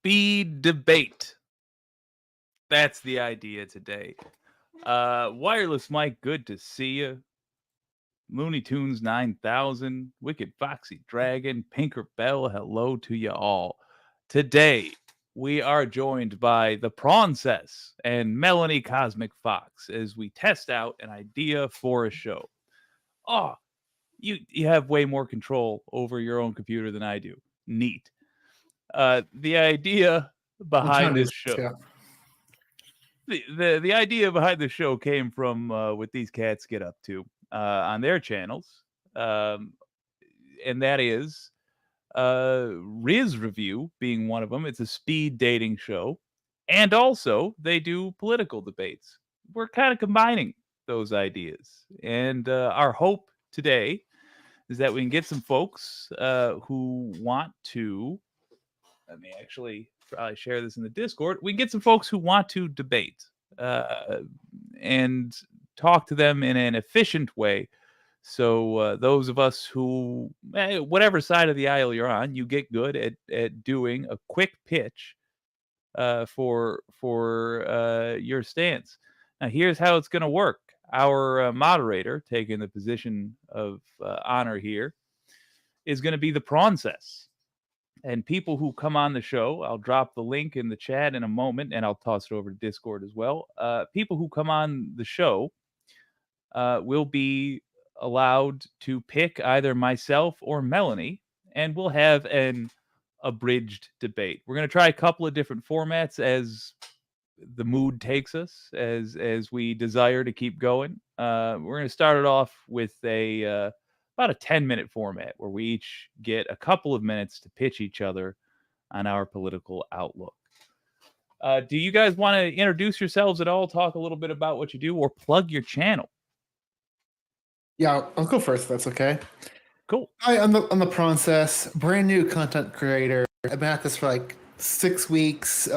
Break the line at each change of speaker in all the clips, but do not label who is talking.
Speed debate. That's the idea today. Wireless Mike, good to see you. Looney Tunes 9000, Wicked Foxy Dragon, Pinker Bell, hello to you all. Today, we are joined by the Prawncess and Melanie Cosmic Fox as we test out an idea for a show. Oh, you have way more control over your own computer than I do. Neat. The idea behind this show. The idea behind the show came from what these cats get up to on their channels, and that is Riz Review being one of them. It's a speed dating show, and also they do political debates. We're kind of combining those ideas, and our hope today is that we can get some folks who want to. Let me actually probably share this in the Discord. We can get some folks who want to debate and talk to them in an efficient way. So those of us who, whatever side of the aisle you're on, you get good at doing a quick pitch for your stance. Now, here's how it's going to work. Our moderator, taking the position of honor here, is going to be the Prawncess. And people who come on the show, I'll drop the link in the chat in a moment, and I'll toss it over to Discord as well. People who come on the show will be allowed to pick either myself or Melanie, and we'll have an abridged debate. We're going to try a couple of different formats as the mood takes us, as we desire to keep going. We're going to start it off with about a 10-minute format where we each get a couple of minutes to pitch each other on our political outlook. Do you guys want to introduce yourselves at all, talk a little bit about what you do, or plug your channel?
Yeah, I'll go first if that's okay.
Cool.
Hi, I'm the Prawncess, brand new content creator. I've been at this for like 6 weeks,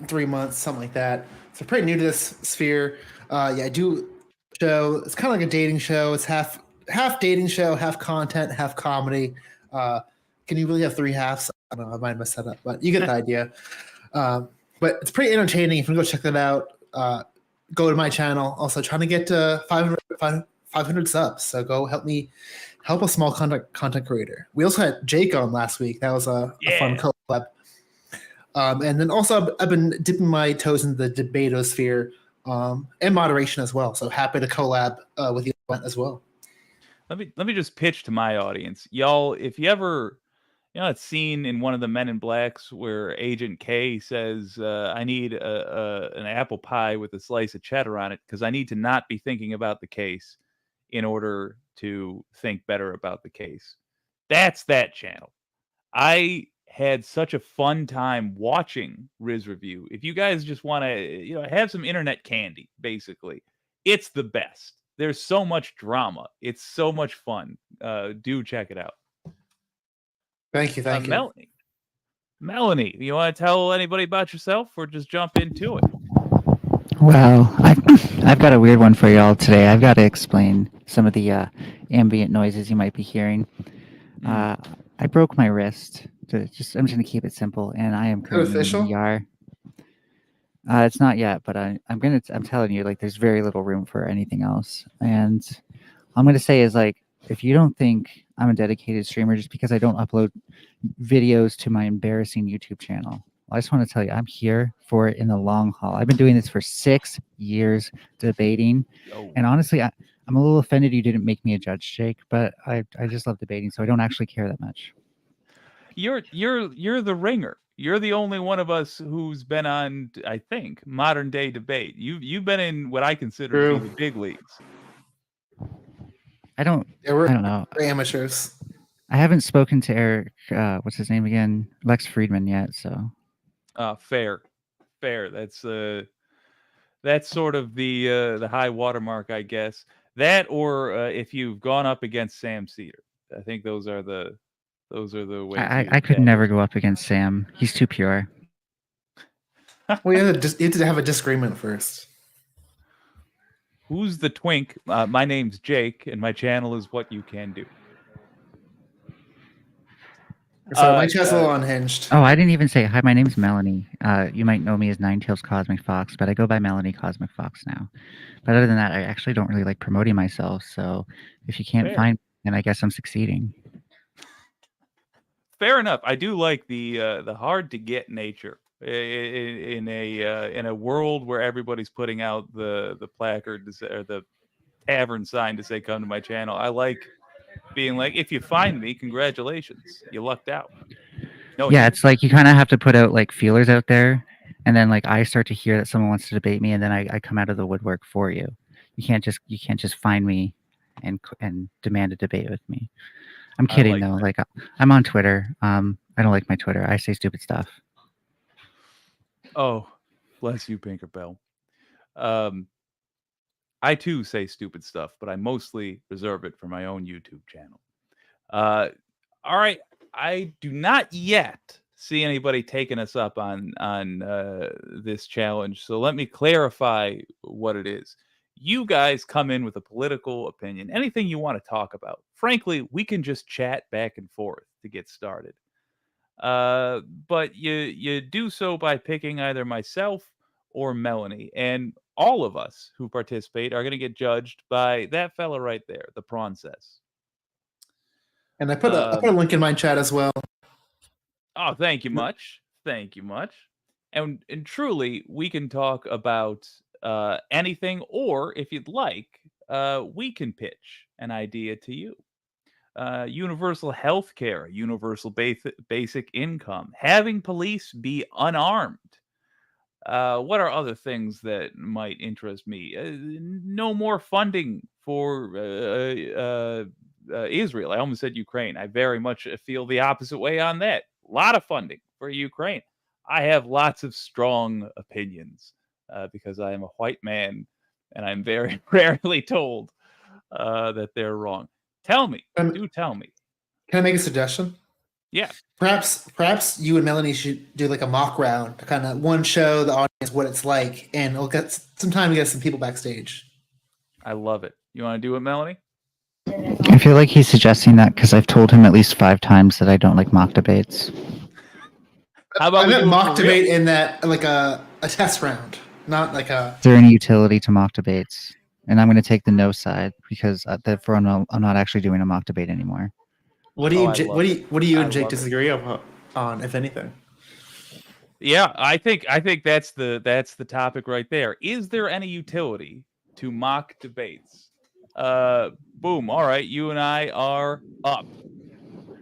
3 months, something like that. So pretty new to this sphere. I do a show. It's kind of like a dating show. It's half dating show, half content, half comedy. Can you really have 3 halves? I don't know. I might mess that up, but you get the idea. But it's pretty entertaining. If you want to go check that out, go to my channel. Also, trying to get to 500 subs. So go help a small content creator. We also had Jake on last week. That was a fun collab. And then also I've been dipping my toes in the debatosphere and moderation as well. So happy to collab with you as well.
Let me just pitch to my audience, y'all. If you ever, that scene in one of the Men in Blacks where Agent K says, "I need an apple pie with a slice of cheddar on it because I need to not be thinking about the case in order to think better about the case." That's that channel. I had such a fun time watching Riz Review. If you guys just want to, have some internet candy, basically, it's the best. There's so much drama. It's so much fun. Do check it out.
Thank you. Thank you.
Melanie, you want to tell anybody about yourself or just jump into it?
Well, I've got a weird one for y'all today. I've got to explain some of the ambient noises you might be hearing. I broke my wrist. I'm just going to keep it simple, and I am currently in the ER. It's not yet, but I'm telling you, like, there's very little room for anything else. And all I'm going to say is, like, if you don't think I'm a dedicated streamer just because I don't upload videos to my embarrassing YouTube channel, I just want to tell you, I'm here for it in the long haul. I've been doing this for 6 years, debating. And honestly, I'm a little offended you didn't make me a judge, Jake, but I just love debating, so I don't actually care that much.
You're the ringer. You're the only one of us who's been on, I think, modern day debate. You've been in what I consider to be the big leagues.
I don't know.
We're amateurs.
I haven't spoken to Eric. What's his name again? Lex Friedman yet. So.
Fair. That's sort of the high watermark, I guess. That or if you've gone up against Sam Cedar. I think those are the ways.
I could never go up against Sam. He's too pure.
Well, you have to have a disagreement first.
Who's the twink? My name's Jake, and my channel is What You Can Do.
So my chat's a little unhinged.
Oh, I didn't even say hi. My name's Melanie. You might know me as Ninetails Cosmic Fox, but I go by Melanie Cosmic Fox now. But other than that, I actually don't really like promoting myself. So if you can't find me, then I guess I'm succeeding.
Fair enough. I do like the hard to get nature in a world where everybody's putting out the placard or the tavern sign to say come to my channel. I like being like, if you find me, congratulations, you lucked out.
It's like you kind of have to put out like feelers out there, and then like I start to hear that someone wants to debate me, and then I come out of the woodwork for you. You can't just find me and demand a debate with me. I'm kidding though. Like I'm on Twitter. I don't like my Twitter. I say stupid stuff.
Oh, bless you, Pinkerbell. I too say stupid stuff, but I mostly reserve it for my own YouTube channel. All right, I do not yet see anybody taking us up on this challenge, so let me clarify what it is. You guys come in with a political opinion, anything you want to talk about. Frankly, we can just chat back and forth to get started. But you do so by picking either myself or Melanie, and all of us who participate are going to get judged by that fella right there, the Prawncess.
And I put a link in my chat as well.
Oh, thank you much. Thank you much. And truly, we can talk about anything, or if you'd like, we can pitch an idea to you. Universal health care, universal basic income, having police be unarmed. What are other things that might interest me? No more funding for Israel. I almost said Ukraine. I very much feel the opposite way on that. A lot of funding for Ukraine. I have lots of strong opinions because I am a white man and I'm very rarely told that they're wrong. Tell me. Do tell me.
Can I make a suggestion?
Yeah.
Perhaps you and Melanie should do like a mock round to kind of show the audience what it's like, and we'll get some time to get some people backstage.
I love it. You want to do it, Melanie?
I feel like he's suggesting that because I've told him at least 5 times that I don't like mock debates.
How about
I meant mock debate in that like a test round, not like a.
Is there any utility to mock debates? And I'm going to take the no side because therefore I'm not actually doing a mock debate anymore.
What do you and Jake disagree on, if anything?
Yeah, I think that's the topic right there. Is there any utility to mock debates? Boom. All right, you and I are up.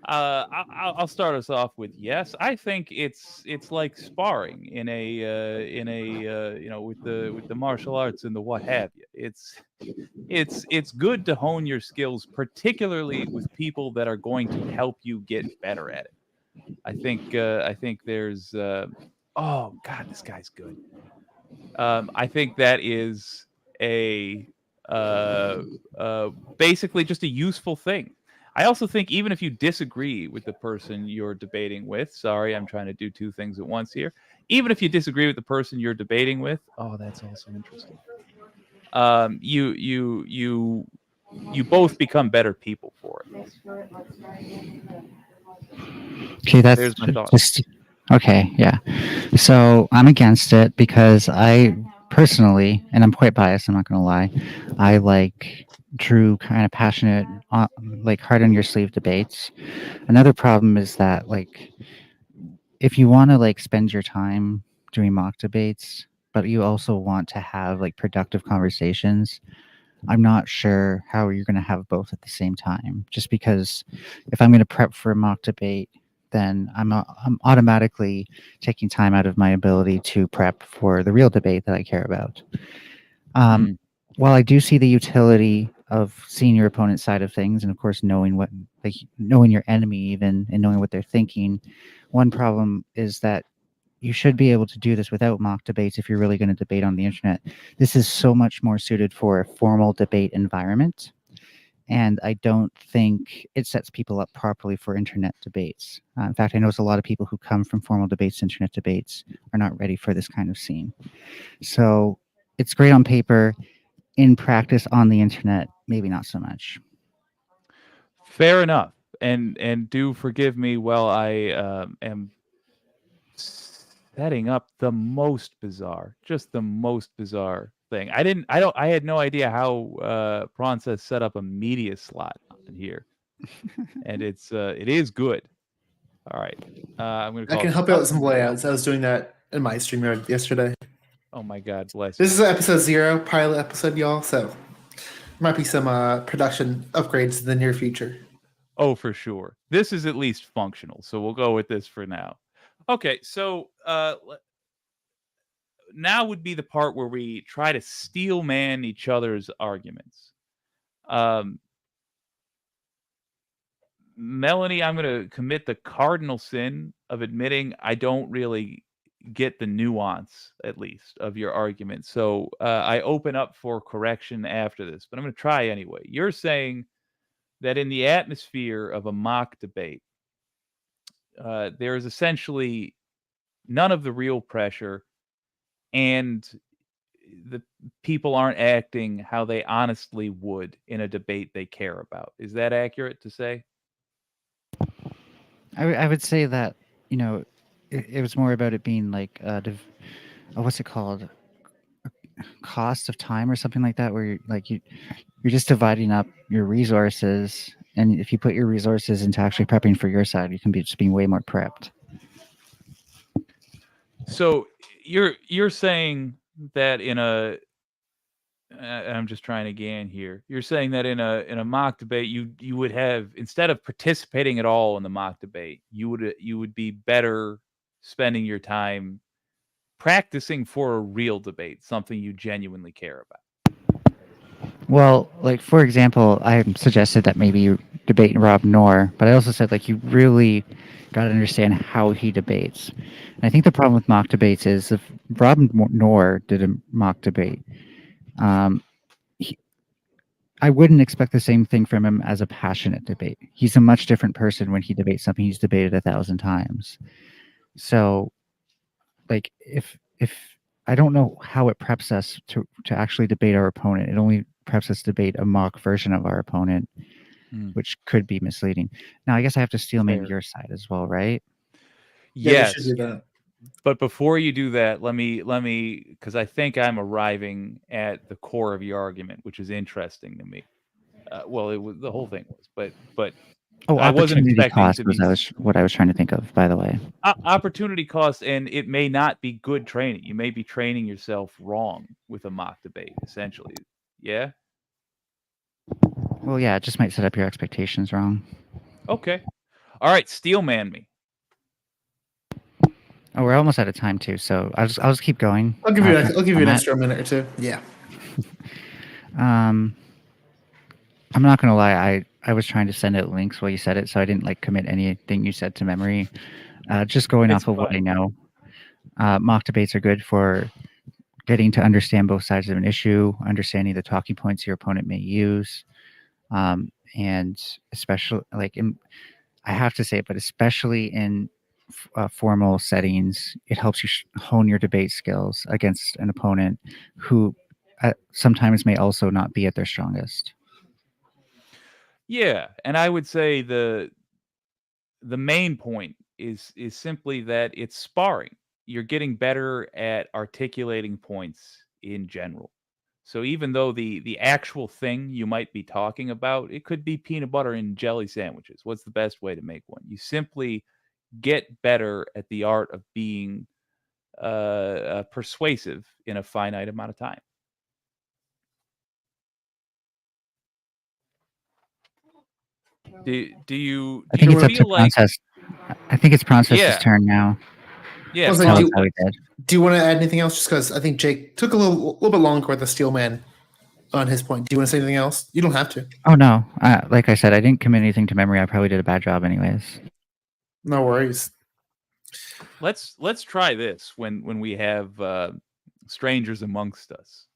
I'll start us off with yes. I think it's like sparring in a with the martial arts and the what have you. It's good to hone your skills, particularly with people that are going to help you get better at it. I think there's oh god, this guy's good. I think that is a uh, uh, basically just a useful thing. I also think even if you disagree with the person you're debating with, sorry, I'm trying to do two things at once here. Even if you disagree with the person you're debating with, oh, that's also interesting. You both become better people for it.
Okay, that's
There's my thought.
just okay. Yeah. So I'm against it because I personally, and I'm quite biased, I'm not going to lie, I like true, kind of passionate, like hard on your sleeve debates. Another problem is that, like, if you want to like spend your time doing mock debates, but you also want to have like productive conversations, I'm not sure how you're going to have both at the same time. Just because if I'm going to prep for a mock debate, then I'm automatically taking time out of my ability to prep for the real debate that I care about. Um,
Mm.
while I do see the utility of seeing your opponent's side of things, and of course knowing your enemy even and knowing what they're thinking, one problem is that you should be able to do this without mock debates if you're really going to debate on the internet. This is so much more suited for a formal debate environment. And I don't think it sets people up properly for internet debates. In fact, I notice a lot of people who come from formal debates, internet debates, are not ready for this kind of scene. So it's great on paper. In practice on the internet, maybe not so much.
Fair enough. And do forgive me while I am setting up the most bizarre, just the most bizarre thing. I had no idea how Bronze set up a media slot on here, and it is good. All right, I'm gonna
I
call
can
it.
help out with some layouts. I was doing that in my StreamYard yesterday.
Oh my God, bless
This
you.
is episode 0, pilot episode, y'all. So there might be some production upgrades in the near future.
Oh, for sure. This is at least functional, so we'll go with this for now. Okay, so now would be the part where we try to steel man each other's arguments. Um, Melanie, I'm going to commit the cardinal sin of admitting I don't really get the nuance, at least, of your argument. So I open up for correction after this, but I'm going to try anyway. You're saying that in the atmosphere of a mock debate, there is essentially none of the real pressure, and the people aren't acting how they honestly would in a debate they care about. Is that accurate to say?
I would say that, you know, it was more about it being like, what's it called? Cost of time or something like that, where you're just dividing up your resources. And if you put your resources into actually prepping for your side, you can be just being way more prepped.
So you're saying that in a I'm just trying again here. You're saying that in a mock debate, you would have, instead of participating at all in the mock debate, you would be better spending your time practicing for a real debate, something you genuinely care about.
Well, like for example, I suggested that maybe you debate Rob Noor, but I also said like you really got to understand how he debates. And I think the problem with mock debates is if Rob Noor did a mock debate, um, he, I wouldn't expect the same thing from him as a passionate debate. He's a much different person when he debates something he's debated 1,000 times. So, like, if I don't know how it preps us to actually debate our opponent. It only preps us to debate a mock version of our opponent,
Mm,
which could be misleading. Now, I guess I have to steal maybe
fair.
your side as well, right?
Yeah, you should
Yes,
do that.
but before you do that, let me because I think I'm arriving at the core of your argument, which is interesting to me. Well, it was the whole thing was, but
Oh,
I wasn't
opportunity
expecting
cost
to
was
be
what I was trying to think of, by the way.
opportunity cost, and it may not be good training. You may be training yourself wrong with a mock debate, essentially. Yeah?
Well, yeah, it just might set up your expectations wrong.
Okay. All right, steel man me.
Oh, we're almost out of time too, so I'll just keep going.
I'll give you
On
an
that.
extra minute or two. Yeah.
I'm not gonna lie. I was trying to send out links while you said it, so I didn't like commit anything you said to memory. Just going
It's
off of what I
fine.
know, mock debates are good for getting to understand both sides of an issue, understanding the talking points your opponent may use, and especially I have to say it, but especially in formal settings, it helps you hone your debate skills against an opponent who sometimes may also not be at their strongest.
Yeah, and I would say the main point is simply that it's sparring. You're getting better at articulating points in general. So even though the actual thing you might be talking about, it could be peanut butter and jelly sandwiches. What's the best way to make one? You simply get better at the art of being persuasive in a finite amount of time.
I
do
think
you
it's up to
feel like
Princess. I think it's Princess's
yeah
turn now.
yeah
Also,
Tell us
do
how he
process?
did.
you want to add anything else? Just because I think Jake took a little bit longer with the steel man on his point. Do you want to say anything else? You don't have to.
Oh no, like I said, I didn't commit anything to memory. I probably did a bad job, anyways.
No worries.
Let's try this when we have strangers amongst us.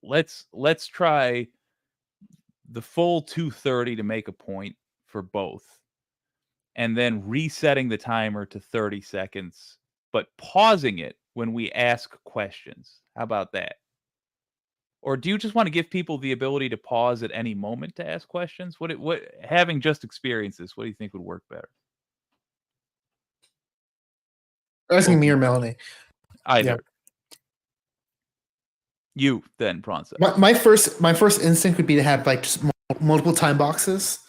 Let's try the full 230 to make a point for both, and then resetting the timer to 30 seconds, but pausing it when we ask questions. How about that? Or do you just want to give people the ability to pause at any moment to ask questions? What having just experienced this, what do you think would work better?
Asking
Both of
me
you
or
guys.
Melanie. Yeah.
Either. You then, Process.
My first instinct would be to have like just multiple time boxes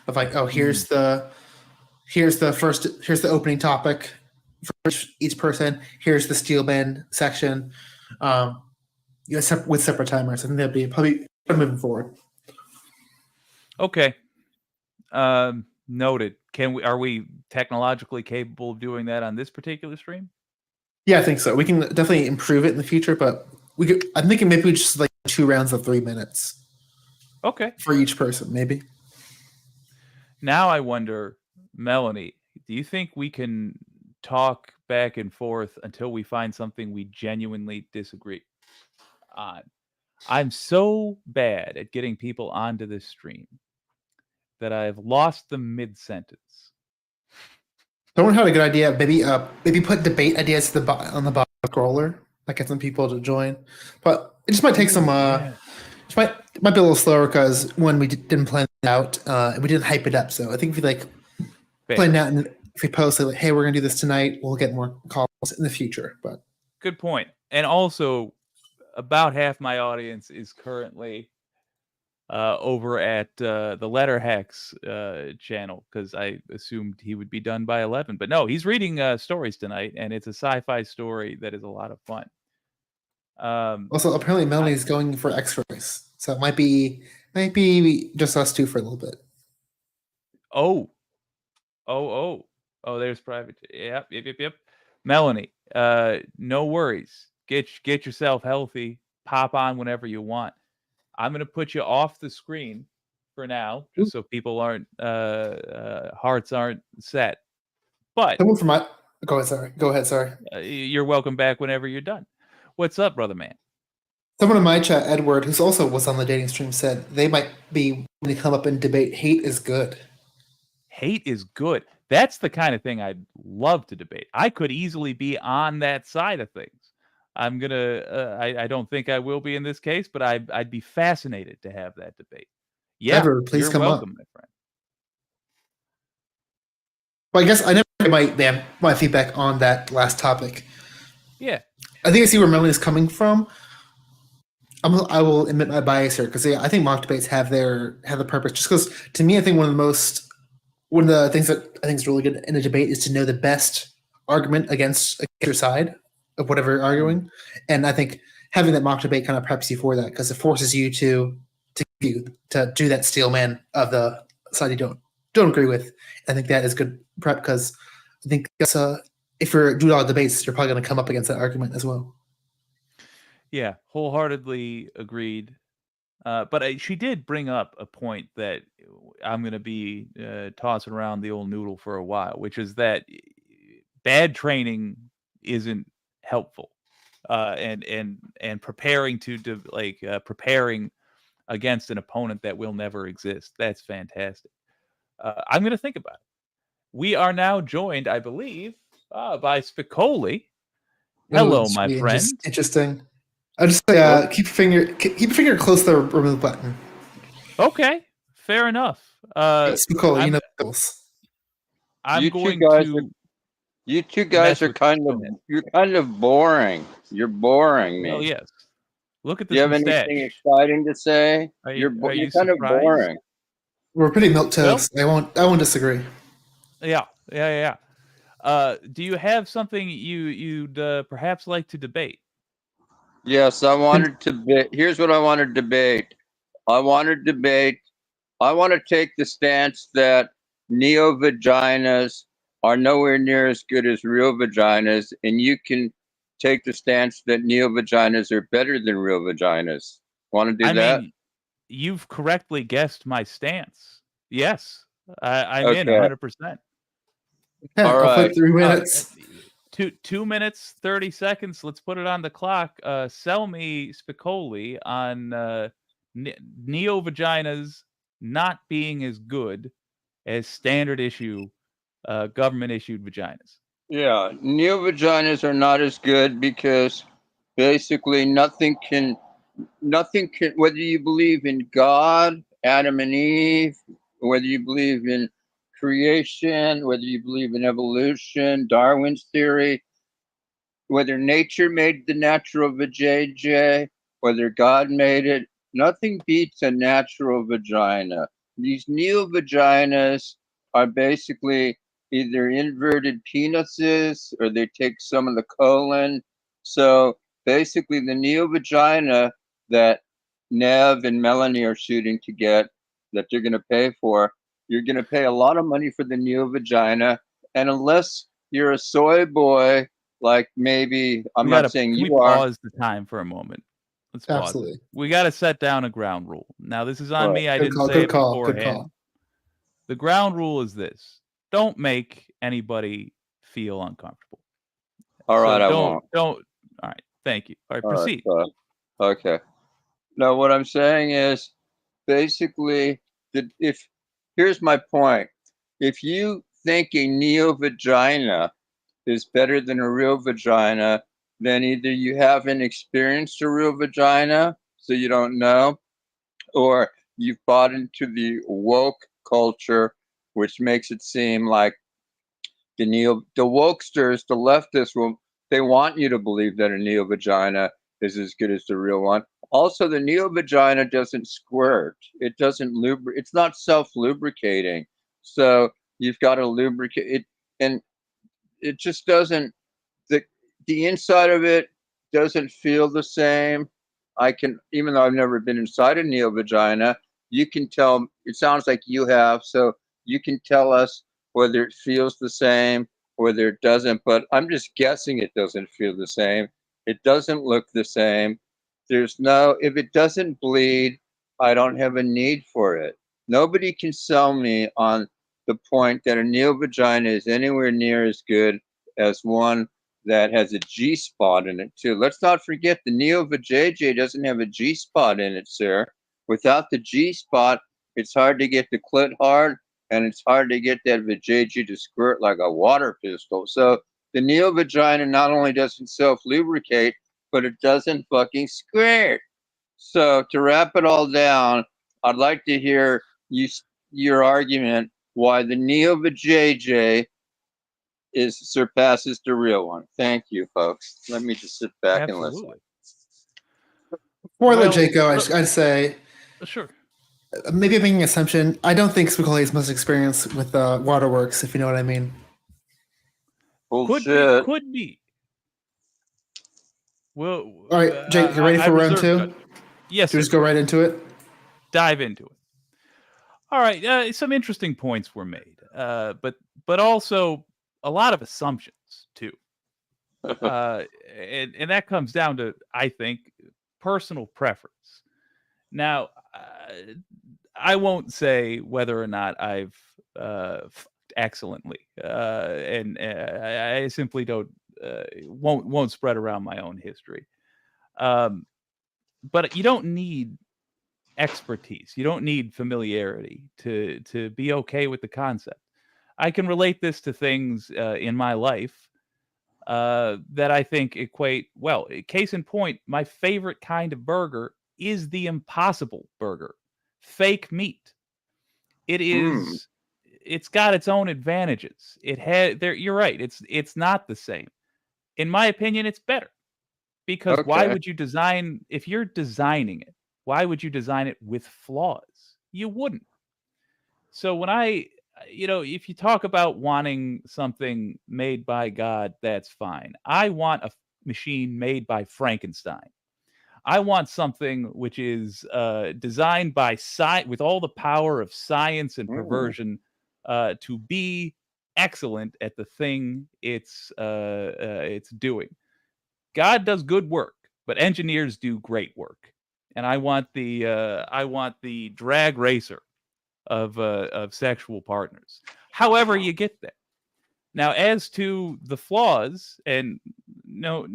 of like, oh,
Mm.
here's the opening topic for each person. Here's the steel band section. With separate timers. I think that'd be probably moving forward.
Okay. Noted. Are we technologically capable of doing that on this particular stream?
Yeah, I think so. We can definitely improve it in the future, but I'm thinking maybe we just like 2 rounds of 3 minutes
Okay.
for each person, maybe.
Now I wonder, Melanie, do you think we can talk back and forth until we find something we genuinely disagree on? I'm so bad at getting people onto this stream that I've lost them mid-sentence.
Someone had a good idea. Maybe put debate ideas on the bottom scroller, like get some people to join. But it just might take some.
Ooh, yeah.
It might be a little slower because one we didn't plan it out and we didn't hype it up. So I think if we like
Fair.
plan it out and if we post like, hey, we're gonna do this tonight, we'll get more calls in the future. But
Good point. And also, about half my audience is currently over at the Letter Hex channel because I assumed he would be done by 11. But no, he's reading stories tonight, and it's a sci-fi story that is a lot of fun.
also, apparently Melanie's going for X-rays, so it might be just us two for a little bit.
Oh, there's private. Yep. Melanie, no worries. Get yourself healthy. Pop on whenever you want. I'm gonna put you off the screen for now, just so people aren't hearts aren't set. But
Someone from my go ahead. Sorry.
You're welcome back whenever you're done. What's up, brother man?
Someone in my chat, Edward, who's also was on the dating stream, said they might be when they come up and debate. Hate is good.
Hate is good. That's the kind of thing I'd love to debate. I could easily be on that side of things. I'm gonna. I don't think I will be in this case, but I'd be fascinated to have that debate. Yeah,
Edward, please
you're
come up.
welcome, my friend.
Well, I guess I never get my feedback on that last topic.
Yeah,
I think I see where Melanie's coming from. I will admit my bias here because I think mock debates have the purpose. Just because to me, I think one of the most one of the things that I think is really good in a debate is to know the best argument against your side of whatever you're arguing. And I think having that mock debate kind of preps you for that because it forces you to do that steel man of the side you don't agree with. I think that is good prep because I think that's if you're doing all the debates, you're probably going to come up against that argument as well.
Yeah, wholeheartedly agreed. But she did bring up a point that I'm going to be tossing around the old noodle for a while, which is that bad training isn't helpful, and preparing preparing against an opponent that will never exist. That's fantastic. I'm going to think about it. We are now joined, I believe, by Spicoli. Hello,
This should
my
be
friend.
interesting. I just say keep your finger close to the remove button.
Okay, fair enough.
Spicoli, you
I'm
know the rules.
I'm
You two
going
guys
to
You two
mess
guys are
with
kind of boring. You're boring
well,
me.
yes. Look at
Do you
this
have
mustache.
anything exciting to say?
Are
You're
you
kind of
surprised?
boring.
We're pretty milk
Well,
toast. I won't disagree.
Yeah. Do you have something you'd perhaps like to debate?
Yes, I wanted to. Here's what I want to debate. I want to debate. I want to take the stance that neo vaginas are nowhere near as good as real vaginas, and you can take the stance that neo vaginas are better than real vaginas. Want to do
I
that?
mean, you've correctly guessed my stance. Yes, I'm in
Okay.
100%.
Yeah,
All
I'll
right.
put 3 minutes.
2 minutes 30 seconds. Let's put it on the clock. Sell me Spicoli on neo vaginas not being as good as standard issue government issued vaginas.
Yeah, neo vaginas are not as good because basically nothing can, whether you believe in God, Adam and Eve, whether you believe in creation, whether you believe in evolution, Darwin's theory, whether nature made the natural vajayjay, whether God made it, nothing beats a natural vagina. These neo vaginas are basically either inverted penises or they take some of the colon. So basically, the neo vagina that Nev and Melanie are shooting to get, that they're going to pay for, you're going to pay a lot of money for the neo vagina. And unless you're a soy boy, like maybe I'm not saying
Can we
you are.
pause the time for a moment? Let's pause it.
Absolutely.
We got to set down a ground rule. Now, this is on
Right.
me. I
Good
didn't
call.
say
Good
it
call. Good
beforehand.
call.
The ground rule is this: don't make anybody feel uncomfortable.
All right, I
don't
won't.
don't. All right, thank you. All right,
All right,
proceed.
okay. No, what I'm saying is basically that if here's my point. If you think a neo vagina is better than a real vagina, then either you haven't experienced a real vagina, so you don't know, or you've bought into the woke culture, which makes it seem like the wokesters, the leftists they want you to believe that a neo vagina is as good as the real one. Also, the neo vagina doesn't squirt. It doesn't lubricate. It's not self lubricating. So you've got to lubricate it, and it just doesn't. The the inside of it doesn't feel the same. I can, even though I've never been inside a neo vagina, you can tell. It sounds like you have, so you can tell us whether it feels the same, whether it doesn't. But I'm just guessing it doesn't feel the same. It doesn't look the same. There's no. If it doesn't bleed, I don't have a need for it. Nobody can sell me on the point that a neo vagina is anywhere near as good as one that has a G spot in it too. Let's not forget the Neo vajayjay doesn't have a G spot in it, sir. Without the G spot, it's hard to get the clit hard, and it's hard to get that vajayjay to squirt like a water pistol. So the Neo vagina not only doesn't self lubricate, but it doesn't fucking squirt. So to wrap it all down, I'd like to hear your argument why the Neo vajayjay surpasses the real one. Thank you, folks. Let me just sit back and listen.
Absolutely.
Before I let
Well,
Jake go, I'd say
sure.
maybe I'm making an assumption. I don't think Spicoli has much experience with waterworks, if you know what I mean.
Bullshit.
Could be. Well,
All right, Jake, you ready
I
for round
reserve
2?
judgment. Yes,
Should we
sir.
just go right into it?
Dive into it. All right, some interesting points were made, but also a lot of assumptions too, and that comes down to, I think, personal preference. Now, I won't say whether or not I've fucked excellently, and I simply don't won't spread around my own history. Um, but you don't need expertise. You don't need familiarity to be okay with the concept. I can relate this to things in my life that I think equate well. Case in point, my favorite kind of burger is the Impossible Burger, fake meat. It
Hmm.
is. It's got its own advantages. It had there. You're right. It's not the same. In my opinion, it's better. Because why
Okay.
would you design if you're designing it, why would you design it with flaws? You wouldn't. So when if you talk about wanting something made by God, that's fine. I want a machine made by Frankenstein. I want something which is designed by science with all the power of science and
Hmm.
perversion, to be excellent at the thing it's doing. God does good work, but engineers do great work. And I want the drag racer of sexual partners. However, you get there. Now, as to the flaws, and no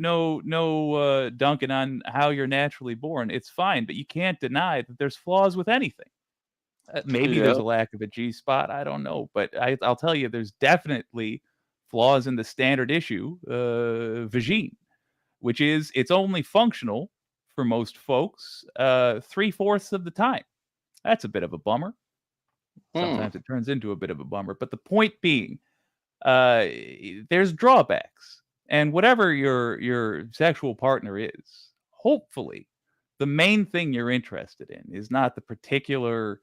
dunking on how you're naturally born. It's fine, but you can't deny that there's flaws with anything. Maybe there's
Yeah.
a lack of a G spot. I don't know, but I'll tell you, there's definitely flaws in the standard issue vagine, which is it's only functional for most folks 3/4 of the time. That's a bit of a bummer.
Hmm.
Sometimes it turns into a bit of a bummer. But the point being, uh, there's drawbacks, and whatever your sexual partner is, hopefully, the main thing you're interested in is not the particular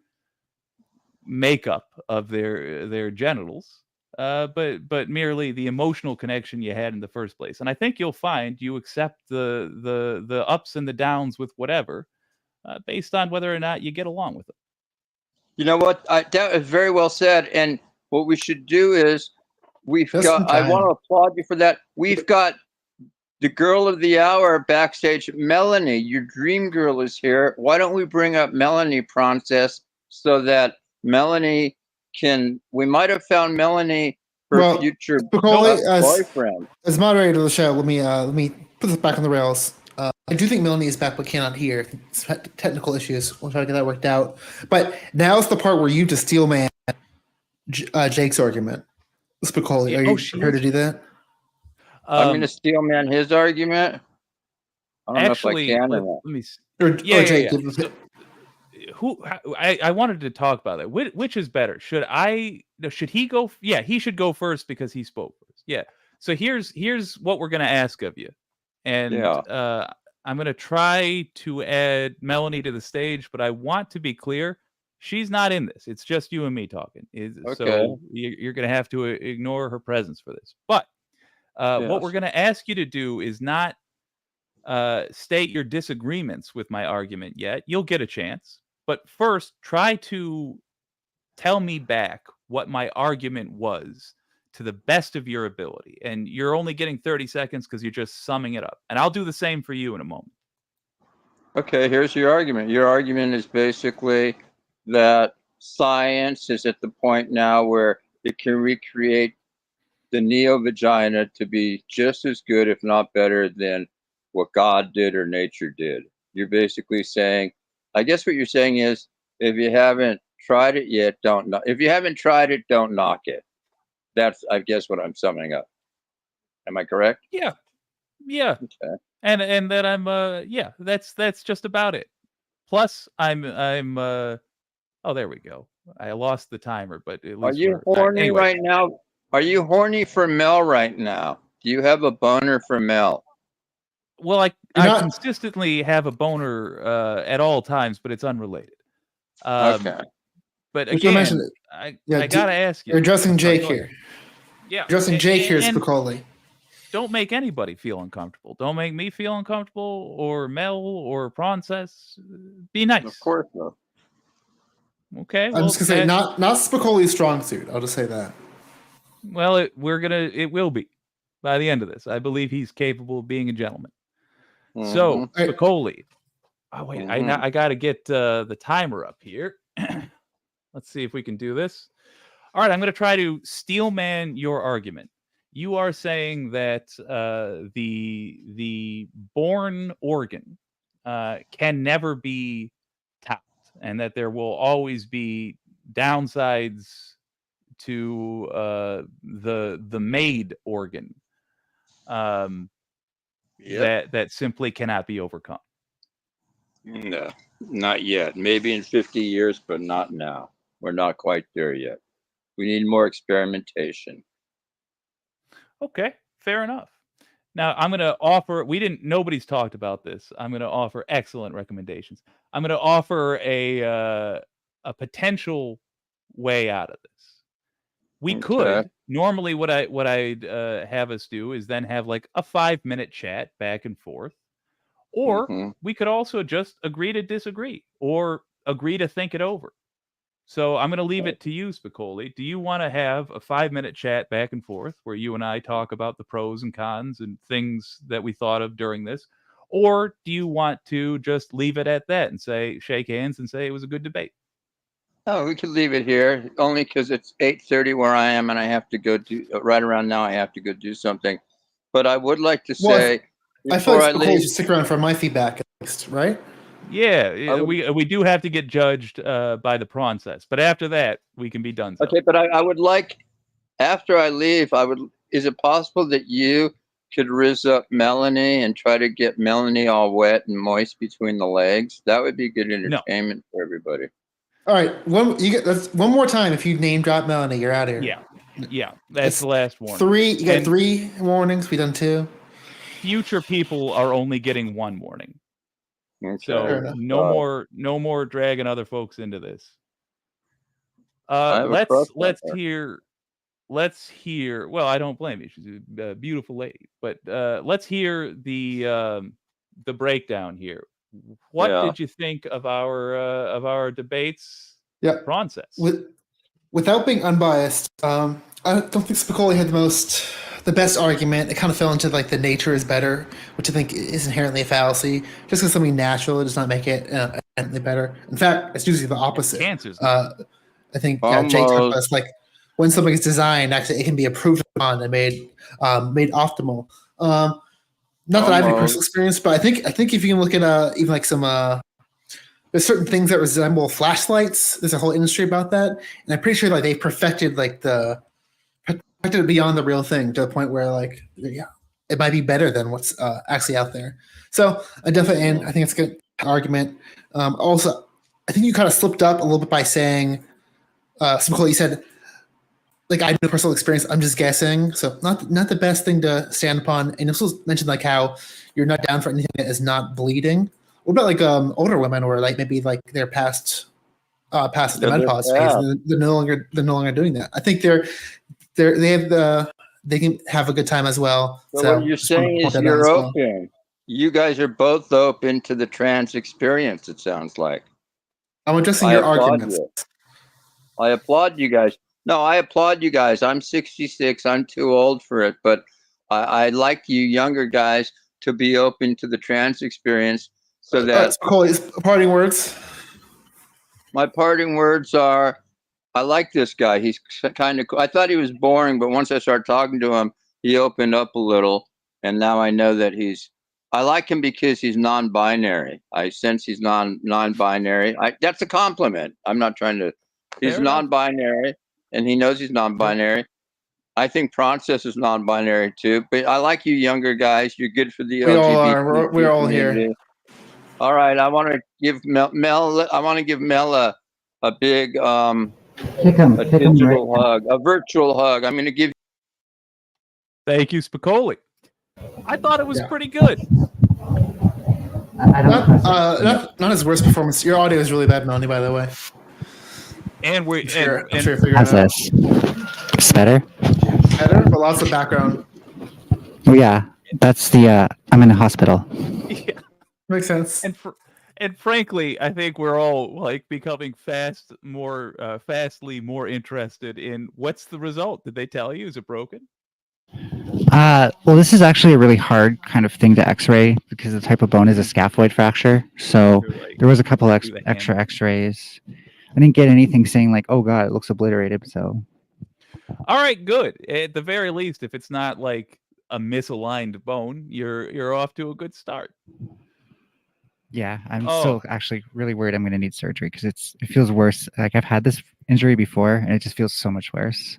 makeup of their genitals, but merely the emotional connection you had in the first place. And I think you'll find you accept the ups and the downs with whatever, based on whether or not you get along with them.
You know what? That is very well said. And what we should do is
Just in
I want to
time.
applaud you for that. We've got the girl of the hour backstage, Melanie. Your dream girl is here. Why don't we bring up Melanie Princess so that Melanie we might have found Melanie her
Well,
future
Nope.
Spicoli,
boyfriend.
as moderator of the show, let me put this back on the rails. I do think Melanie is back, but cannot hear. It's technical issues. We'll try to get that worked out. But now's the part where you just steel man Jake's argument. Spicoli,
Yeah,
are
oh,
you
she
prepared to
is.
do that?
I'm going to
Um,
steel man his argument. I don't know if I
actually,
can or
let
not.
let me.
Or
Yeah, yeah,
Jake?
yeah. So I wanted to talk about that. Which is better? Should I? No, should he go? Yeah, he should go first because he spoke first. Yeah. So here's what we're gonna ask of you, and
Yeah.
I'm gonna try to add Melanie to the stage, but I want to be clear. She's not in this. It's just you and me talking.
Okay.
So you're gonna have to ignore her presence for this. But what we're
Yes.
gonna ask you to do is not state your disagreements with my argument yet. You'll get a chance. But first, try to tell me back what my argument was to the best of your ability. And you're only getting 30 seconds because you're just summing it up. And I'll do the same for you in a moment.
Okay, here's your argument. Your argument is basically that science is at the point now where it can recreate the neo vagina to be just as good, if not better, than what God did or nature did. You're basically saying, I guess what you're saying is, if you haven't tried it yet, don't knock. If you haven't tried it, don't knock it. That's, I guess, what I'm summing up. Am I correct?
Yeah. Yeah.
Okay.
And that I'm yeah, that's just about it. Plus I'm oh, there we go. I lost the timer, but at
Are
least
you
we're all right.
horny
Anyway,
right now? Are you horny for Mel right now? Do you have a boner for Mel?
well,
You're
I
not.
consistently have a boner at all times, but it's unrelated.
Okay.
But
Just wanna mention
again,
it. Yeah,
I gotta ask you.
You're addressing
I'm sorry,
Jake
go ahead.
here.
Yeah,
Addressing Jake here,
and
Spicoli.
don't make anybody feel uncomfortable. Don't make me feel uncomfortable, or Mel, or Princess. Be
Of
nice.
course not.
Okay.
I'm
Well,
just gonna say not Spicoli's strong suit. I'll just say that.
well, it will be by the end of this. I believe he's capable of being a gentleman. So,
Mhm.
Right.
Spicoli. Oh wait,
Mhm.
I gotta get the timer up here. Let's see if we can do this. All right, I'm going to try to steelman your argument. You are saying that the born organ can never be topped, and that there will always be downsides to the made organ
Yep.
that simply cannot be overcome.
No, not yet. Maybe in 50 years, but not now. We're not quite there yet. We need more experimentation.
Okay, fair enough. Now I'm going to offer. Nobody's talked about this. I'm going to offer excellent recommendations. I'm going to offer a potential way out of this. We
Okay.
could normally what I'd have us do is then have like a 5-minute chat back and forth, or
Hmm.
we could also just agree to disagree or agree to think it over. So I'm going to leave it to you, Spicoli. Do you want to have a 5-minute chat back and forth where you and I talk about the pros and cons and things that we thought of during this? Or do you want to just leave it at that and say, shake hands and say it was a good debate?
Oh, we could leave it here only because it's 8:30 where I am, and I have to go do right around now. I have to go do something. But I would like to
Well,
say
I feel
before I
like Spicoli
leave.
should stick around for my feedback at least, right?
Yeah,
I would,
we do have to get judged by the process, but after that we can be done.
okay, but I would like after I leave. I would. Is it possible that you could riz up Melanie and try to get Melanie all wet and moist between the legs? That would be good
No,
entertainment for everybody.
All right, that's one more time. If you name drop Melanie, you're out of here.
yeah, that's
It's
the last warning.
3. You got
And
3 warnings. We done 2.
future people are only getting 1 warning.
Okay.
So
enough.
no more dragging other folks into this.
I have a crush on
Let's
her.
hear. Well, I don't blame you. She's a beautiful lady, but let's hear the breakdown here. What
Yeah.
did you think of our debates?
Yeah.
Process.
Without being unbiased, I don't think Spicoli had the best argument. It kind of fell into like the nature is better, which I think is inherently a fallacy. Just because something natural does not make it inherently better. In fact, it's usually the opposite.
Cancers.
I think Jay talked about this, like when something is designed, actually it can be improved upon and made optimal. Not that I have any personal experience, but I think if you can look at even like some there's certain things that resemble flashlights. There's a whole industry about that, and I'm pretty sure like they've perfected perfected it beyond the real thing to the point where like it might be better than what's actually out there. So I think it's a good argument. Also, I think you kind of slipped up a little bit by saying you said like I have no personal experience. I'm just guessing, so not the best thing to stand upon. And also mentioned like how you're not down for anything that is not bleeding. What about like older women, or like maybe like they're past the menopause phase, and they're no longer doing that? I think they can have a good time as well.
So what you're saying is you're open. You guys are both open to the trans experience. It sounds like.
I'm addressing your arguments.
I applaud you guys. No, I applaud you guys. I'm 66. I'm too old for it, but I like you younger guys to be open to the trans experience. So that
parting words.
My parting words are, I like this guy. He's kind of cool. I thought he was boring, but once I started talking to him, he opened up a little, and now I know that I like him because he's non-binary. I sense he's non-binary. That's a compliment. I'm not trying to. He's non-binary, and he knows he's non-binary. I think Process is non-binary too. But I like you younger guys. You're good for the LGBT.
We all are. We're all here.
All right, I want to give Mel. I want to give Mel a big digital hug, a virtual hug. I'm going to give.
Thank you, Spicoli. I thought it was pretty good.
I don't
Not his worst performance. Your audio is really bad, Melanie. By the way,
And we're
I'm sure
and
you're figuring
How's
it out.
this? It's better?
Better, but lots of background.
Oh, yeah. That's I'm in a hospital.
yeah,
Makes sense.
and frankly, I think we're all like becoming fastly more interested in what's the result. Did they tell you? Is it broken?
Well, this is actually a really hard kind of thing to x-ray because the type of bone is a scaphoid fracture. So
They're like,
there was a couple
do the
extra
hand.
x-rays. I didn't get anything saying like, oh God, it looks obliterated. So
All right, good. At the very least, if it's not like a misaligned bone, you're off to a good start.
yeah, I'm
Oh,
still actually really worried I'm going to need surgery because it feels worse. Like I've had this injury before and it just feels so much worse.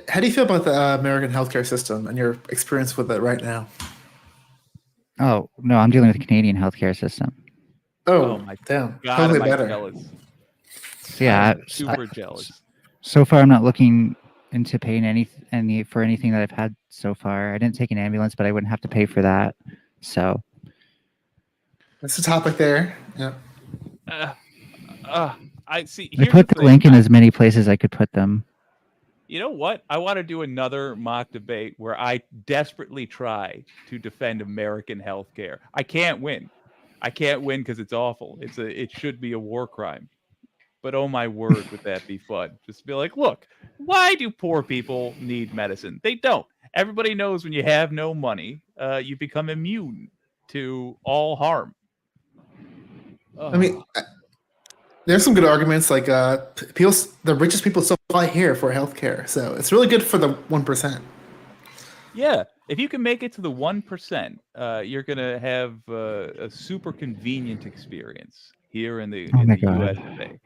How do you feel about the American healthcare system and your experience with it right now?
Oh, no, I'm dealing with the Canadian healthcare system.
Oh,
my
damn.
God,
Totally
am I
better.
jealous?
So yeah,
I'm super jealous.
so far I'm not looking into paying for anything that I've had so far. I didn't take an ambulance, but I wouldn't have to pay for that. So
That's the topic there. Yeah.
I see.
I
Here's
put
the
the
thing.
link in as many places I could put them.
You know what? I want to do another mock debate where I desperately try to defend American healthcare. I can't win. I can't win because it's awful. It should be a war crime. But oh my word, would that be fun? Just be like, look, why do poor people need medicine? They don't. Everybody knows when you have no money, you become immune to all harm.
I mean, there's some good arguments. Like, the richest people still fly here for healthcare, so it's really good for the 1%.
Yeah, if you can make it to the 1%, you're gonna have a super convenient experience here in the
Oh
in
my
the
God.
USA.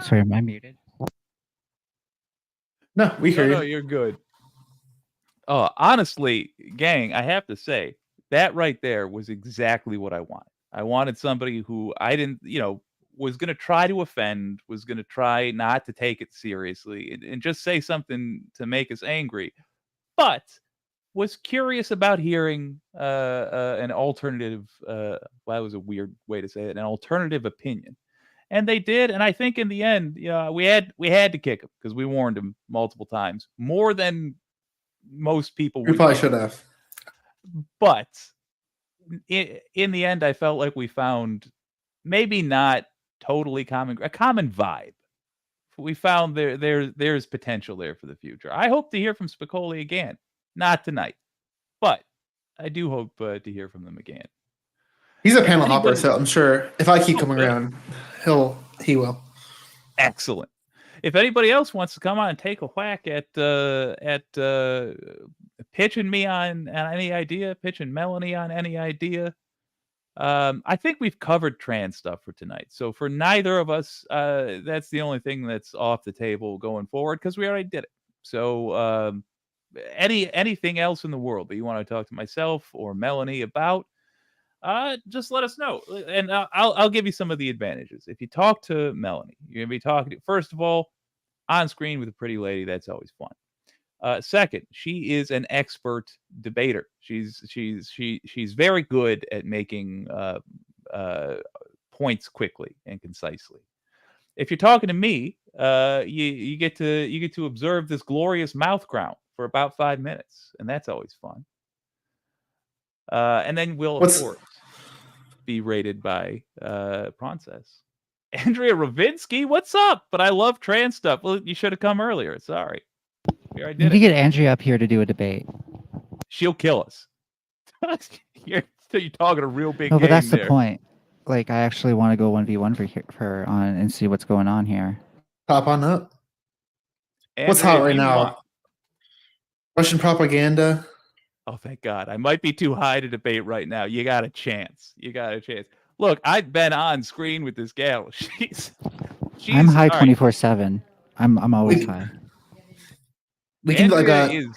Sorry, am I muted?
No, we hear
No,
you.
you're good. Oh, honestly, gang, I have to say that right there was exactly what I wanted. I wanted somebody who I didn't, was gonna try to offend, was gonna try not to take it seriously, and just say something to make us angry, but was curious about hearing an alternative. Well, that was a weird way to say it. An alternative opinion, and they did. And I think in the end, we had to kick him because we warned him multiple times, more than most people
We
would
probably
get.
should have.
But in the end, I felt like we found maybe not totally a common vibe. We found there's potential there for the future. I hope to hear from Spicoli again. Not tonight, but I do hope to hear from them again.
He's a
If
panel hopper,
anybody,
so I'm sure if I keep
oh,
coming
good,
around, he will.
excellent. If anybody else wants to come on and take a whack at pitching me on any idea, pitching Melanie on any idea, I think we've covered trans stuff for tonight. So for neither of us, that's the only thing that's off the table going forward because we already did it. So anything else in the world that you want to talk to myself or Melanie about, just let us know, and I'll give you some of the advantages. If you talk to Melanie, you're gonna be talking to, first of all, on screen with a pretty lady. That's always fun. Second, she is an expert debater. She's very good at making points quickly and concisely. If you're talking to me, you get to observe this glorious mouth crown for about 5 minutes, and that's always fun. And then we'll of
What's
course be rated by Princess. Andrea Ravinsky, what's up? But I love trans stuff. Well, you should have come earlier. Sorry. Here I
You
did
need to
it.
get Andrea up here to do a debate.
She'll kill us. you're, you're talking a real big
No, but
game
that's the
there.
point. Like, I actually want to go 1v1 for her on and see what's going on here.
pop on up? What's
Andrea,
hot
if
right
you
now?
want-
Russian propaganda.
Oh, thank God. I might be too high to debate right now. You got a chance. You got a chance. Look, I've been on screen with this gal. She's
I'm high
all right.
24/7. I'm always
We-
high.
We can
Andrea
like
is,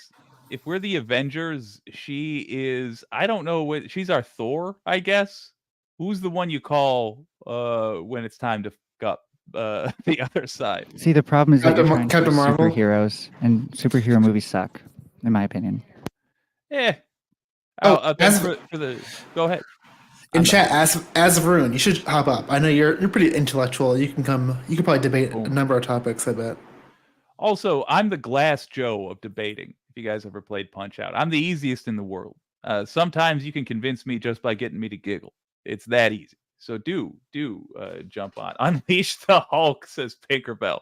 if we're the Avengers, she is, I don't know what, she's our Thor, I guess. Who's the one you call when it's time to fuck up the other side?
See, the problem is that you're trying to
Captain
do
Marvel?
superheroes, and superhero movies suck, in my opinion.
Eh, Ben,
as
for the go ahead.
in
I'm
chat, as Varun, you should hop up. I know you're pretty intellectual. You can come. You can probably debate a
Boom.
number of topics. I bet.
Also, I'm the Glass Joe of debating. If you guys ever played Punch Out, I'm the easiest in the world. Sometimes you can convince me just by getting me to giggle. It's that easy. So do jump on. Unleash the Hulk, says Tinkerbell.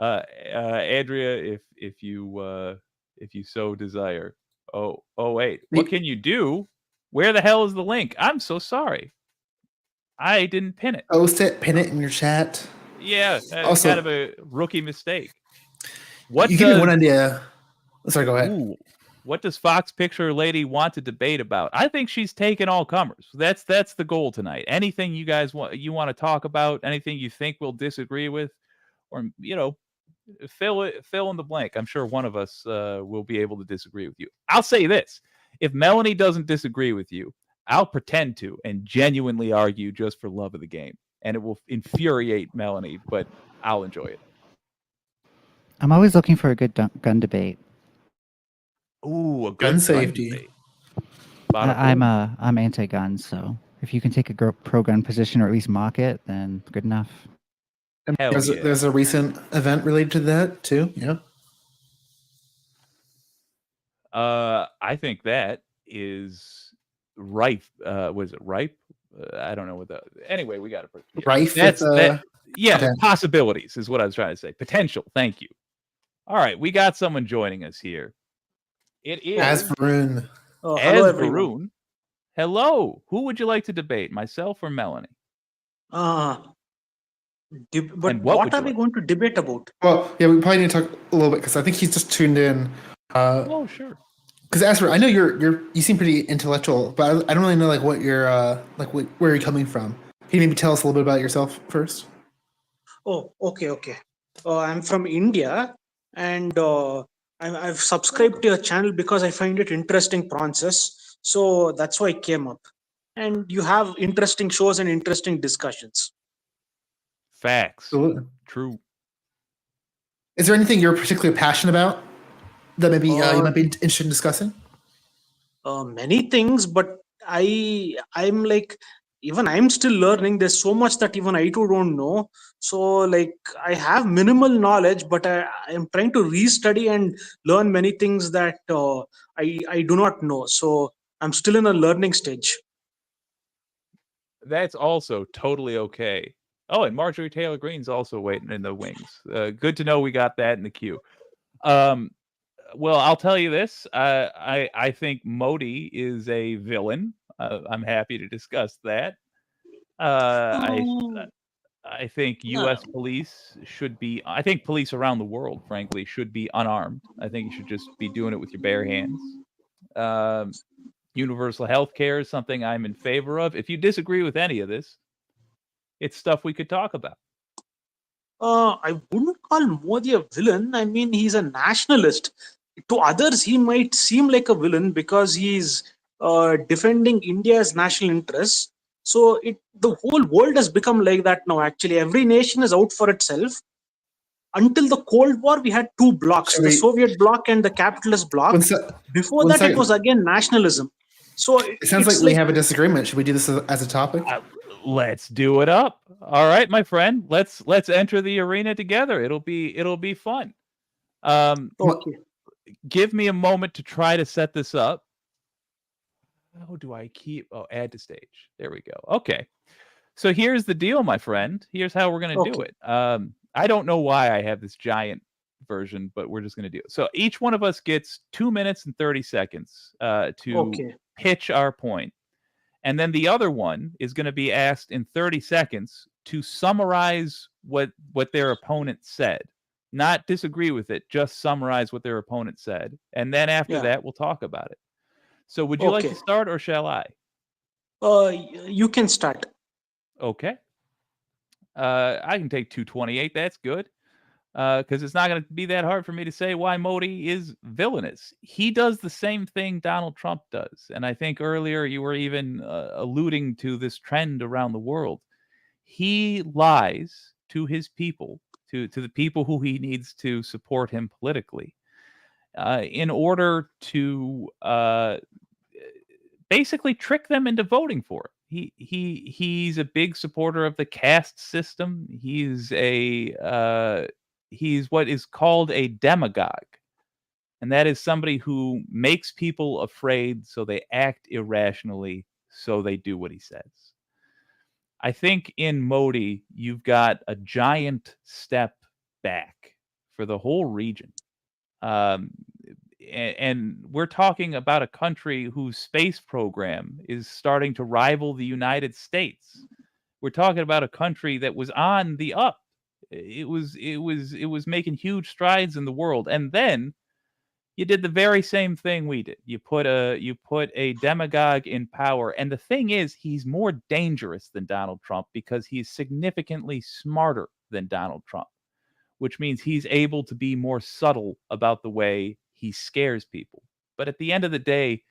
Andrea, if you so desire. Oh wait, what can you do? Where the hell is the link? I'm so sorry. I didn't pin it.
Post it, pin it in your chat.
Yeah,
Also-
kind of a rookie mistake. What
You give me
does
one idea. Sorry, go ahead.
ooh, what does Fox Picture Lady want to debate about? I think she's taking all comers. That's the goal tonight. Anything you guys want to talk about, anything you think we'll disagree with, or fill in the blank. I'm sure one of us will be able to disagree with you. I'll say this: if Melanie doesn't disagree with you, I'll pretend to and genuinely argue just for love of the game, and it will infuriate Melanie, but I'll enjoy it.
I'm always looking for a good gun debate.
Ooh, a good
Gun safety.
debate.
I'm anti-gun, so if you can take a pro-gun position or at least mock it, then good enough.
And
Hell yeah.
there's a recent event related to that too. Yeah.
I think that is ripe. Was it ripe? I don't know what the. Anyway, we got to.
Rife.
That's that. Yeah,
okay.
possibilities is what I was trying to say. Potential. Thank you. All right, we got someone joining us here. It is
As Varun.
Hello,
as
everyone.
Varun. Hello. Who would you like to debate, myself or Melanie?
But
And what would
what are
you
we
like?
going to debate about?
Well, yeah, we probably need to talk a little bit because I think he's just tuned in.
Oh, sure.
Because Asper, I know you seem pretty intellectual, but I don't really know like what you're where you're coming from. Can you maybe tell us a little bit about yourself first?
Oh, okay. I'm from India, and I've subscribed to your channel because I find it interesting process. So that's why I came up. And you have interesting shows and interesting discussions.
Facts.
Absolutely.
True.
Is there anything you're particularly passionate about that maybe you might be interested in discussing?
Many things, but I'm like, even I'm still learning. There's so much that even I too don't know. So like I have minimal knowledge, but I'm trying to restudy and learn many things that I do not know. So I'm still in a learning stage.
That's also totally okay. Oh, and Marjorie Taylor Greene's also waiting in the wings. Good to know we got that in the queue. Well, I'll tell you this. I think Modi is a villain. I'm happy to discuss that. I think U.S. police should be. I think police around the world, frankly, should be unarmed. I think you should just be doing it with your bare hands. Universal health care is something I'm in favor of. If you disagree with any of this, it's stuff we could talk about.
I wouldn't call Modi a villain. I mean, he's a nationalist. To others, he might seem like a villain because he's defending India's national interests. So the whole world has become like that now. Actually, every nation is out for itself. Until the Cold War, we had two blocks: the Soviet bloc and the capitalist bloc. Before that, it was again nationalism. So
it sounds like we have a disagreement. Should we do this as a topic?
Let's do it up. All right, my friend. Let's enter the arena together. It'll be fun.
Okay.
Give me a moment to try to set this up. How do I keep? Oh, add to stage. There we go. Okay. So here's the deal, my friend. Here's how we're gonna do it. I don't know why I have this giant version, but we're just gonna do it. So each one of us gets 2 minutes and 30 seconds to pitch our point. And then the other one is going to be asked in 30 seconds to summarize what their opponent said. Not disagree with it, just summarize what their opponent said. And then after that, we'll talk about it. So would you like to start or shall I?
You can start.
Okay. I can take 228. That's good. Because it's not going to be that hard for me to say why Modi is villainous. He does the same thing Donald Trump does. And I think earlier you were even alluding to this trend around the world. He lies to his people, to the people who he needs to support him politically, in order to basically trick them into voting for it. He's a big supporter of the caste system. He's what is called a demagogue. And that is somebody who makes people afraid, so they act irrationally, so they do what he says. I think in Modi, you've got a giant step back for the whole region. And we're talking about a country whose space program is starting to rival the United States. We're talking about a country that was on the up. It was making huge strides in the world, and then you did the very same thing we did. You put a demagogue in power, and the thing is, he's more dangerous than Donald Trump because he's significantly smarter than Donald Trump, which means he's able to be more subtle about the way he scares people. But at the end of the day,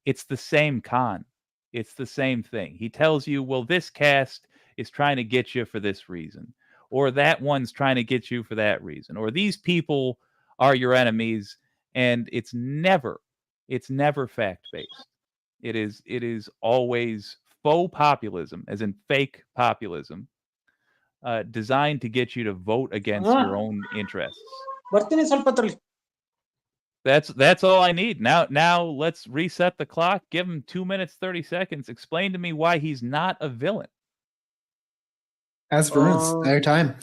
it's the same con. It's the same thing. He tells you, well, this caste is trying to get you for this reason, or that one's trying to get you for that reason, or these people are your enemies, and it's never fact-based. It is always faux populism, as in fake populism, designed to get you to vote against your own interests.
ಬರ್ತೀನಿ ಸ್ವಲ್ಪ ಹೊತ್ತಲ್ಲಿ.
That's all I need. Now let's reset the clock. Give him 2 minutes 30 seconds. Explain to me why he's not a villain.
As for instance, your time.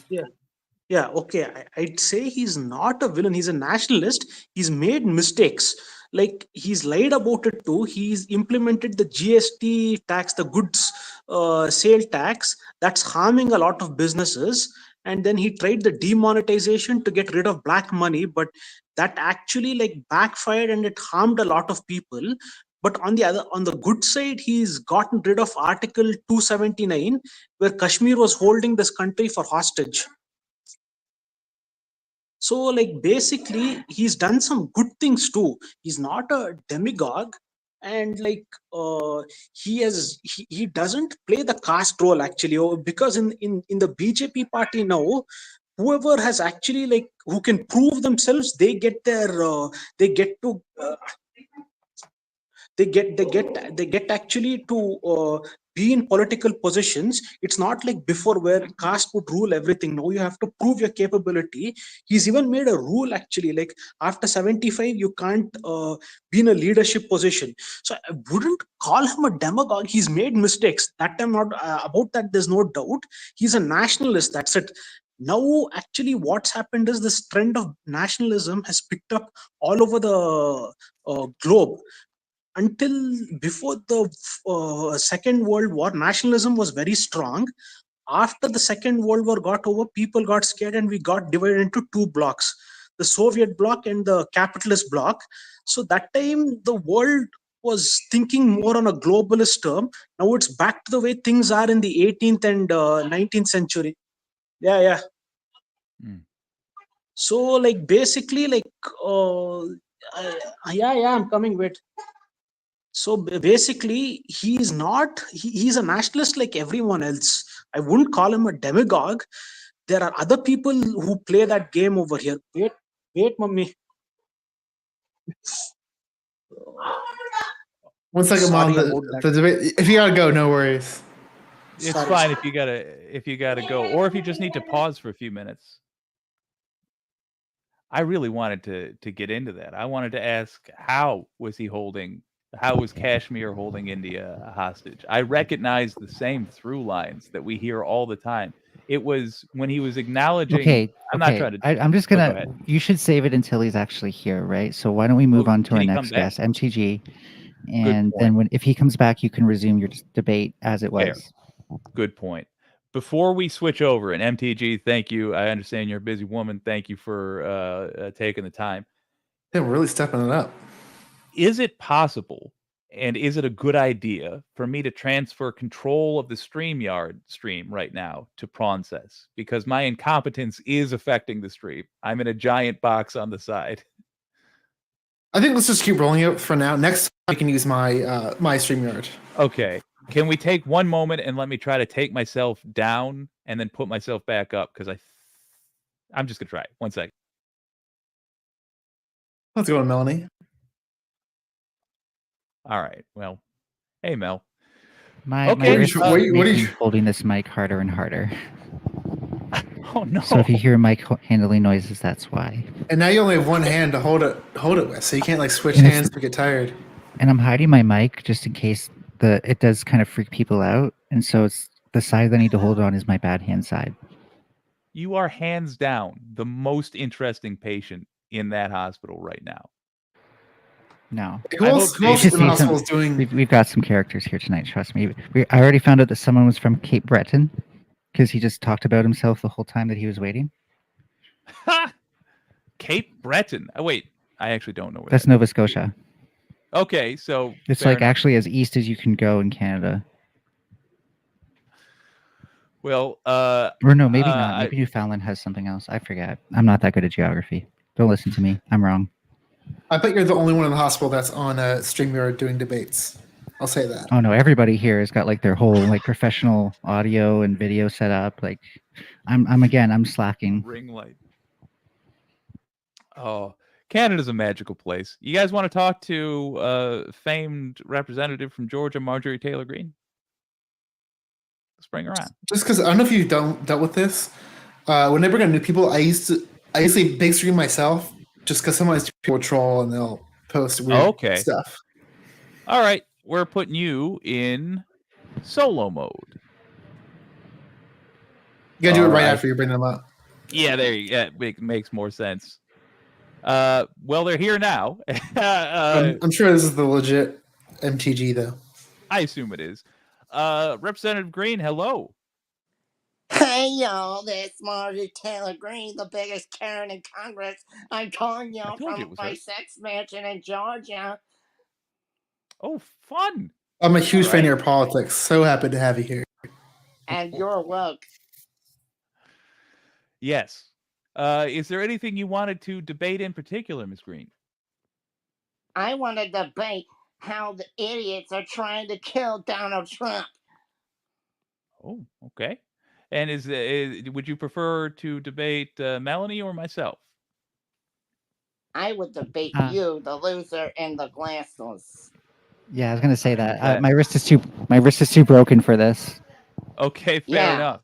Yeah, okay. I'd say he's not a villain. He's a nationalist. He's made mistakes. Like, he's lied about it too. He's implemented the GST tax, the goods sale tax, that's harming a lot of businesses. And then he tried the demonetization to get rid of black money, but that actually like backfired and it harmed a lot of people. But on the good side, he's gotten rid of Article 279, where Kashmir was holding this country for hostage. So like basically he's done some good things too. He's not a demagogue, and like he doesn't play the caste role actually, because in the BJP party now, whoever has actually like who can prove themselves, they get their they get to they get actually to be in political positions. It's not like before where caste would rule everything. Now you have to prove your capability. He's even made a rule actually, like after 75 you can't be in a leadership position. So I wouldn't call him a demagogue. He's made mistakes, that I'm not about that, there's no doubt. He's a nationalist, that's it. Now actually what's happened is this trend of nationalism has picked up all over the globe. Until before the Second World War, nationalism was very strong. After the Second World War got over, people got scared and we got divided into two blocks, the Soviet bloc and the capitalist bloc. So that time the world was thinking more on a globalist term. Now it's back to the way things are in the 18th and 19th century. Yeah. So like basically like yeah, I'm coming, wait. So basically he's not he's a nationalist like everyone else. I wouldn't call him a demagogue. There are other people who play that game over here. Wait mummy.
One second,
Sorry
Mom.
about that.
The debate. If you gotta go, no worries.
It's
Sorry.
fine if you gotta go, or if you just need to pause for a few minutes. I really wanted to get into that. I wanted to ask, how was Kashmir holding India hostage? I recognize the same through lines that we hear all the time. It was when he was acknowledging.
Okay,
I'm not trying to.
I'm just
go
gonna.
ahead.
You should save it until he's actually here, right? So why don't we move on to
can
our
he come
next
back?
guest, MTG, and
point.
then if he comes back, you can resume your debate as it
Fair.
was.
Good point. Before we switch over, and MTG, thank you. I understand you're a busy woman. Thank you for taking the time.
They're really stepping it up.
Is it possible, and is it a good idea for me to transfer control of the StreamYard stream right now to Prawncess? Because my incompetence is affecting the stream. I'm in a giant box on the side.
I think let's just keep rolling it for now. Next time I can use my my StreamYard.
Okay. Can we take one moment and let me try to take myself down and then put myself back up? Because I'm just going to try it. 1 second.
Let's go on, Melanie.
All right. Well, Hey, Mel.
My
Okay,
wrist is
what are you-
making holding this mic harder and harder.
Oh no.
So if you hear mic handling noises, that's why.
And now you only have one hand to hold it with, so you can't like switch
And it's-
hands if you get tired.
And I'm hiding my mic just in case it does kind of freak people out. And so it's the side that I need to hold it on is my bad hand side.
You are hands down the most interesting patient in that hospital right now.
No.
Who
I
else,
hope
who
you
else
should
in the
see
hospital is doing?
We've got some characters here tonight, trust me. I already found out that someone was from Cape Breton because he just talked about himself the whole time that he was waiting.
Cape Breton. Oh, wait, I actually don't know where
That's
that
Nova Scotia.
is. Okay, so
It's
fair
like
enough.
actually as east as you can go in Canada.
Well,
Or no, maybe not. Maybe Newfoundland has something else. I forget. I'm not that good at geography. Don't listen to me. I'm wrong.
I bet you're the only one in the hospital that's on a StreamYard doing debates. I'll say that.
Oh no, everybody here has got like their whole like professional audio and video set up. Like I'm slacking.
ring light. Oh, Canada's a magical place. You guys want to talk to famed representative from Georgia, Marjorie Taylor Greene? Let's bring her on.
Just because I don't know if you've dealt with this. When they bring on new people, I usually big stream myself just because sometimes people troll and they'll post weird stuff.
All right, we're putting you in solo mode.
You gotta do it right after you bring them up.
Yeah, there you go. It makes more sense. Well, they're here now.
I'm sure this is the legit MTG though.
I assume it is. Representative Greene, hello.
Hey y'all, this Marjorie Taylor Greene, the biggest Karen in Congress. I'm calling y'all from my sex mansion in Georgia.
Oh, fun.
I'm a huge fan of your politics. So happy to have you here.
And you're woke.
Yes. Is there anything you wanted to debate in particular, Ms. Greene?
I want to debate how the idiots are trying to kill Donald Trump.
Oh, okay. And would you prefer to debate Melanie or myself?
I would debate you, the loser, and the glasses.
Yeah, I was gonna say that. My wrist is too broken for this.
Okay, fair enough.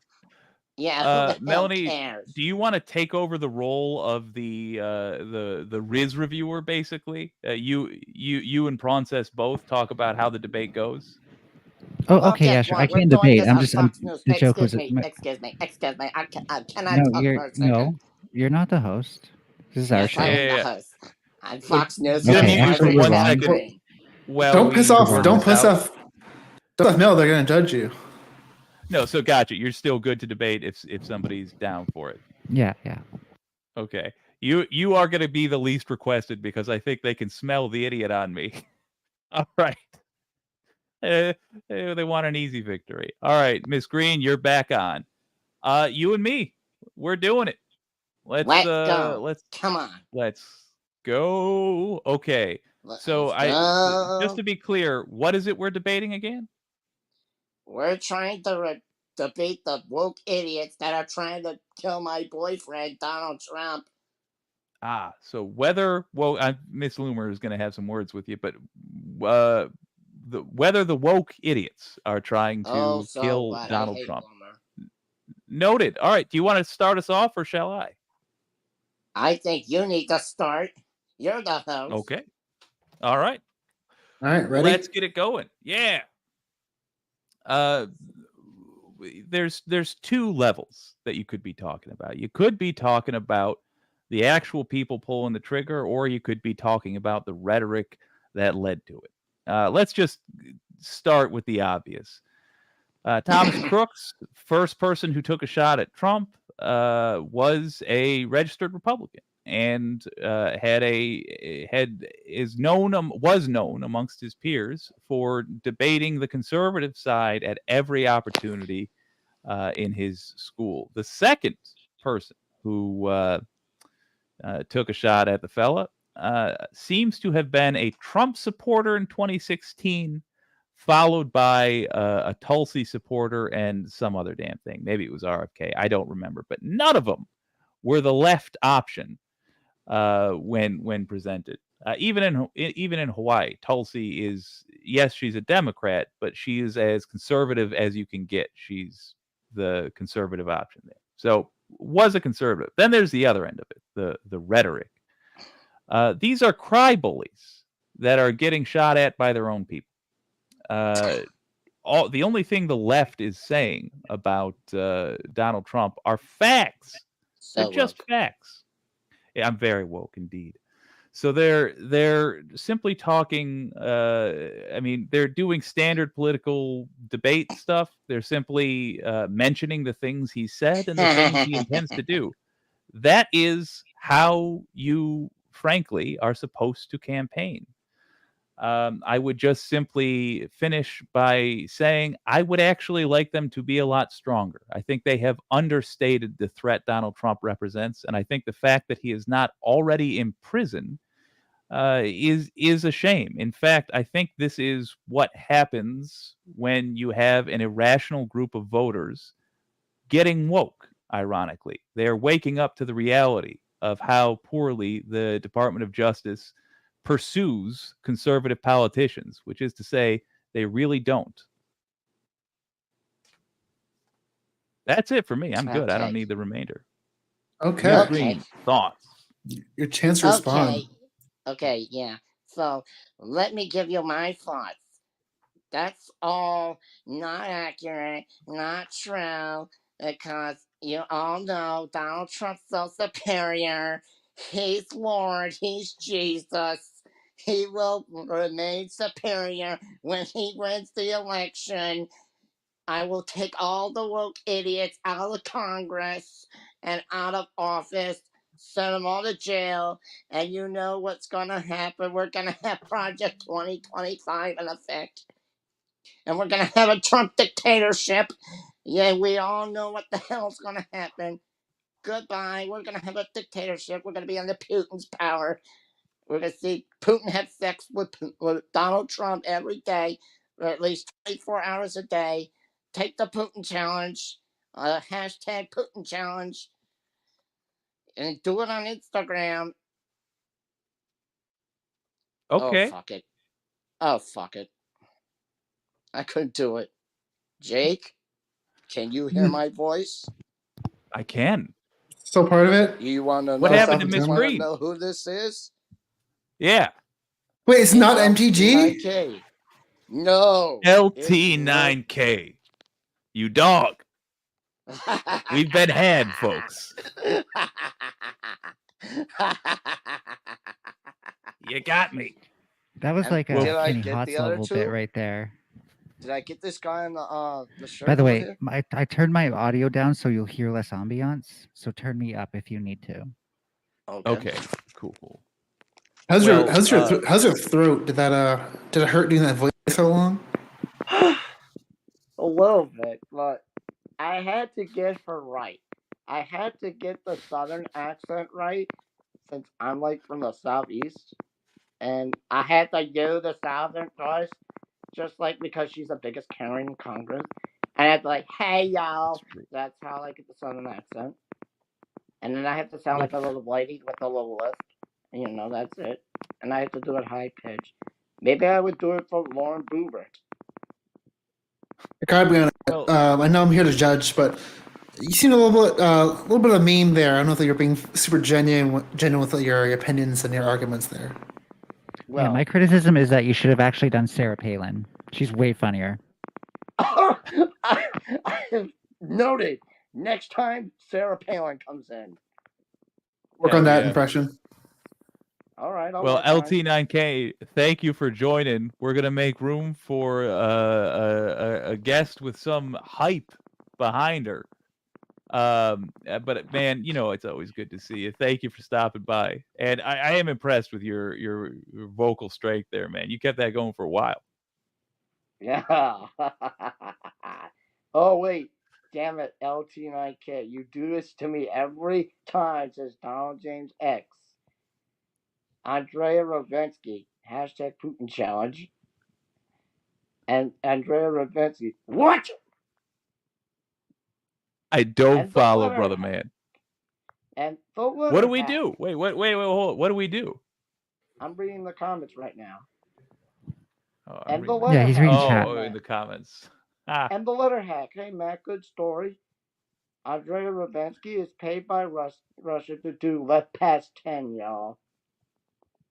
Yeah,
Melanie,
cares?
do you want to take over the role of the Riz reviewer? Basically, you and Princess both talk about how the debate goes.
Oh, okay, yeah, sure. I can debate. The joke was.
Excuse me. Can I talk for a second?
No, you're not the host. This is our show.
I am the host. I'm Fox News.
Okay,
actually, 1 second. Well,
don't piss off Mel. They're gonna judge you.
No, so gotcha. You're still good to debate if somebody's down for it.
Yeah.
Okay. You are going to be the least requested because I think they can smell the idiot on me. All right. They want an easy victory. All right, Miss Greene, you're back on. You and me, we're doing it. Let's
go. Come on.
Let's go. Okay. Just to be clear, what is it we're debating again?
We're trying to debate the woke idiots that are trying to kill my boyfriend, Donald Trump.
So whether Miss Loomer is going to have some words with you, but whether the woke idiots are trying to kill Donald Trump. Noted. All right. Do you want to start us off, or shall I?
I think you need to start. You're the host.
Okay. All right.
Ready?
Let's get it going. Yeah. There's two levels that you could be talking about. You could be talking about the actual people pulling the trigger, or you could be talking about the rhetoric that led to it. Let's just start with the obvious. Thomas Crooks, first person who took a shot at Trump, was a registered Republican and was known amongst his peers for debating the conservative side at every opportunity in his school. The second person who took a shot at the fella seems to have been a Trump supporter in 2016, followed by a Tulsi supporter and some other damn thing. Maybe it was RFK. I don't remember. But none of them were the left option when presented. Even in Hawaii, Tulsi is, yes, she's a Democrat, but she is as conservative as you can get. She's the conservative option there. So was a conservative. Then there's the other end of it, the rhetoric. These are cry bullies that are getting shot at by their own people. The only thing the left is saying about Donald Trump are facts. They're just facts. Yeah, I'm very woke indeed. So they're simply talking. I mean, they're doing standard political debate stuff. They're simply mentioning the things he said and the things he intends to do. That is how you, frankly, are supposed to campaign. I would just simply finish by saying I would actually like them to be a lot stronger. I think they have understated the threat Donald Trump represents, and I think the fact that he is not already in prison is a shame. In fact, I think this is what happens when you have an irrational group of voters getting woke. Ironically, they're waking up to the reality of how poorly the Department of Justice pursues conservative politicians, which is to say, they really don't. That's it for me. I'm good. I don't need the remainder.
Okay.
Green, thoughts?
Your chance to respond.
Okay, yeah. So let me give you my thoughts. That's all not accurate, not true, because you all know Donald Trump's so superior. He's Lord, he's Jesus. He will remain superior when he wins the election. I will take all the woke idiots out of Congress and out of office, send them all to jail, and you know what's going to happen. We're going to have Project 2025 in effect, and we're going to have a Trump dictatorship. Yeah, we all know what the hell's going to happen. Goodbye. We're going to have a dictatorship. We're going to be under Putin's power. We're going to see Putin have sex with Donald Trump every day, or at least 24 hours a day. Take the Putin challenge, hashtag Putin challenge, and do it on Instagram.
Okay.
Oh, fuck it. Oh, fuck it. I couldn't do it. Jake, can you hear my voice?
I can.
Still part of it?
You want to know?
What happened to
Miss
You want
Green?
to know who this is?
Yeah.
Wait, it's not MTG?
LT9K. No.
LT9K. You dog. We've been had, folks. You got me.
That was
And
like
did
a
I
Kenny
get
Hotz
the other
level
two?
bit right there.
Did I get this guy on the shirt?
By the
over
way,
here?
I turned my audio down so you'll hear less ambiance. So turn me up if you need to.
Okay. Cool.
How's
Well,
how's your throat? Did it hurt doing that voice so long?
A little bit, but I had to get her right. I had to get the southern accent right since I'm like from the southeast, and I had to do the southern voice just like because she's the biggest Karen in Congress. I had to like, hey y'all. That's how I get the southern accent. And then I have to sound like a little lady with a little lisp. And you know, that's it. And I have to do it high pitch. Maybe I would do it for Lauren Boebert.
I gotta be honest. I know I'm here to judge, but you seem a little bit of a meme there. I don't know if you're being super genuine with your opinions and your arguments there.
Well, yeah, my criticism is that you should have actually done Sarah Palin. She's way funnier.
I have noted. Next time Sarah Palin comes in.
Work on that impression.
All right.
Well, LT9K, thank you for joining. We're gonna make room for a guest with some hype behind her. But man, you know it's always good to see you. Thank you for stopping by, and I am impressed with your vocal strength there, man. You kept that going for a while.
Yeah. Oh wait, damn it, LT9K, you do this to me every time. Says Donald James X. Andrea Rovensky, hashtag Putin challenge. And Andrea Rovensky, what?
I don't follow, brother man.
And the
what do we do? Wait, hold on. What do we do?
I'm reading the comments right now.
Oh,
And the
reading
letter
he's
hack.
reading
oh,
chat.
in the comments. Ah,
And the letter hack. Hey, Matt, good story. Andrea Ravensky is paid by Russia to do left past 10, y'all.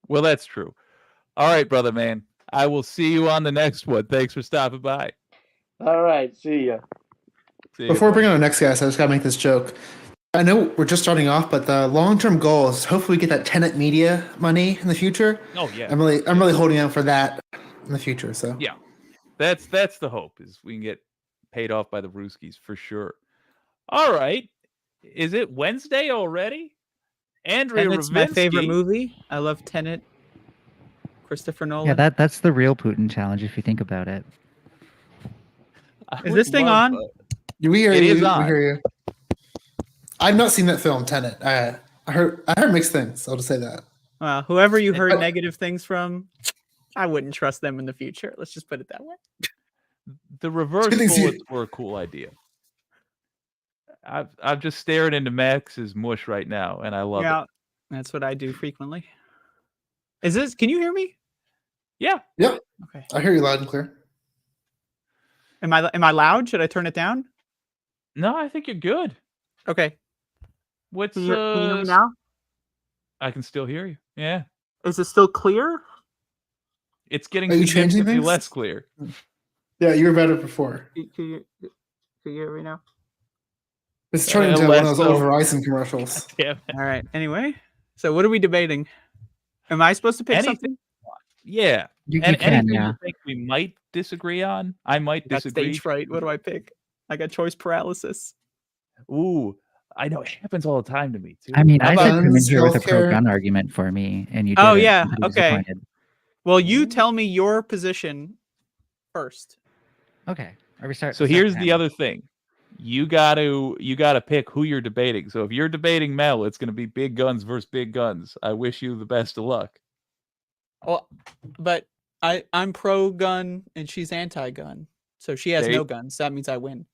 well, that's true. All right, brother man. I will see you on the next one. Thanks for stopping by.
All right, see ya.
See you,
Before we
bud.
bring on the next guest, I just got to make this joke. I know we're just starting off, but the long-term goal is hopefully we get that Tenet Media money in the future.
Oh yeah.
I'm really holding out for that in the future. So
Yeah. That's the hope, is we can get paid off by the Brewskis for sure. All right. Is it Wednesday already? Andrea
Tenet's my favorite
Ravinsky.
movie. I love Tenet. Christopher Nolan.
Yeah, that's the real Putin challenge if you think about it.
I
Is
would
this thing
love,
on?
we hear
It
you.
is
We
on.
hear you. I've not seen that film, Tenet. I heard mixed things. I'll just say that.
Whoever you heard
But-
negative things from, I wouldn't trust them in the future. Let's just put it that way.
The reverse
Good things you-
bullets were a cool idea. I've just stared into Max's mush right now, and I love
Yeah,
it.
that's what I do frequently. Is this? Can you hear me?
Yeah.
Yep,
Okay.
I hear you loud and clear.
Am I loud? Should I turn it down?
No, I think you're good.
Okay.
What's
Can you hear me now?
I can still hear you. Yeah.
Is it still clear?
It's getting
Are you changing
significantly
things?
less clear.
Yeah, you were better before.
Can you hear me now?
It's turning into one
less
of those old
so.
Verizon commercials.
Damn it.
All right. Anyway, so what are we debating? Am I supposed to pick
Anything.
something?
Yeah.
You
And
can,
anything
yeah.
you think we might disagree on, I might
Got
disagree.
stage fright. What do I pick? I got choice paralysis.
Ooh, I know it happens all the time to me too.
I mean,
How
I
about
said come in
guns,
here with a
healthcare?
pro-gun argument for me, and you
Oh,
didn't.
yeah,
I'm pretty
okay.
disappointed.
Well, you tell me your position first.
Okay. Are we start?
So here's the other thing. You gotta pick who you're debating. So if you're debating Mel, it's gonna be big guns versus big guns. I wish you the best of luck.
Well, but I'm pro-gun and she's anti-gun, so she has
There you-
no guns. That means I win.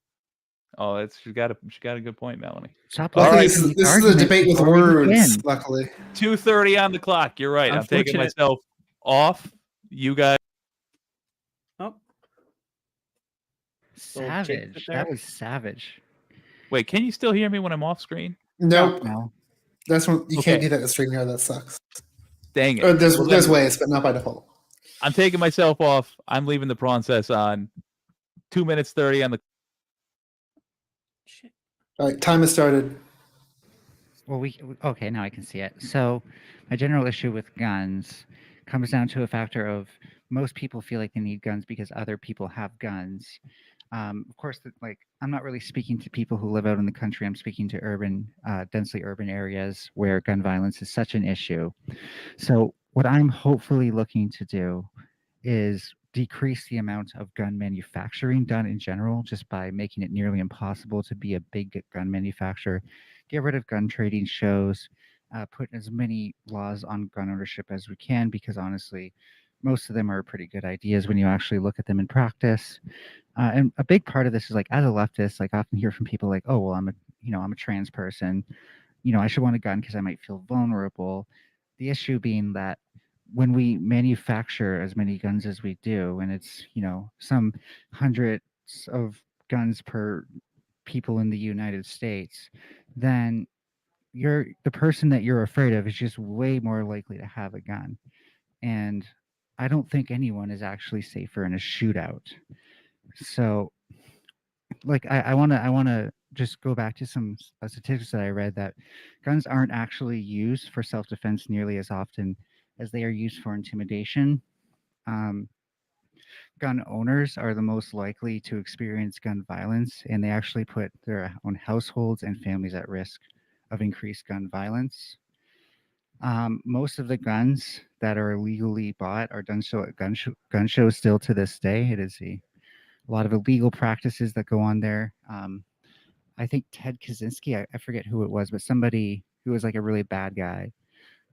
Oh, she got a good point, Melanie.
Stop
All
Luckily,
right.
this is a debate with words. Luckily,
2:30 on the clock. You're right. I'm taking
Unfortunate.
myself off. You guys.
Oh,
Savage.
there.
That was savage.
Wait, can you still hear me when I'm off screen?
nope.
No.
That's when you
Okay.
can't do that with StreamYard. That sucks.
Dang it.
Or there's
Well,
there's
then
ways, but not by default.
I'm taking myself off. I'm leaving the process on. 2 minutes 30 on the.
shit.
All right, time has started.
Well, okay, now I can see it. So, my general issue with guns comes down to a factor of most people feel like they need guns because other people have guns. Of course, I'm not really speaking to people who live out in the country. I'm speaking to densely urban areas where gun violence is such an issue. So, what I'm hopefully looking to do is decrease the amount of gun manufacturing done in general, just by making it nearly impossible to be a big gun manufacturer. Get rid of gun trading shows, put as many laws on gun ownership as we can, because honestly, most of them are pretty good ideas when you actually look at them in practice. And a big part of this is, like, as a leftist, like, I often hear from people like, oh, well, I'm a trans person, I should want a gun because I might feel vulnerable. The issue being that when we manufacture as many guns as we do, and it's, some hundreds of guns per people in the United States, then the person that you're afraid of is just way more likely to have a gun. And I don't think anyone is actually safer in a shootout. So, like, I want to just go back to some statistics that I read, that guns aren't actually used for self-defense nearly as often as they are used for intimidation. Gun owners are the most likely to experience gun violence, and they actually put their own households and families at risk of increased gun violence. Most of the guns that are illegally bought are done so at gun shows still to this day. It is a lot of illegal practices that go on there. I think Ted Kaczynski, I forget who it was, but somebody who was like a really bad guy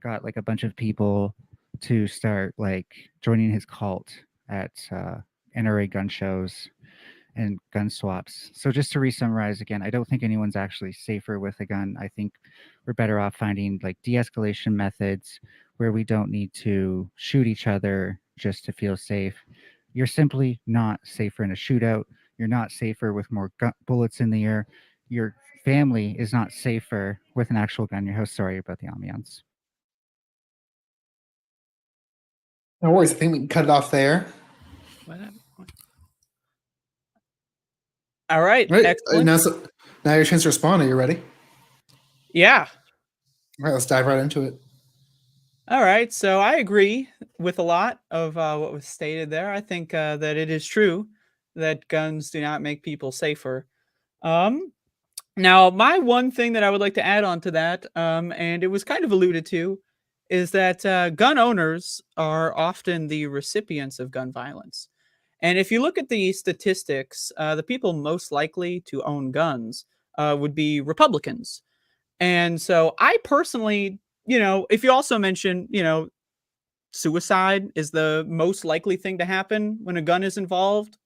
got like a bunch of people to start like joining his cult at NRA gun shows. and gun swaps. So just to re-summarize again, I don't think anyone's actually safer with a gun. I think we're better off finding like de-escalation methods where we don't need to shoot each other just to feel safe. You're simply not safer in a shootout. You're not safer with more bullets in the air. Your family is not safer with an actual gun in your house. Sorry about the ambiance.
No worries. I think we can cut it off there.
All right.
Right.
Excellent.
Now your chance to respond. Are you ready?
Yeah.
All right, let's dive right into it.
All right. So I agree with a lot of what was stated there. I think that it is true that guns do not make people safer. Now, my one thing that I would like to add on to that, and it was kind of alluded to, is that gun owners are often the recipients of gun violence. And if you look at the statistics, the people most likely to own guns would be Republicans. And so I personally, if you also mention, suicide is the most likely thing to happen when a gun is involved.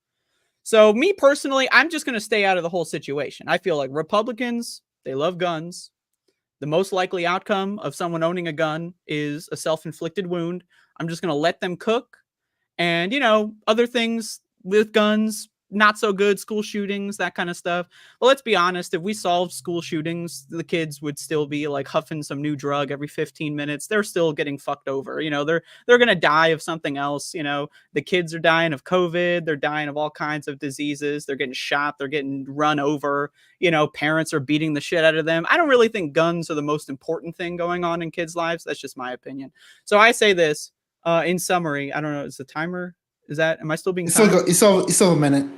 So me personally, I'm just going to stay out of the whole situation. I feel like Republicans, they love guns. The most likely outcome of someone owning a gun is a self-inflicted wound. I'm just going to let them cook. And, other things with guns, not so good, school shootings, that kind of stuff. Well, let's be honest. If we solved school shootings, the kids would still be like huffing some new drug every 15 minutes. They're still getting fucked over. They're going to die of something else. The kids are dying of COVID. They're dying of all kinds of diseases. They're getting shot. They're getting run over. Parents are beating the shit out of them. I don't really think guns are the most important thing going on in kids' lives. That's just my opinion. So I say this in summary. I don't know. Is the timer? Am I still being timed?
You still have a minute.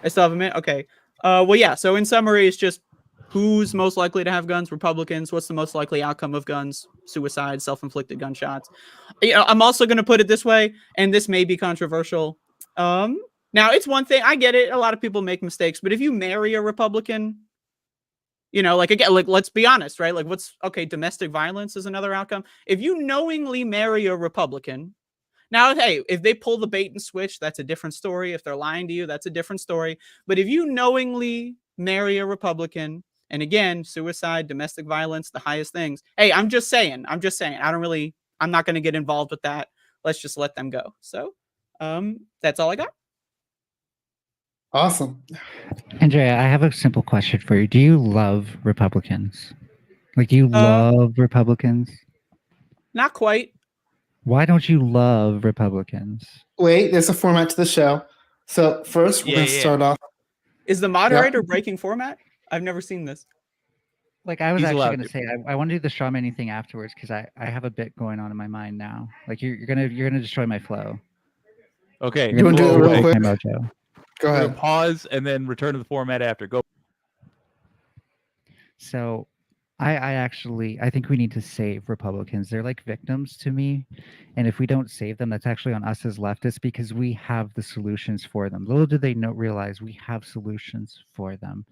I still have a minute? Okay. Well, yeah. So in summary, it's just who's most likely to have guns? Republicans. What's the most likely outcome of guns? Suicide, self-inflicted gunshots. I'm also going to put it this way, and this may be controversial. Now, it's one thing. I get it. A lot of people make mistakes. But if you marry a Republican, let's be honest, right? Domestic violence is another outcome. If you knowingly marry a Republican, now, hey, if they pull the bait and switch, that's a different story. If they're lying to you, that's a different story. But if you knowingly marry a Republican, and again, suicide, domestic violence, the highest things. Hey, I'm just saying. I'm not going to get involved with that. Let's just let them go. So, that's all I got.
Awesome.
Andrea, I have a simple question for you. Do you love Republicans? Do you love Republicans?
Not quite.
Why don't you love Republicans?
Wait, there's a format to the show. So first, we're going to start off.
Is the moderator breaking format? I've never seen this.
I was actually going to say, I want to do the straw manning thing afterwards because I have a bit going on in my mind now. You're gonna destroy my flow.
Okay.
You want to do it real quick?
Mojo.
Go ahead.
Pause and then return to the format after. Go.
So I think we need to save Republicans. They're like victims to me. And if we don't save them, that's actually on us as leftists because we have the solutions for them. Little do they realize we have solutions for them.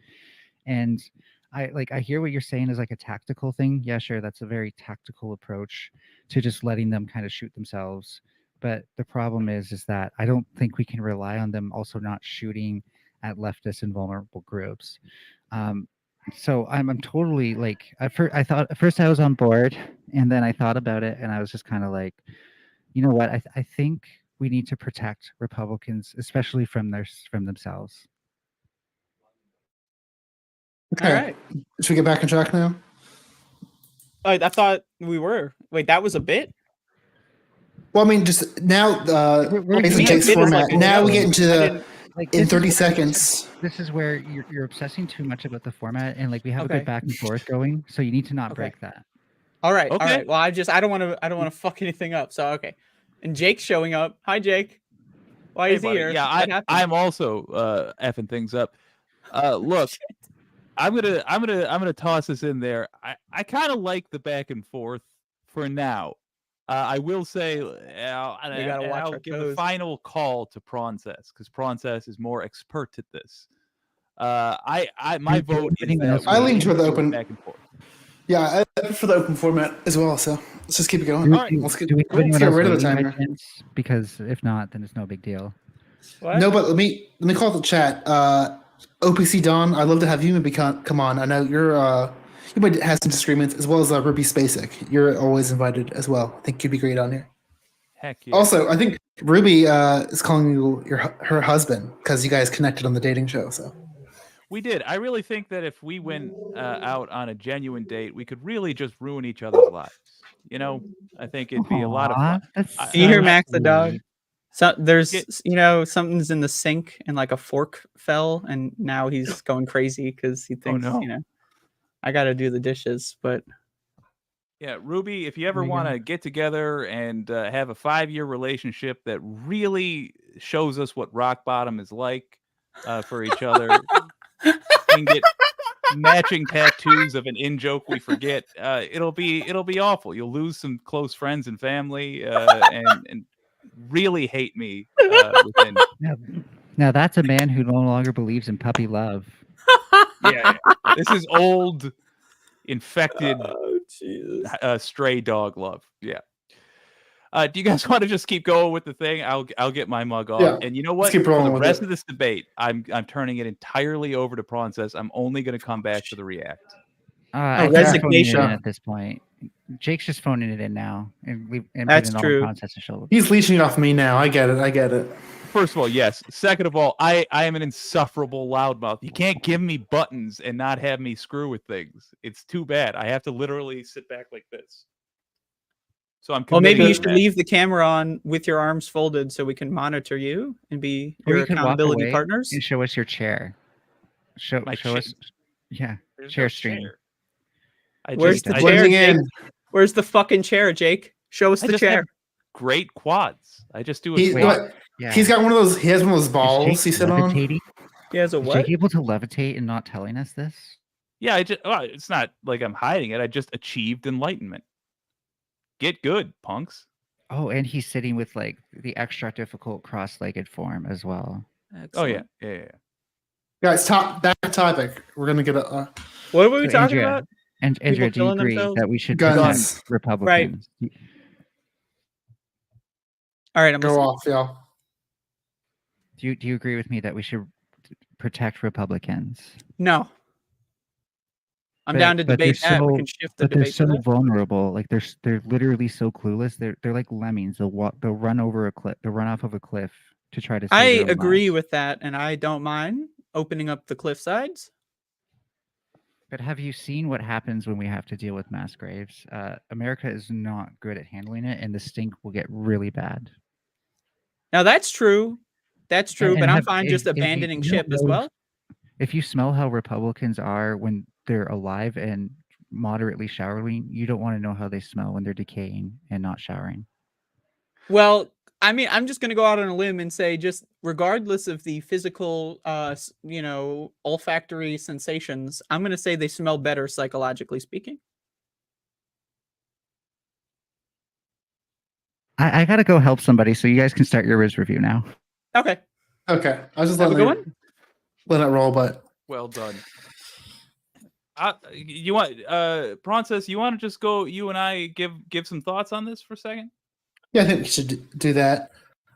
And I hear what you're saying is like a tactical thing. Yeah, sure. That's a very tactical approach to just letting them kind of shoot themselves. But the problem is that I don't think we can rely on them also not shooting at leftists and vulnerable groups. So I'm totally at first I was on board and then I thought about it and I was just kind of like, you know what? I think we need to protect Republicans, especially from themselves.
Okay.
All right.
Should we get back on track now?
I thought we were. Wait, that was a bit?
Well, I mean, just now,
We're
based on Jake's format. Now we get into the in 30 seconds.
This is where you're obsessing too much about the format, and we have a good back and forth going. So you need to not break that.
All right.
Okay.
All right. Well, I don't want to fuck anything up. So okay. And Jake's showing up. Hi, Jake. Why is he
buddy.
here?
Yeah, I'm also effing things up. Look, I'm gonna toss this in there. I kind of like the back and forth for now. I will say, I'll give the final call to Prancess because Prancess is more expert at this. My vote is that
I lean toward the open
back and forth.
Yeah, I prefer the open format as well. So let's just keep it going.
Do we
Let's get
anyone
rid
else
of the
voting by
timer.
chance? Because if not, then it's no big deal.
What?
No, but let me call the chat. OPC Don, I'd love to have you maybe come on. I know you might have some disagreements as well as Ruby Spacek. You're always invited as well. I think you'd be great on here.
Heck yeah.
Also, I think Ruby is calling you her husband because you guys connected on the dating show. So
We did. I really think that if we went out on a genuine date, we could really just ruin each other's lives. You know, I think it'd be a lot of
Aw,
fun.
that's
I-
Can you hear
so
Max the dog?
sweet.
So there's,
Get-
something's in the sink and like a fork fell, and now he's going crazy because he thinks,
no.
I got to do the dishes. But
Yeah, Ruby, if you ever
There you
want
go.
to get together and have a 5-year relationship that really shows us what rock bottom is like for each other, and get matching tattoos of an in joke we forget, it'll be awful. You'll lose some close friends and family, and really hate me within.
Now that's a man who no longer believes in puppy love.
Yeah, this is old, infected,
oh Jesus!
stray dog love. Yeah. Do you guys want to just keep going with the thing? I'll get my mug off.
Yeah,
And you know
let's
what?
keep
For the
rolling with
rest
it.
of this debate, I'm turning it entirely over to Prawn. I'm only going to come back to the react.
I
Okay.
think we're phoning it in
Resignation.
at this point. Jake's just phoning it in now, and
That's
putting it
true.
on Process's shoulder.
he's leeching off me now. I get it.
First of all, yes. Second of all, I am an insufferable loudmouth. You can't give me buttons and not have me screw with things. It's too bad. I have to literally sit back like this. So I'm
Well, maybe
committing
you
to
should
that.
leave the camera on with your arms folded so we can monitor you and be
Or
your
you could walk
accountability
away
partners.
and show us your chair. Show
My
us. Yeah,
There's
chair
no
stream.
chair. I
Where's
just,
the
I
chair,
Blending
Jake?
in.
Where's the fucking chair, Jake? Show us
I
the
just
chair.
have great quads. I just do a
He,
squat.
what,
Yeah.
He's got one of those. He has one of those
Is
balls
Jake
he sit on.
levitating?
He has a
Is
what?
Jake able to levitate and not telling us this?
Yeah, it's not like I'm hiding it. I just achieved enlightenment. Get good, punks.
Oh, and he's sitting with like the extra difficult cross-legged form as well.
Oh yeah,
Excellent.
yeah.
Guys, back topic. We're gonna get a
What were we
So,
talking
Andrea,
about?
And Andrea, do you
killing
agree
themselves?
that we should
Guns.
protect Republicans?
All right, I'm
go
listening.
off, y'all.
Do you agree with me that we should protect Republicans?
No. I'm
But-
down to
but they're
debate that. We
so-
can shift the
But they're
debate to
so
that.
vulnerable. Like they're literally so clueless. They're like lemmings. They'll run over a cliff. They'll run off of a cliff to try to. Save
I
their own
agree
lives.
with that, and I don't mind opening up the cliff sides.
But have you seen what happens when we have to deal with mass graves? America is not good at handling it, and the stink will get really bad.
Now that's true. That's true,
And
but I'm
have-
fine
if-
just
if you-
abandoning
you don't
ship as
know-
well.
If you smell how Republicans are when they're alive and moderately showering, you don't want to know how they smell when they're decaying and not showering.
Well, I mean, I'm just going to go out on a limb and say, just regardless of the physical, olfactory sensations, I'm going to say they smell better psychologically speaking.
I gotta go help somebody, so you guys can start your Riz review now.
Okay.
Okay, I was just
Have a
letting
good
let it roll, but
Well done. You want Prawn, you want to just go? You and I give some thoughts on this for a second.
yeah, I think we should do that.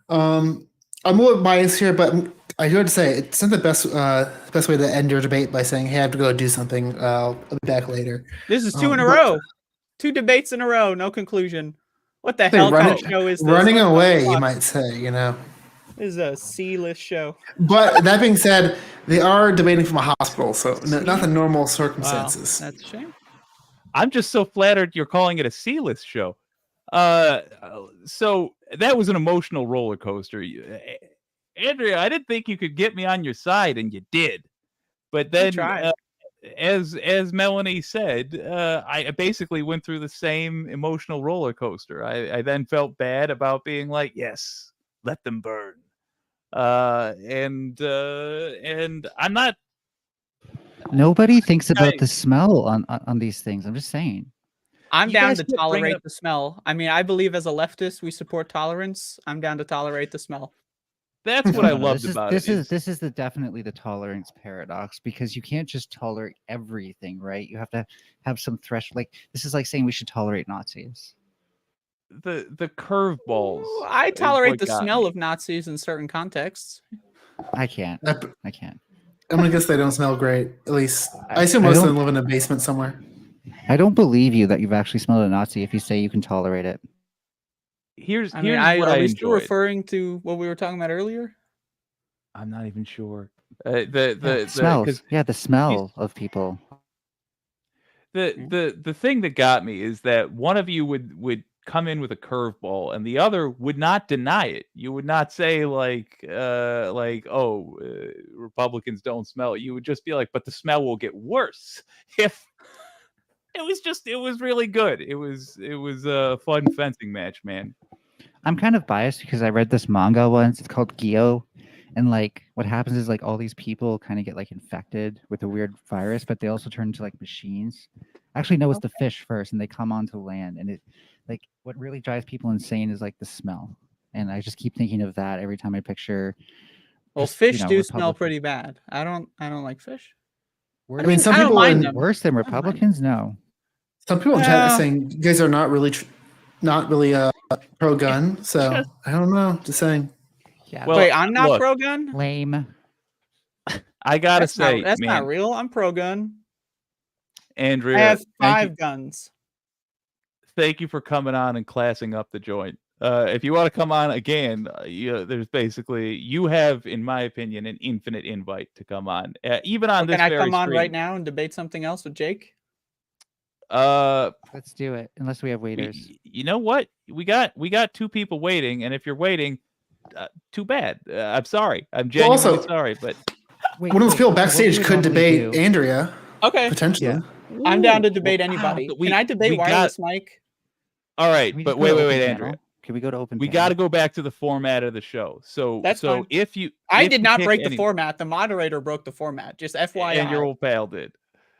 I'm a little biased here, but I do have to say it's not the best way to end your debate by saying, "Hey, I have to go do something. I'll be back later."
This is two in a
but-
row. 2 debates in a row. No conclusion. What the
Say,
hell kind of
running-
show is this?
Running
What the
away, you
fuck?
might say.
This is a C-list show.
But that being said, they are debating from a hospital, so not the normal
Wow,
circumstances.
that's a shame.
I'm just so flattered you're calling it a C-list show. So that was an emotional roller coaster. Andrea, I didn't think you could get me on your side, and you did. But then,
tried.
as Melanie said, I basically went through the same emotional roller coaster. I then felt bad about being like, yes, let them burn. And I'm not.
Nobody thinks about
Guys.
the smell on these things. I'm just saying.
I'm
You
down
guys
to
kept bringing
tolerate
up-
the smell. I mean, I believe as a leftist, we support tolerance. I'm down to tolerate the smell.
That's what I
No,
loved
this
about
is,
it.
This is definitely the tolerance paradox, because you can't just tolerate everything, right? You have to have some threshold. Like, this is like saying we should tolerate Nazis.
the curveballs.
I
is
tolerate
what
the
got
smell
me.
of Nazis in certain contexts.
I can't.
I'm
I can't.
gonna guess they don't smell great. At least I
I-
assume
I
most of
don't-
them live in a basement somewhere.
I don't believe you that you've actually smelled a Nazi if you say you can tolerate it.
Here's
I mean,
what
are
I
we still
enjoyed.
referring to what we were talking about earlier?
I'm not even sure.
Yeah,
The
smells.
because
Yeah, the smell of people.
the thing that got me is that one of you would come in with a curveball and the other would not deny it. You would not say oh, Republicans don't smell it. You would just be like, but the smell will get worse if it was really good. It was a fun fencing match, man.
I'm kind of biased because I read this manga once. It's called Gyo, and like what happens is like all these people kind of get like infected with a weird virus, but they also turn into like machines. Actually, no, it's the fish first, and they come onto land, and it like what really drives people insane is like the smell. And I just keep thinking of that every time I picture.
Well,
just,
fish
you know,
do smell
Republicans.
pretty bad. I don't like fish.
Worse,
I mean, some
I don't
people
mind
in
them.
worse than
I don't mind
Republicans? No.
some people in chat are
Well-
saying you guys are not really pro gun. So
just-
I don't know. Just saying.
Yeah.
Well,
Wait, I'm not
look,
pro gun.
lame.
I gotta
That's
say,
not that's
man,
not real. I'm pro gun.
Andrea,
I have
thank you
5 guns.
thank you for coming on and classing up the joint. If you want to come on again, there's basically you have, in my opinion, an infinite invite to come on, even on
Well,
this
can I
very
come on
stream.
right now and debate something else with Jake?
Let's do it. Unless we have waiters.
You know what? We got 2 people waiting, and if you're waiting, too bad. I'm sorry. I'm
Well,
genuinely
also-
sorry, but
Wait,
One of those
wait,
people
so what we
backstage
would
could
normally
debate
do-
Andrea
Okay,
potentially.
Yeah.
I'm down to
Ooh,
debate
well,
anybody.
we-
Can I debate
we got-
wireless mic?
all right,
Can we
but
just go to
wait,
open
Andrea.
panel? Can we go to open
We
panel?
got to go back to the format of the show. So
That's fine.
if you
I
if
did
you
not
pick
break the
any-
format. The moderator broke the format. Just FYI.
and your old pal did.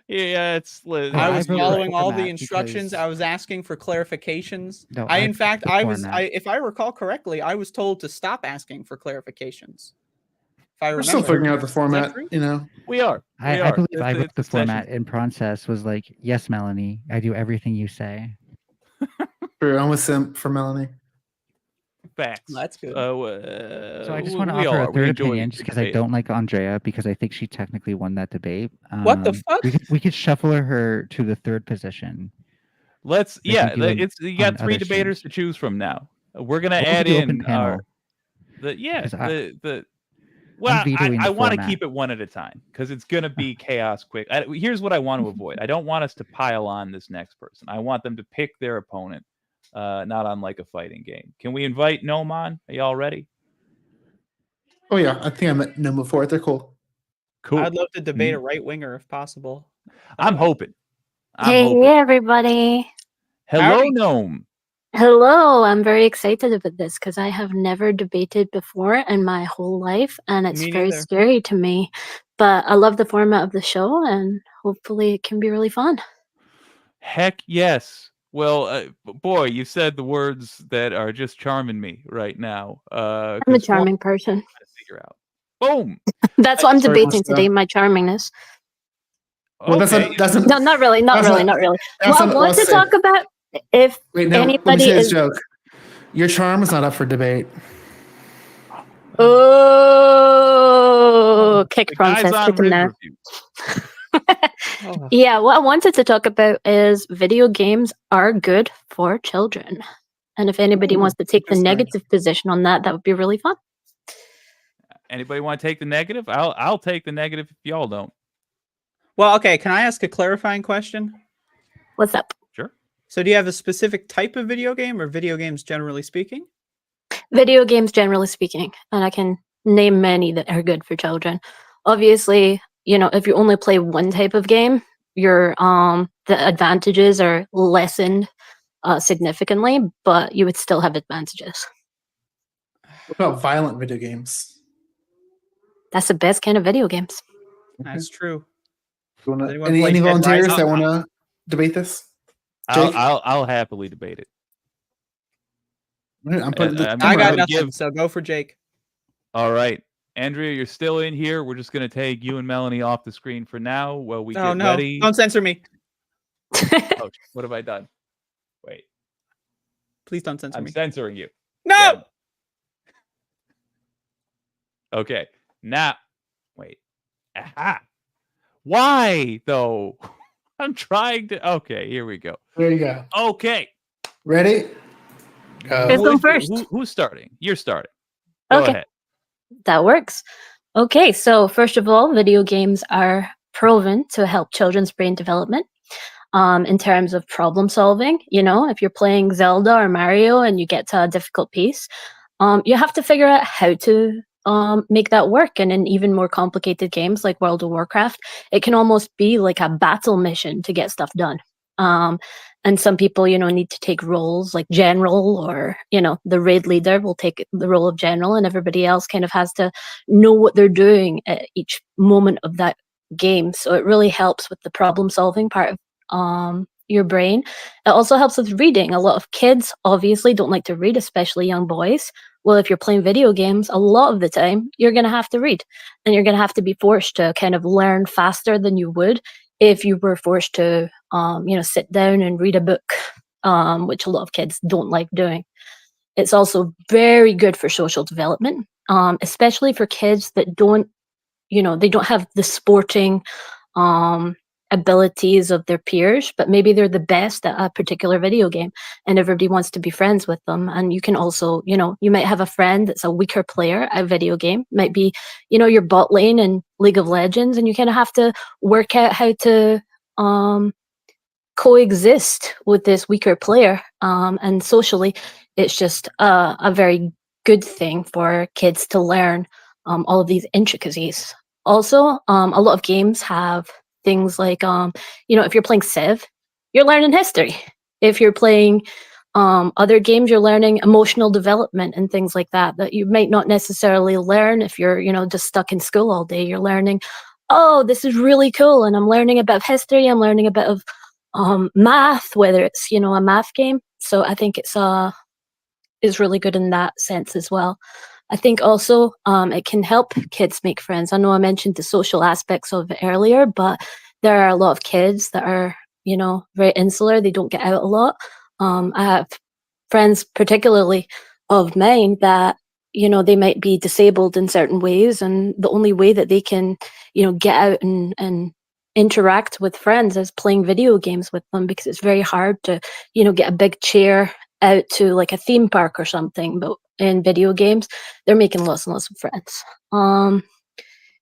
Yeah, it's
Oh,
I
I
was
broke the
following all the
format
instructions.
because-
I was asking for clarifications.
No,
I
I
in fact,
broke the
I was,
format.
if I recall correctly, I was told to stop asking for clarifications. If I
We're
remember,
still figuring out the
Is that
format.
true?
You know.
we are.
I believe
It's-
I
it's
broke the
a session.
format, and Princess was like, "Yes, Melanie, I do everything you say."
True. I'm with Simp for Melanie.
Facts.
That's good.
So I just want to
we
offer
all
a
are. We
third
enjoy
opinion, just because I
debate.
don't like Andrea, because I think she technically won that debate.
What the fuck?
We could shuffle her to the third position.
Let's
They can do it
it's you
on
got 3
other
debaters
streams.
to choose from now. We're gonna
What was
add
the open
in our
panel? 'Cause
well,
vetoing
I
the
want to
format.
keep it one at a time because it's gonna be chaos quick. Here's what I want to avoid. I don't want us to pile on this next person. I want them to pick their opponent, not on like a fighting game. Can we invite Gnome on? Are y'all ready?
Oh yeah, I think I met them before. They're cool.
Cool.
I'd love to debate a right winger if possible.
I'm hoping.
Hey, everybody.
Hello,
Howdy.
Gnome.
Hello. I'm very excited about this because I have never debated before in my whole life, and it's
Me
very
neither.
scary to me. But I love the format of the show, and hopefully it can be really fun.
Heck yes. Well, boy, you said the words that are just charming me right now.
I'm a
'Cause
charming person.
to figure out. Boom.
That's what I'm
Sorry,
debating
Marcel.
today, my charmingness.
Well,
Okay.
that's a
No, not really, not
That's
really,
not-
not really.
that's
What I
not-
want to
let's
talk
say-
about, if
Wait, no. Let me
anybody
say this
is...
joke. Your charm is not up for debate.
Oh, kick
The guy's
Princess,
on
kick him
Riz
now.
Review.
Oh.
Yeah, what I wanted to talk about is video games are good for children. And if anybody
Ooh,
wants to take the
interesting.
negative position on that, that would be really fun.
Anybody want to take the negative? I'll take the negative if y'all don't.
Well, okay. Can I ask a clarifying question?
What's up?
Sure.
So, do you have a specific type of video game, or video games generally speaking?
Video games, generally speaking, and I can name many that are good for children. Obviously, you know, if you only play one type of game, your the advantages are lessened significantly, but you would still have advantages.
What about violent video games?
That's the best kind of video games.
That's true.
You wanna-
Does anyone
any
play Dead
volunteers
Rising?
that want to debate this? Jake?
I'll happily debate it.
I'm putting the
I'm
I
gonna
got
give-
nothing, so go for Jake.
All right. Andrea, you're still in here. We're just going to take you and Melanie off the screen for now while we
Oh
get
no!
ready.
Don't censor me.
Oh, what have I done? Wait.
Please don't censor
I'm
me.
censoring you.
No.
Yeah. Okay. Now, wait. Aha. Why though? I'm trying to. Okay, here we go.
There you go.
Okay.
Ready?
Let's go first.
Who's starting? You're starting. Go
Okay.
ahead.
That works. Okay, so first of all, video games are proven to help children's brain development. In terms of problem solving, if you're playing Zelda or Mario and you get to a difficult piece, you have to figure out how to make that work. And in even more complicated games like World of Warcraft, it can almost be like a battle mission to get stuff done. And some people, need to take roles like general, or, the raid leader will take the role of general, and everybody else kind of has to know what they're doing at each moment of that game. So it really helps with the problem solving part of your brain. It also helps with reading. A lot of kids obviously don't like to read, especially young boys. Well, if you're playing video games, a lot of the time you're going to have to read, and you're going to have to be forced to kind of learn faster than you would if you were forced to sit down and read a book, which a lot of kids don't like doing. It's also very good for social development, especially for kids that don't have the sporting abilities of their peers, but maybe they're the best at a particular video game and everybody wants to be friends with them. And you can also, you might have a friend that's a weaker player at a video game, might be, your bot lane in League of Legends, and you kind of have to work out how to coexist with this weaker player. And socially, it's just a very good thing for kids to learn all of these intricacies. Also, a lot of games have things like, if you're playing Civ, you're learning history. If you're playing other games, you're learning emotional development and things like that you might not necessarily learn if you're, just stuck in school all day. You're learning, oh, this is really cool, and I'm learning about history. I'm learning a bit of math, whether it's, a math game. So I think it's really good in that sense as well. I think also it can help kids make friends. I know I mentioned the social aspects of it earlier, but there are a lot of kids that are, very insular. They don't get out a lot. I have friends, particularly of mine, that, they might be disabled in certain ways. And the only way that they can, get out and interact with friends is playing video games with them, because it's very hard to, get a big chair out to like a theme park or something. But in video games, they're making lots and lots of friends.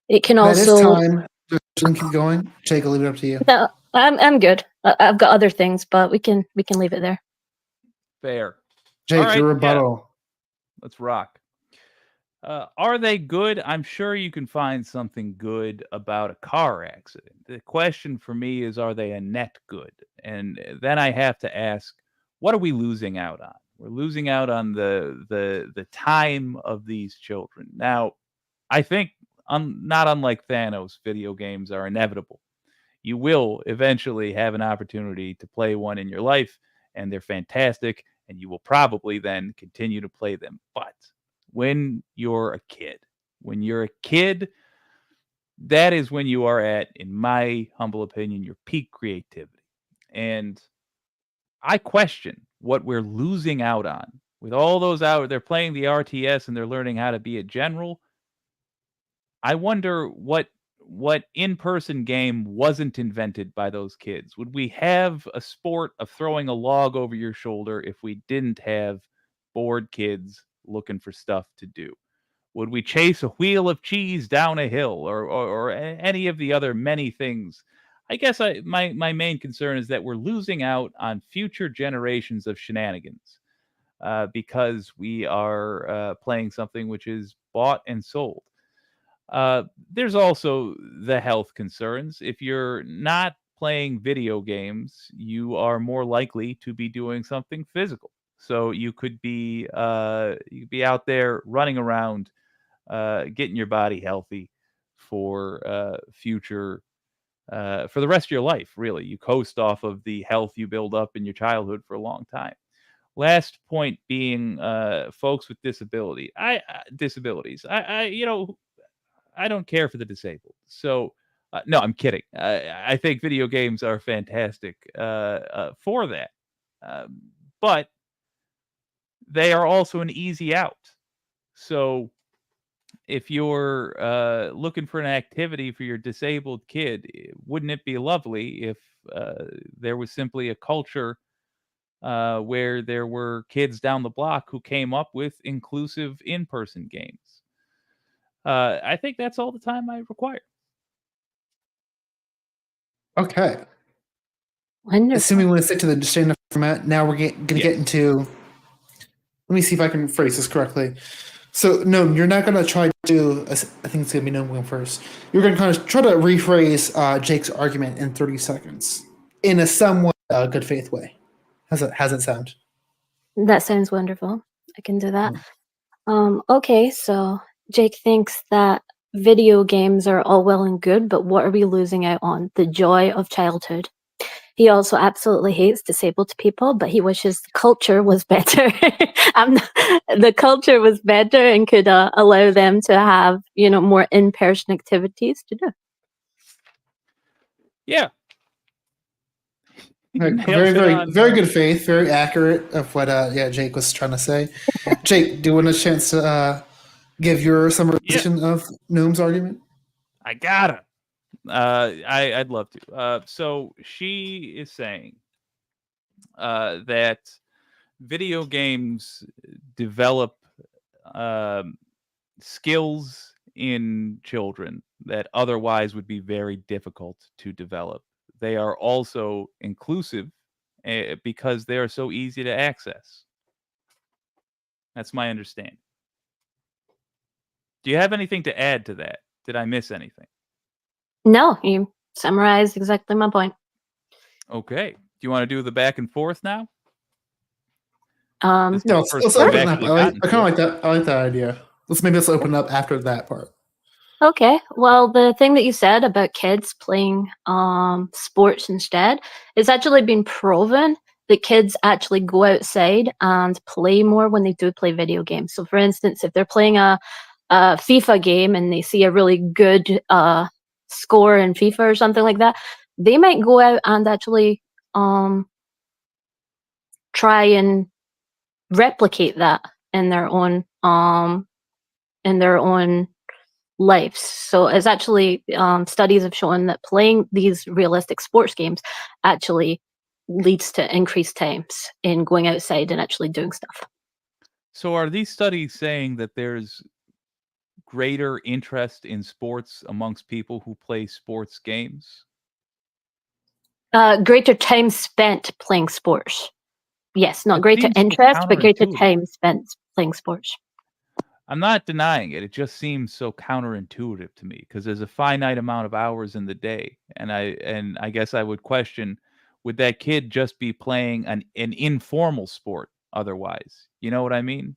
It can
That is
also.
time. Just keep going. Jake, I'll leave it up to you.
No, I'm good. I've got other things, but we can leave it there.
Fair.
Jake,
All right,
your rebuttal.
Let's rock. Are they good? I'm sure you can find something good about a car accident. The question for me is, are they a net good? And then I have to ask, what are we losing out on? We're losing out on the time of these children. Now, I think, not unlike Thanos, video games are inevitable. You will eventually have an opportunity to play one in your life, and they're fantastic, and you will probably then continue to play them. But when you're a kid, that is when you are at, in my humble opinion, your peak creativity. And I question what we're losing out on with all those out. They're playing the RTS and they're learning how to be a general. I wonder what in-person game wasn't invented by those kids. Would we have a sport of throwing a log over your shoulder if we didn't have bored kids looking for stuff to do? Would we chase a wheel of cheese down a hill, or any of the other many things? I guess my main concern is that we're losing out on future generations of shenanigans because we are playing something which is bought and sold. There's also the health concerns. If you're not playing video games, you are more likely to be doing something physical. So you could be out there running around, getting your body healthy for future for the rest of your life. Really, you coast off of the health you build up in your childhood for a long time. Last point being folks with disabilities. I don't care for the disabled. So, no, I'm kidding. I think video games are fantastic for that. But they are also an easy out. So if you're looking for an activity for your disabled kid, wouldn't it be lovely if there was simply a culture where there were kids down the block who came up with inclusive in-person games? I think that's all the time I require.
Okay.
Wonderful.
Assuming we want to stick to the standard format, now we're going to get into. Let me see if I can phrase this correctly. So, no, you're not going to try to do. I think it's going to be Noam going first. You're going to kind of try to rephrase Jake's argument in 30 seconds in a somewhat good faith way. How's it sound?
That sounds wonderful. I can do that. Okay, so Jake thinks that video games are all well and good, but what are we losing out on? The joy of childhood. He also absolutely hates disabled people, but he wishes the culture was better. The culture was better and could allow them to have, more in-person activities to do.
Yeah.
Very, very good faith, very accurate of what Jake was trying to say. Jake, do you want a chance to give your summarization of Noam's argument?
I gotta. I'd love to. So she is saying that video games develop skills in children that otherwise would be very difficult to develop. They are also inclusive because they are so easy to access. That's my understanding. Do you have anything to add to that? Did I miss anything?
No, you summarized exactly my point.
Okay. Do you want to do the back and forth now?
No, let's open up. I kind of like that. I like that idea. Let's open up after that part.
Okay. Well, the thing that you said about kids playing sports instead, it's actually been proven that kids actually go outside and play more when they do play video games. So, for instance, if they're playing a FIFA game and they see a really good score in FIFA or something like that, they might go out and actually try and replicate that in their own lives. So it's actually studies have shown that playing these realistic sports games actually leads to increased times in going outside and actually doing stuff.
So are these studies saying that there's greater interest in sports amongst people who play sports games?
Greater time spent playing sports. Yes, not greater interest, but greater time spent playing sports.
I'm not denying it. It just seems so counterintuitive to me because there's a finite amount of hours in the day, and I guess I would question: would that kid just be playing an informal sport otherwise? You know what I mean?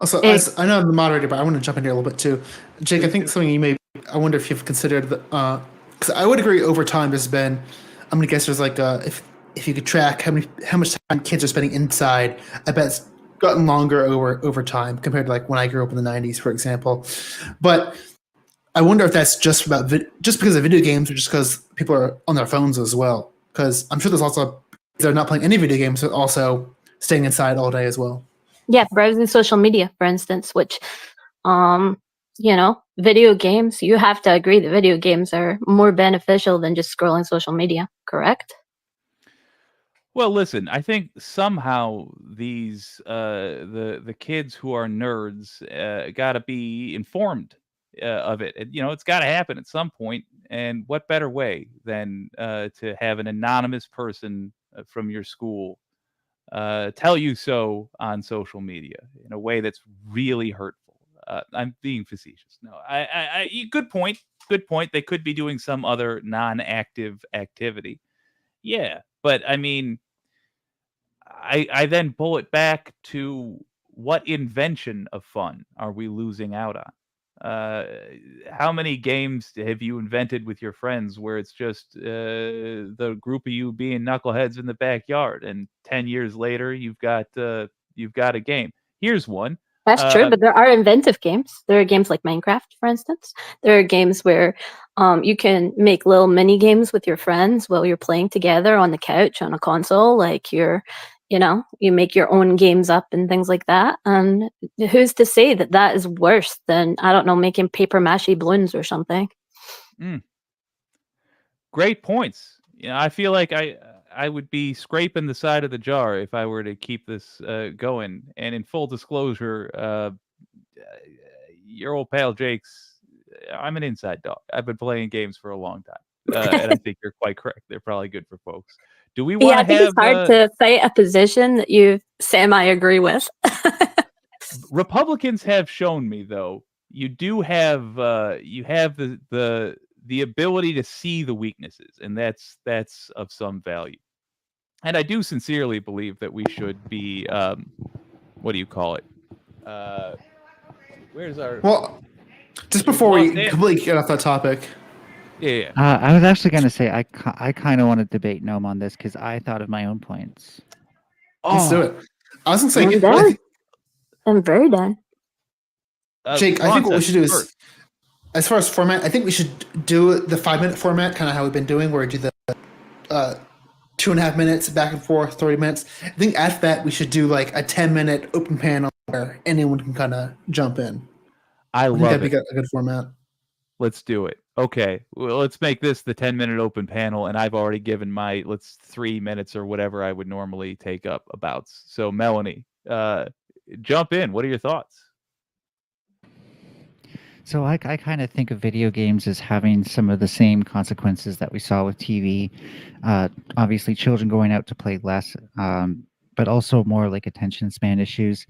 Also, I know I'm the moderator, but I want to jump in here a little bit too. Jake, I think something you may. I wonder if you've considered because I would agree over time there's been. I'm gonna guess there's like if you could track how much time kids are spending inside, I bet it's gotten longer over time compared to like when I grew up in the 90s, for example. But I wonder if that's just about just because of video games or just because people are on their phones as well. Because I'm sure there's also they're not playing any video games, but also staying inside all day as well.
Yeah, browsing social media, for instance, which, video games, you have to agree that video games are more beneficial than just scrolling social media, correct?
Well, listen, I think somehow these the kids who are nerds got to be informed of it. It's got to happen at some point. And what better way than to have an anonymous person from your school tell you so on social media in a way that's really hurtful. I'm being facetious. No, good point. Good point. They could be doing some other non-active activity. Yeah, but I mean, I then pull it back to what invention of fun are we losing out on? How many games have you invented with your friends where it's just the group of you being knuckleheads in the backyard, and 10 years later you've got a game? Here's one.
That's true, but there are inventive games. There are games like Minecraft, for instance. There are games where you can make little mini games with your friends while you're playing together on the couch on a console, like you're You know, you make your own games up and things like that. And who's to say that that is worse than, I don't know, making paper mache balloons or something?
Great points. I feel like I would be scraping the side of the jar if I were to keep this going. And in full disclosure, your old pal Jake's, I'm an inside dog. I've been playing games for a long time, and I think you're quite correct. They're probably good for folks. Do we want
Yeah, I think it's hard to fight a position that you semi agree with.
Republicans have shown me, though, you do have the ability to see the weaknesses, and that's of some value. And I do sincerely believe that we should be what do you call it? Where's our
Well, just before
lost
we
Andy.
completely get off that topic,
Yeah.
I was actually going to say I kind of want to debate Gnome on this because I thought of my own points.
let's do it. I was gonna say,
I'm down. I'm very down.
Jake, I think what we
Ron
should do
says
is, as far as format, I think we should do the 5-minute format, kind of how we've been doing, where we do the 2.5 minutes back and forth, 30 minutes. I think after that, we should do like a 10-minute open panel where anyone can kind of jump in.
I
think
love
that'd
it.
be a good format.
Let's do it. Okay, well, let's make this the 10-minute open panel, and I've already given my 3 minutes or whatever I would normally take up about. So, Melanie, jump in. What are your thoughts?
So I kind of think of video games as having some of the same consequences that we saw with TV. Obviously, children going out to play less, but also more like attention span issues.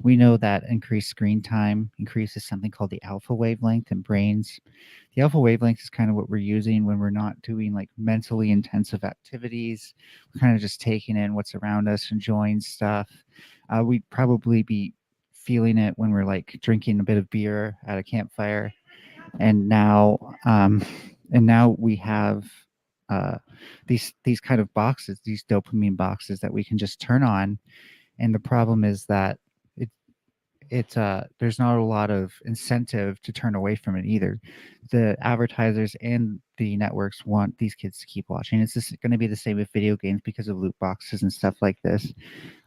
We know that increased screen time increases something called the alpha wavelength in brains. The alpha wavelength is kind of what we're using when we're not doing like mentally intensive activities. We're kind of just taking in what's around us, enjoying stuff. We'd probably be feeling it when we're like drinking a bit of beer at a campfire. And now we have these kind of boxes, these dopamine boxes that we can just turn on. And the problem is that there's not a lot of incentive to turn away from it either. The advertisers and the networks want these kids to keep watching. It's just going to be the same with video games because of loot boxes and stuff like this.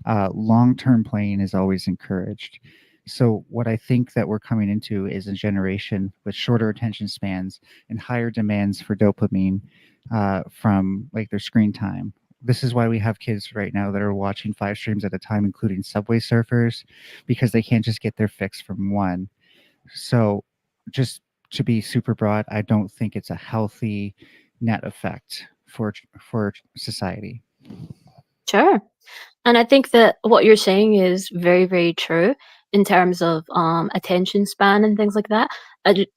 Long-term playing is always encouraged. So what I think that we're coming into is a generation with shorter attention spans and higher demands for dopamine from like their screen time. This is why we have kids right now that are watching 5 streams at a time, including Subway Surfers, because they can't just get their fix from one. So just to be super broad, I don't think it's a healthy net effect for society.
Sure. And I think that what you're saying is very, very true in terms of attention span and things like that.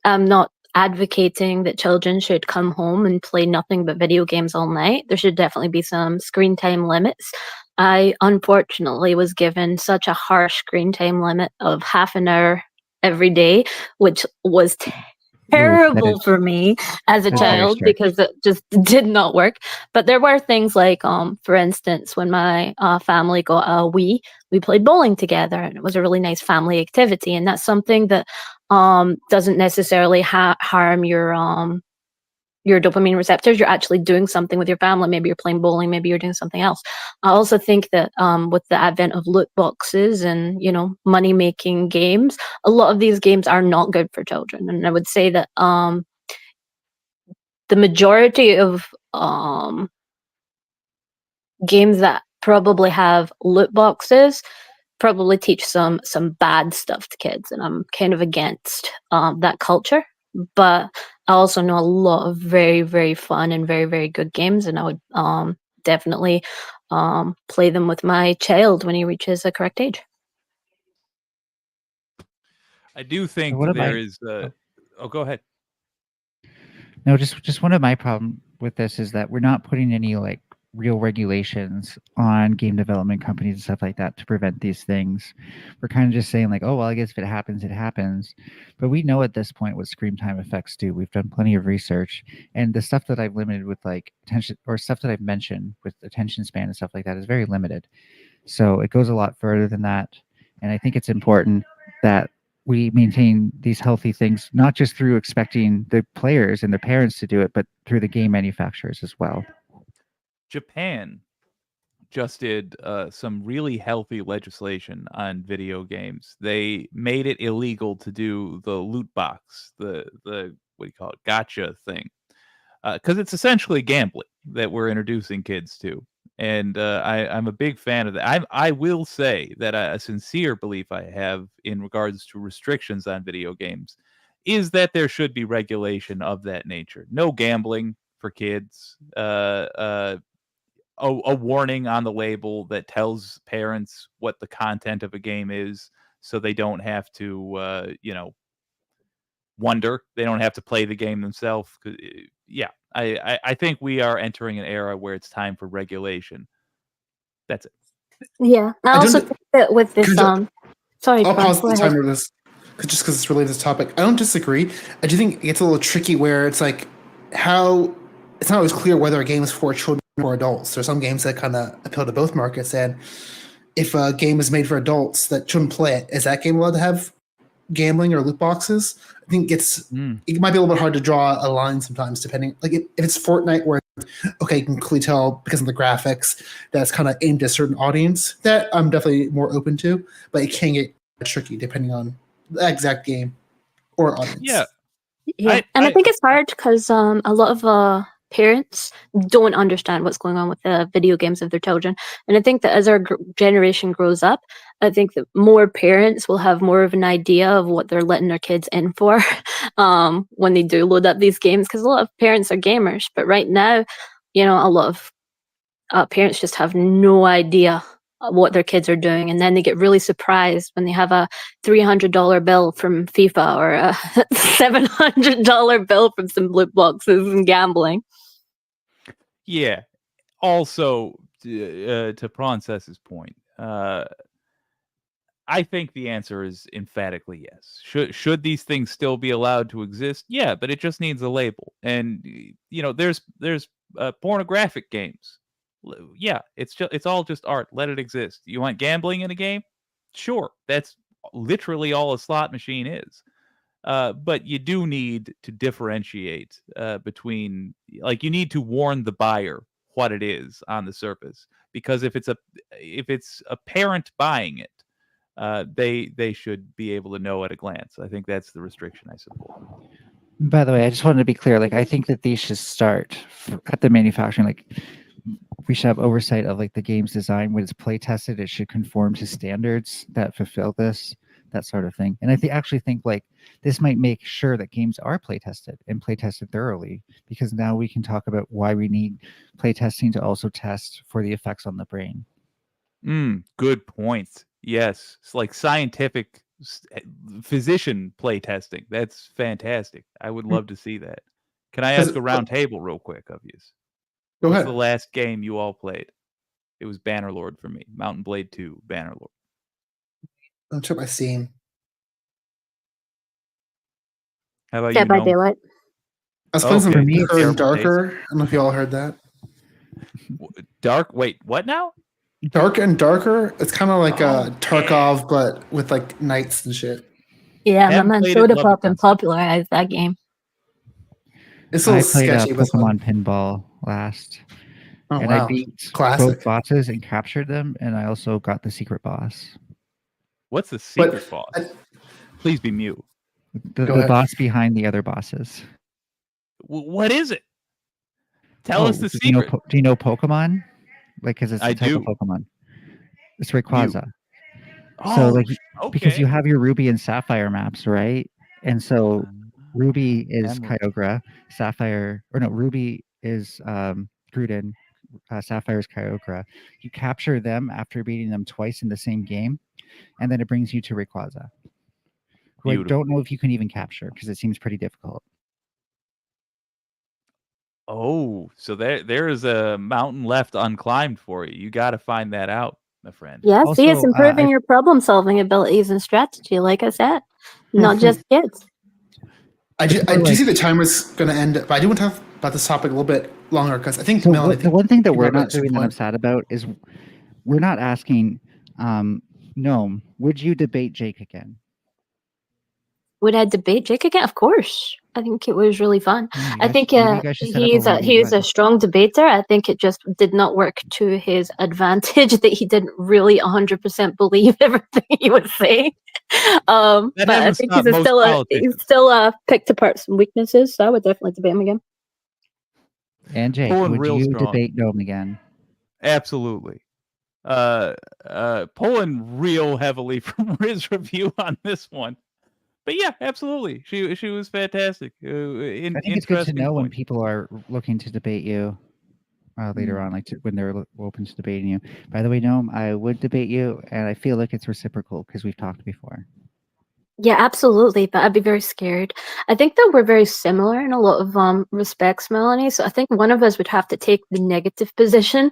I'm not advocating that children should come home and play nothing but video games all night. There should definitely be some screen time limits. I unfortunately was given such a harsh screen time limit of half an hour every day, which was terrible for me as a child because it just did not work. But there were things like, for instance, when my family got a Wii, we played bowling together, and it was a really nice family activity. And that's something that doesn't necessarily harm your dopamine receptors. You're actually doing something with your family. Maybe you're playing bowling, maybe you're doing something else. I also think that with the advent of loot boxes and, money making games, a lot of these games are not good for children. And I would say that the majority of games that probably have loot boxes probably teach some bad stuff to kids, and I'm kind of against that culture. But I also know a lot of very, very fun and very, very good games, and I would definitely play them with my child when he reaches the correct age.
I do think there is. Oh, go ahead.
No, just one of my problem with this is that we're not putting any like real regulations on game development companies and stuff like that to prevent these things. We're kind of just saying like, oh, well, I guess if it happens, it happens. But we know at this point what screen time effects do. We've done plenty of research, and the stuff that I've limited with like attention, or stuff that I've mentioned with attention span and stuff like that, is very limited. So it goes a lot further than that. And I think it's important that we maintain these healthy things, not just through expecting the players and the parents to do it, but through the game manufacturers as well.
Japan just did some really healthy legislation on video games. They made it illegal to do the loot box, the what do you call it, gotcha thing, because it's essentially gambling that we're introducing kids to. And I'm a big fan of that. I will say that a sincere belief I have in regards to restrictions on video games is that there should be regulation of that nature. No gambling for kids. A warning on the label that tells parents what the content of a game is, so they don't have to, wonder. They don't have to play the game themselves. Yeah, I think we are entering an era where it's time for regulation. That's it.
Yeah, I
I
also
don't-
think that with this, sorry,
I'll
Cruz,
pause
go
the
ahead.
timer this just because it's related to this topic. I don't disagree. I do think it gets a little tricky where it's like how it's not always clear whether a game is for children or adults. There's some games that kind of appeal to both markets, and if a game is made for adults that shouldn't play it, is that game allowed to have gambling or loot boxes? I think it might be a little bit hard to draw a line sometimes, depending. Like if it's Fortnite, where okay, you can clearly tell because of the graphics that's kind of aimed at a certain audience. That I'm definitely more open to, but it can get tricky depending on the exact game or audience.
Yeah.
Yeah, and I think it's hard because a lot of parents don't understand what's going on with the video games of their children, and I think that as our generation grows up, I think that more parents will have more of an idea of what they're letting their kids in for when they do load up these games. Because a lot of parents are gamers, but right now, a lot of parents just have no idea what their kids are doing, and then they get really surprised when they have a $300 bill from FIFA or a $700 bill from some loot boxes and gambling.
Yeah. Also, to Prancess's point, I think the answer is emphatically yes. Should these things still be allowed to exist? Yeah, but it just needs a label. And there's pornographic games. Yeah, it's all just art. Let it exist. You want gambling in a game? Sure, that's literally all a slot machine is. But you do need to differentiate between, like, you need to warn the buyer what it is on the surface, because if it's a parent buying it, they should be able to know at a glance. I think that's the restriction I support.
By the way, I just wanted to be clear. Like, I think that these should start at the manufacturing. Like, we should have oversight of like the game's design. When it's play tested, it should conform to standards that fulfill this, that sort of thing. And I actually think like this might make sure that games are play tested and play tested thoroughly, because now we can talk about why we need play testing to also test for the effects on the brain.
Good point. Yes, it's like scientific physician play testing. That's fantastic. I would love to see that. Can I ask a round table real quick of you?
Go
What's
ahead.
the last game you all played? It was Bannerlord for me. Mountain Blade 2, Bannerlord.
I'll check my Steam.
How about
Dead
you?
by
Gnome?
Daylight.
I was playing some
Okay,
Darker and
terrible
Darker. I don't know if you all heard that.
Dark. Wait, what now?
Dark and Darker. It's kind of like
Oh,
Tarkov, but with like knights and shit.
Yeah, my
Haven't
man
played it,
Soda
love
Pop
the
and
concept.
popularized that game.
It's a
I
little
played
sketchy, but it's fun.
Pokemon Pinball last,
Oh
and
wow,
I beat
classic.
both bosses and captured them, and I also got the secret boss.
What's the
But
secret boss? Please be Mew.
The
Go ahead.
boss behind the other bosses.
What is it? Tell us the
do you know
secret.
do you know Pokemon? Like, because it's
I
a type of
do.
Pokemon. It's Rayquaza.
Oh,
So like because
okay.
you have your Ruby and Sapphire maps, right? And so Ruby is
Emerald.
Kyogre, Ruby is Gruden, Sapphire is Kyogre. You capture them after beating them twice in the same game, and then it brings you to Rayquaza, who I
Beautiful.
don't know if you can even capture because it seems pretty difficult.
Oh, so there is a mountain left unclimbed for you. You got to find that out, my friend.
Yeah, see, it's
Also,
improving your problem-solving abilities and strategy, like I said. Not just kids.
I do see the timer's going to end, but I do want to talk about this topic a little bit longer because I think
So
Melanie.
the one thing that
you
we're
brought up
not
an
doing that I'm
interesting
sad about is we're not asking, Gnome, would you debate Jake again?
Would I debate Jake again? Of course. I think it was really fun.
Yeah, you
I
guys-
think
maybe you guys should set up a
he's a
1v1.
strong debater. I think it just did not work to his advantage that he didn't really 100% believe everything he was saying.
That
But I
hasn't
think
stopped most politicians.
he's still picked apart some weaknesses. So I would definitely debate him again.
And Jake,
Pulling
would
real
you
strong.
debate Gnome again?
Absolutely. Pulling real heavily from his review on this one. But yeah, absolutely. She was fantastic.
I think it's good to
Interesting
know when
point.
people are looking to debate you later on, like when they're open to debating you. By the way, Gnome, I would debate you, and I feel like it's reciprocal because we've talked before.
Yeah, absolutely. But I'd be very scared. I think that we're very similar in a lot of respects, Melanie. So I think one of us would have to take the negative position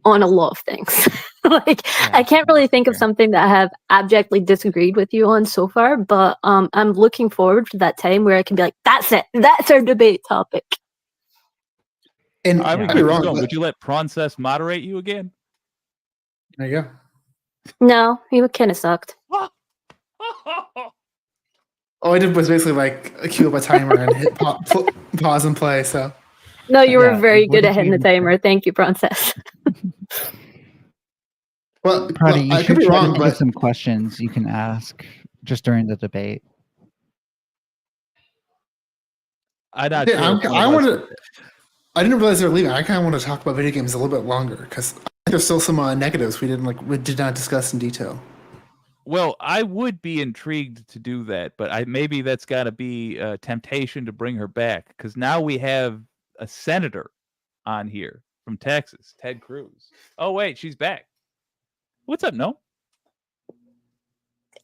on a lot of things. Like
Yeah,
I can't really
that's
think of
fair.
something that I have abjectly disagreed with you on so far, but I'm looking forward to that time where I can be like, that's it. That's our debate topic.
And
I
I
would
could be
keep this
wrong,
going.
but
Would you let Process moderate you again?
there you go.
No, he kind of sucked.
All I did was basically like queue up a timer and hit pause and play. So
No, you were
Yeah,
very
what
good
did
at hitting
you
the
even say?
timer. Thank you, Princess.
well,
Pradi, you
I could
should
be
try to
wrong,
think of
but
some questions you can ask just during the debate.
I'm not
yeah,
sure. if one
I
of us
want
would-
to. I didn't realize they were leaving. I kind of want to talk about video games a little bit longer because there's still some negatives we did not discuss in detail.
Well, I would be intrigued to do that, but maybe that's got to be a temptation to bring her back because now we have a senator on here from Texas, Ted Cruz. Oh wait, she's back. What's up, No?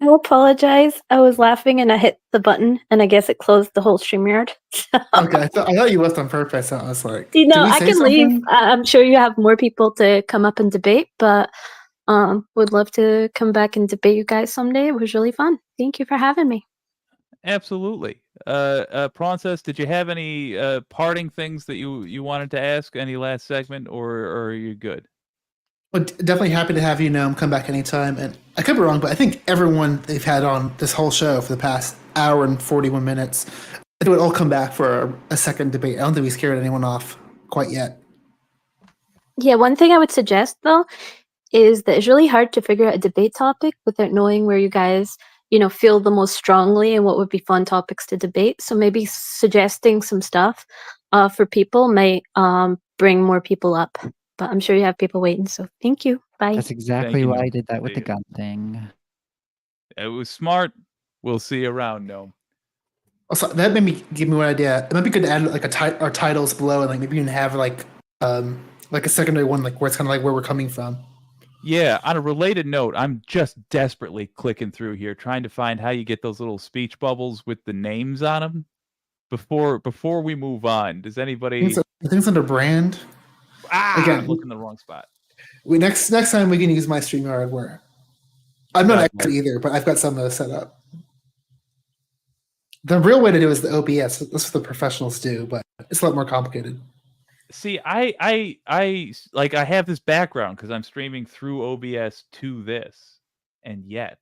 I apologize. I was laughing and I hit the button, and I guess it closed the whole StreamYard.
Okay, I thought you left on purpose. I was like,
You
did
know,
we
I
say
can leave.
something?
I'm sure you have more people to come up and debate, but would love to come back and debate you guys someday. It was really fun. Thank you for having me.
Absolutely. Princess, did you have any parting things that you wanted to ask? Any last segment, or are you good?
Well, definitely happy to have you, Gnome, come back anytime. And I could be wrong, but I think everyone they've had on this whole show for the past hour and 41 minutes, it would all come back for a second debate. I don't think we scared anyone off quite yet.
Yeah, one thing I would suggest though is that it's really hard to figure out a debate topic without knowing where you guys, feel the most strongly and what would be fun topics to debate. So maybe suggesting some stuff for people might bring more people up. But I'm sure you have people waiting. So thank you. Bye.
That's exactly
you,
why I
Gnome.
did that with
See
the
ya.
gun thing.
It was smart. We'll see you around, No.
Also, that made me give me one idea. It might be good to add like our titles below, and like maybe even have like a secondary one, like where it's kind of like where we're coming from.
Yeah, on a related note, I'm just desperately clicking through here trying to find how you get those little speech bubbles with the names on them. Before we move on, does anybody?
I think it's under brand. Again,
I'm looking in the wrong spot.
Next time we can use my StreamYard where I'm not
God,
expert either, but I've got some of those set up. The real way to do it is the OBS. That's what the professionals do, but it's a lot more complicated.
See, I have this background because I'm streaming through OBS to this, and yet,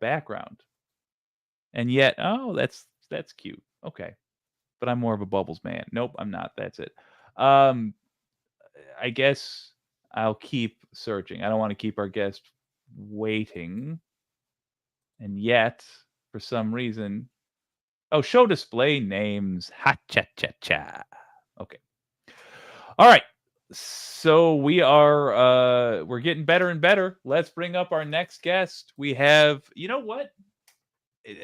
background, and yet, that's cute. Okay, but I'm more of a bubbles man. Nope, I'm not. That's it. I guess I'll keep searching. I don't want to keep our guest waiting, and yet, for some reason, show display names. Ha cha cha cha. Okay. All right. So we're getting better and better. Let's bring up our next guest. We have, you know what?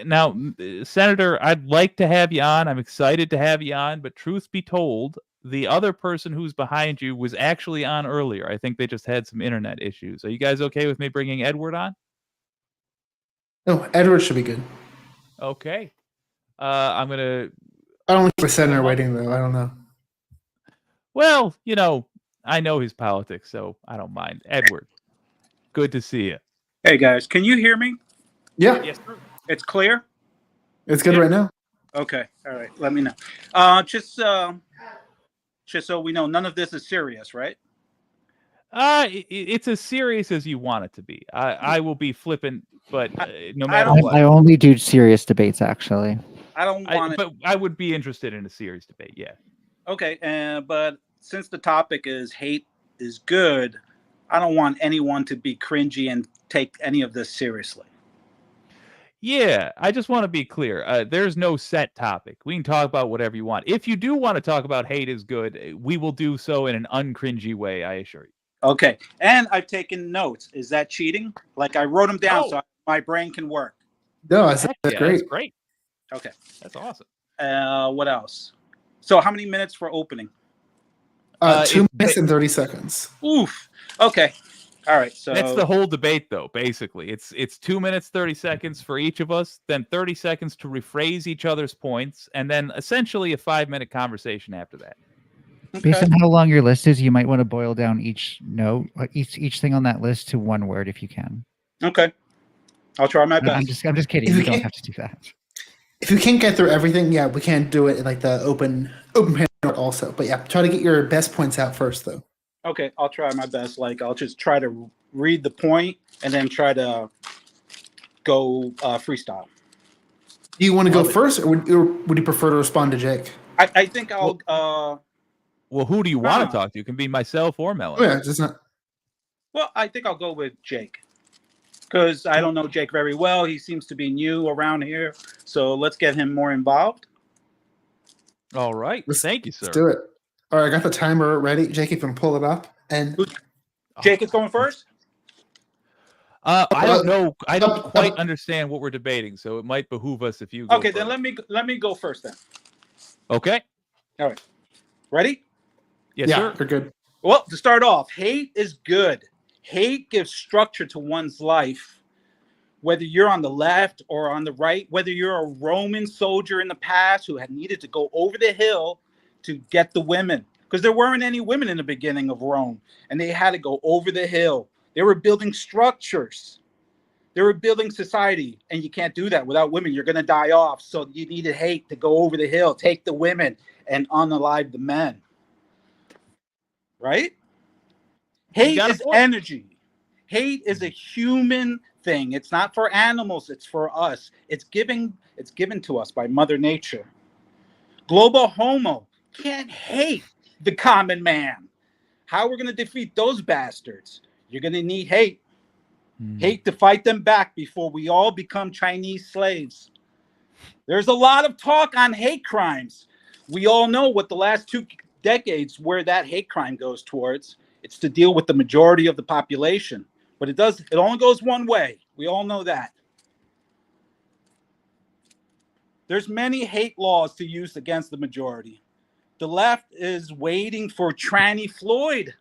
Now, Senator, I'd like to have you on. I'm excited to have you on, but truth be told, the other person who's behind you was actually on earlier. I think they just had some internet issues. Are you guys okay with me bringing Edward on?
No, Edward should be good.
Okay. I'm going to...
I don't think we're Senator waiting, though. I don't know.
Well, I know his politics, so I don't mind. Edward, good to see you.
Hey guys, can you hear me?
Yeah,
Yes, sir.
It's clear?
it's good right now.
Okay, all right, let me know. Just so we know, none of this is serious, right?
It's as serious as you want it to be. I will be flippant, but no
I
matter
don't-
what.
I only do serious debates, actually.
I don't want it.
But I would be interested in a serious debate. Yeah.
Okay, but since the topic is hate is good, I don't want anyone to be cringy and take any of this seriously.
Yeah, I just want to be clear. There's no set topic. We can talk about whatever you want. If you do want to talk about hate is good, we will do so in an uncringy way, I assure you.
Okay, and I've taken notes. Is that cheating? Like I wrote them down
No.
so my brain can work.
No,
Heck
that's
yeah,
great.
That's great.
Okay.
That's awesome.
What else? So how many minutes for opening?
2 minutes and 30 seconds.
Oof. Okay. All right. So
That's the whole debate, though. Basically, it's 2 minutes 30 seconds for each of us, then 30 seconds to rephrase each other's points, and then essentially a 5-minute conversation after that.
Based on how long your list is, you might want to boil down each note, each thing on that list to one word if you can.
Okay. I'll try my best.
I'm just kidding. You don't have to do that.
If you can't get through everything, yeah, we can do it in like the open panel also. But yeah, try to get your best points out first, though.
Okay, I'll try my best. Like I'll just try to read the point and then try to go freestyle.
Do you want to go first, or would you prefer to respond to Jake?
I think I'll.
Well, who do you want to talk to? It can be myself or Melanie.
Oh, yeah, just not.
Well, I think I'll go with Jake because I don't know Jake very well. He seems to be new around here, so let's get him more involved.
All right, thank you, sir.
Let's do it. All right, I got the timer ready. Jake, you can pull it up. And
Jake is going first.
I don't know. I don't quite understand what we're debating, so it might behoove us if you go
Okay,
first.
then let me go first then.
Okay.
All right. Ready?
Yes,
yeah,
sir.
You're good.
Well, to start off, hate is good. Hate gives structure to one's life. Whether you're on the left or on the right, whether you're a Roman soldier in the past who had needed to go over the hill to get the women, because there weren't any women in the beginning of Rome, and they had to go over the hill. They were building structures. They were building society, and you can't do that without women. You're going to die off. So you needed hate to go over the hill, take the women, and unalive the men. Right? Hate is energy. Hate is a human thing. It's not for animals. It's for us. It's given to us by Mother Nature. Global homo can't hate the common man. How we're going to defeat those bastards? You're going to need hate. Hate to fight them back before we all become Chinese slaves. There's a lot of talk on hate crimes. We all know what the last 2 decades where that hate crime goes towards. It's to deal with the majority of the population. But it only goes one way. We all know that. There's many hate laws to use against the majority. The left is waiting for Tranny Floyd.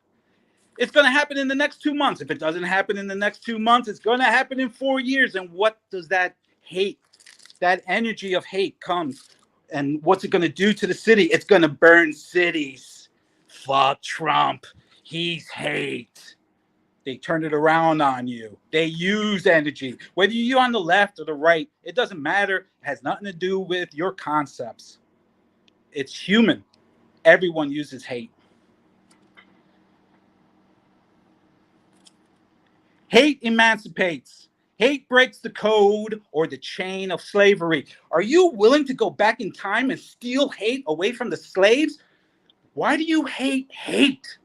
It's going to happen in the next 2 months. If it doesn't happen in the next 2 months, it's going to happen in 4 years. And what does that hate, that energy of hate comes? And what's it going to do to the city? It's going to burn cities. Fuck Trump. He's hate. They turn it around on you. They use energy. Whether you're on the left or the right, it doesn't matter. It has nothing to do with your concepts. It's human. Everyone uses hate. Hate emancipates. Hate breaks the code or the chain of slavery. Are you willing to go back in time and steal hate away from the slaves? Why do you hate hate?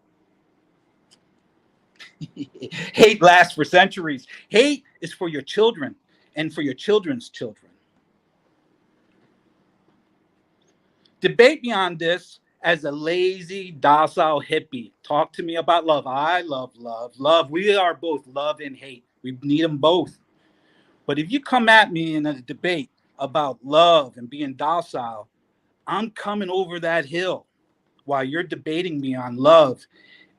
Hate lasts for centuries. Hate is for your children and for your children's children. Debate me on this as a lazy, docile hippie. Talk to me about love. I love love. Love. We are both love and hate. We need them both. But if you come at me in a debate about love and being docile, I'm coming over that hill while you're debating me on love.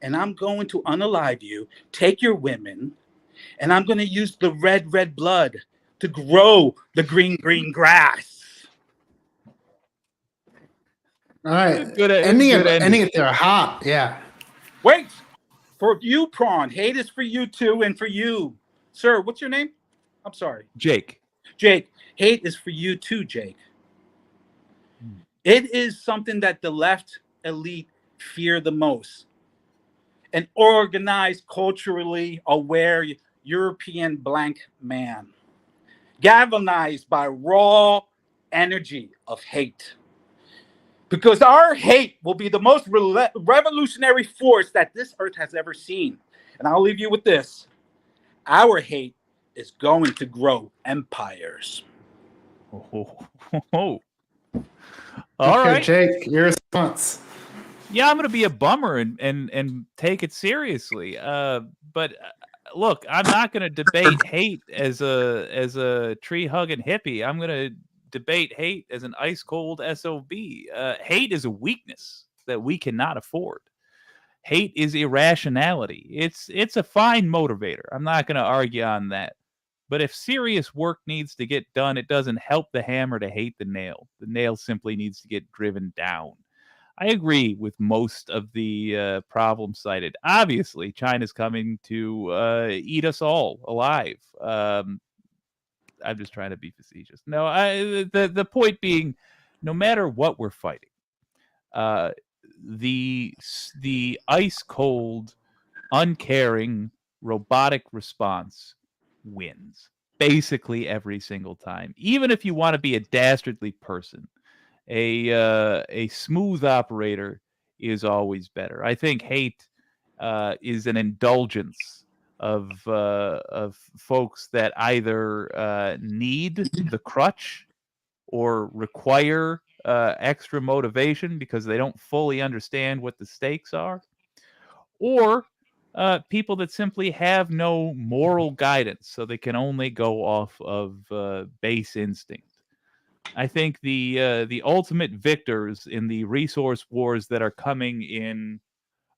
And I'm going to unalive you, take your women, and I'm going to use the red, red blood to grow the green, green grass.
All right.
Good
ending
ending.
it there hot. Yeah.
Wait, for you, Prawn. Hate is for you too, and for you. Sir, what's your name? I'm sorry.
Jake.
Jake, hate is for you too, Jake. It is something that the left elite fear the most. An organized, culturally aware European blank man. Galvanized by raw energy of hate. Because our hate will be the most revolutionary force that this earth has ever seen. And I'll leave you with this. Our hate is going to grow empires.
All
Okay,
right.
Jake, your response.
Yeah, I'm gonna be a bummer and take it seriously. But look, I'm not gonna debate hate as a tree hugging hippie. I'm gonna debate hate as an ice cold SOB. Hate is a weakness that we cannot afford. Hate is irrationality. It's a fine motivator. I'm not gonna argue on that. But if serious work needs to get done, it doesn't help the hammer to hate the nail. The nail simply needs to get driven down. I agree with most of the problems cited. Obviously, China's coming to eat us all alive. I'm just trying to be facetious. No, the point being, no matter what we're fighting, uh, the ice cold, uncaring, robotic response wins basically every single time. Even if you want to be a dastardly person, a smooth operator is always better. I think hate is an indulgence of folks that either need the crutch or require extra motivation because they don't fully understand what the stakes are, or people that simply have no moral guidance, so they can only go off of base instinct. I think the ultimate victors in the resource wars that are coming in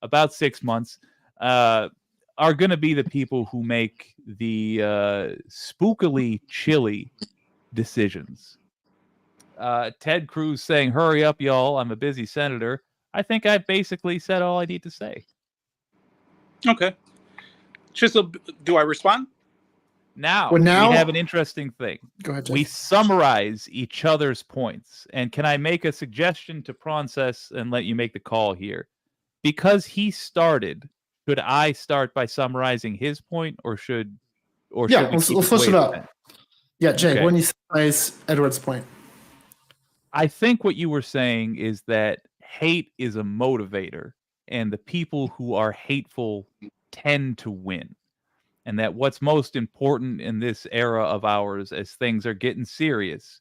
about 6 months are going to be the people who make the spookily chilly decisions. Ted Cruz saying, "Hurry up, y'all! I'm a busy senator." I think I basically said all I need to say.
Okay. Chisel, do I respond?
Now,
Well, now-
we have an interesting thing.
Go ahead, Jake.
We summarize each other's points. And can I make a suggestion to Princess and let you make the call here? Because he started, should I start by summarizing his point, or should we
let's
keep
switch it
way
up.
at that?
Yeah, Jake,
Okay.
when you summarize Edward's point.
I think what you were saying is that hate is a motivator, and the people who are hateful tend to win. And that what's most important in this era of ours, as things are getting serious,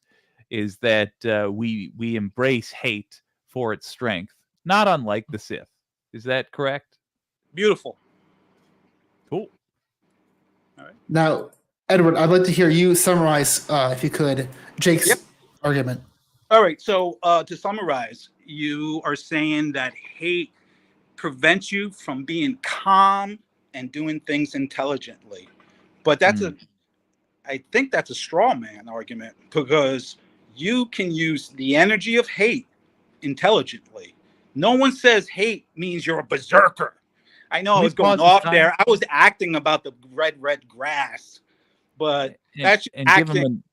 is that we embrace hate for its strength, not unlike the Sith. Is that correct?
Beautiful.
Cool.
Now, Edward, I'd like to hear you summarize, if you could, Jake's
Yep.
argument.
All right. So to summarize, you are saying that hate prevents you from being calm and doing things intelligently. But I think that's a straw man argument, because you can use the energy of hate intelligently. No one says hate means you're a berserker. I know I was going off there. I was acting about the red grass, but that's
and give him
acting.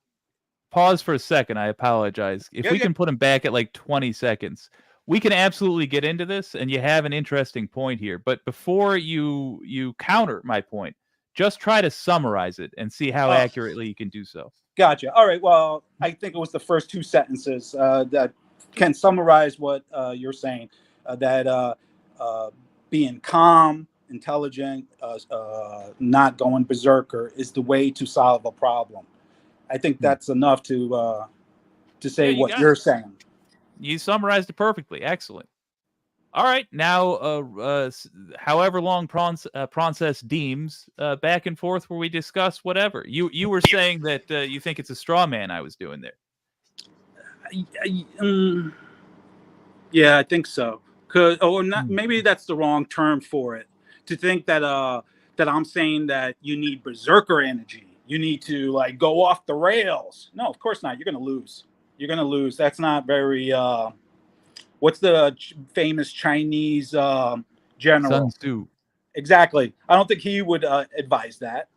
pause for a second. I apologize. If we can put him back at like 20 seconds, we can absolutely get into this, and you have an interesting point here. But before you counter my point, just try to summarize it and see how accurately you can do so.
Gotcha. All right. Well, I think it was the first two sentences that can summarize what you're saying. That being calm, intelligent, not going berserker is the way to solve a problem. I think that's enough to say what you're saying.
You summarized it perfectly. Excellent. All right, now, however long Princess deems, back and forth where we discuss whatever. You were saying that you think it's a straw man I was doing there.
Yeah, I think so. Maybe that's the wrong term for it. To think that that I'm saying that you need berserker energy. You need to like go off the rails. No, of course not. You're gonna lose. You're gonna lose. That's not very. What's the famous Chinese general?
Sun Tzu.
Exactly. I don't think he would advise that.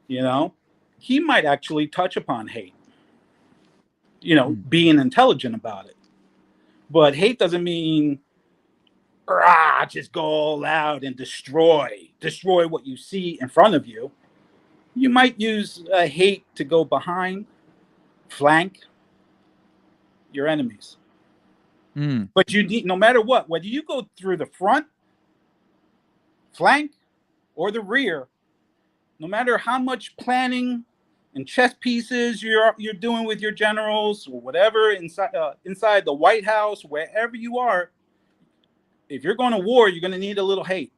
You know, he might actually touch upon hate. You know, being intelligent about it. But hate doesn't mean just go all out and destroy what you see in front of you. You might use hate to go behind, flank, your enemies.
Mm.
But you need, no matter what, whether you go through the front, flank, or the rear, no matter how much planning and chess pieces you're doing with your generals or whatever inside the White House, wherever you are, if you're going to war, you're going to need a little hate.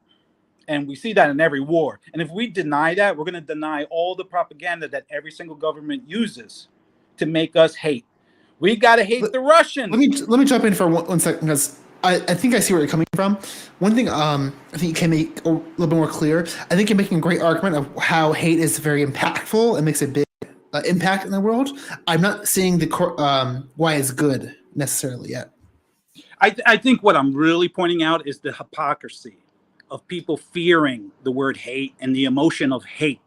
And we see that in every war. And if we deny that, we're going to deny all the propaganda that every single government uses to make us hate. We got to hate the Russians.
Let me jump in for one second, because I think I see where you're coming from. One thing I think you can make a little bit more clear. I think you're making a great argument of how hate is very impactful and makes a big impact in the world. I'm not seeing the why it's good necessarily yet.
I think what I'm really pointing out is the hypocrisy of people fearing the word hate and the emotion of hate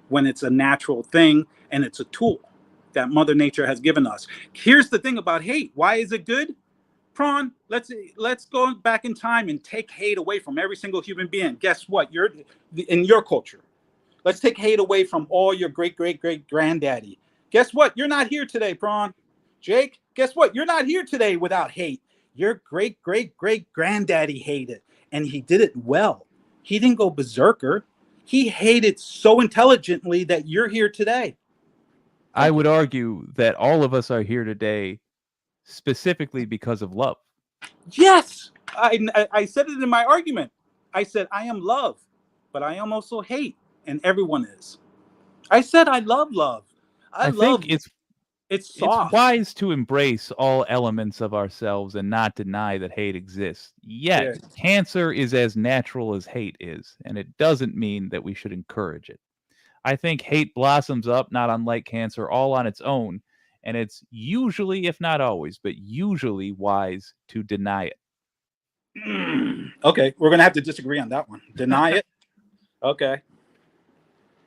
when it's a natural thing and it's a tool that Mother Nature has given us. Here's the thing about hate. Why is it good? Prawn, let's go back in time and take hate away from every single human being. Guess what? You're in your culture. Let's take hate away from all your great-great-great-granddaddy. Guess what? You're not here today, Prawn. Jake, guess what? You're not here today without hate. Your great-great-great-granddaddy hated, and he did it well. He didn't go berserker. He hated so intelligently that you're here today.
I would argue that all of us are here today specifically because of love.
Yes, I said it in my argument. I said, I am love, but I am also hate, and everyone is. I said I love love. I love
think
it's soft.
It's wise to embrace all elements of ourselves and not deny that hate exists. Yet,
Yes.
cancer is as natural as hate is, and it doesn't mean that we should encourage it. I think hate blossoms up, not unlike cancer, all on its own, and it's usually, if not always, but usually wise to deny it.
Okay, we're going to have to disagree on that one. Deny it? Okay.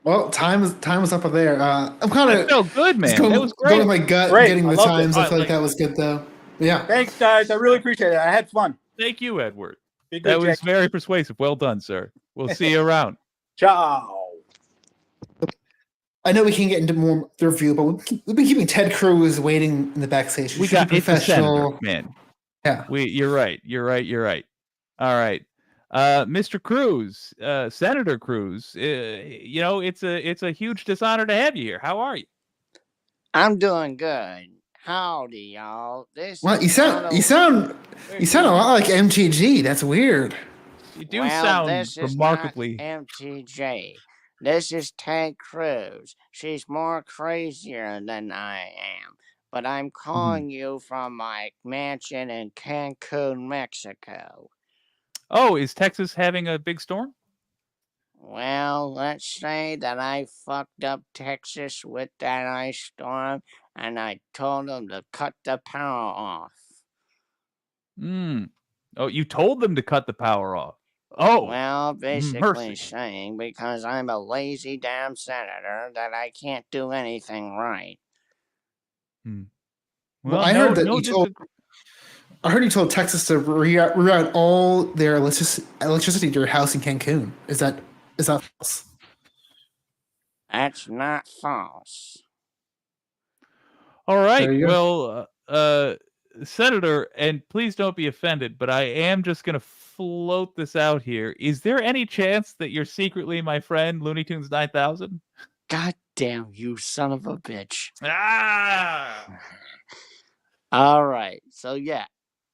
Well, time is up there. I'm kind
That
of
felt good, man.
going,
That was
going
great.
with my gut,
Great.
getting
I
the
loved it.
times. I feel like
Like-
that was good though. But yeah.
Thanks, guys. I really appreciate it. I had fun.
Thank you, Edward.
Be good,
That was
Jake.
very persuasive. Well done, sir. We'll see you around.
Ciao.
I know we can get into more the review, but we've been keeping Ted Cruz waiting in the backstage.
We
should
got
be
it's a senator,
professional.
man.
Yeah.
You're right. All right. Mr. Cruz, Senator Cruz, it's a huge dishonor to have you here. How are you?
I'm doing good. Howdy, y'all. This
Well,
is
you sound a lot like MTG. That's weird.
You do
well,
sound
this is
remarkably.
not MTJ. This is Ted Cruz. She's more crazier than I am. But I'm calling you from my mansion in Cancun, Mexico.
Oh, is Texas having a big storm?
Well, let's say that I fucked up Texas with that ice storm and I told them to cut the power off.
Oh, you told them to cut the power off. Oh,
Well, basically
mercy.
saying because I'm a lazy damn senator that I can't do anything right.
Well, I heard that I heard you told Texas to reroute all their electricity to your house in Cancun. Is that false?
That's not false.
All right.
There you
Well, Senator, and please don't be offended, but I am just going to float this out here. Is there any chance that you're secretly my friend, Looney Tunes 9000?
God damn you, son of a bitch.
Ah!
All right. So, yeah.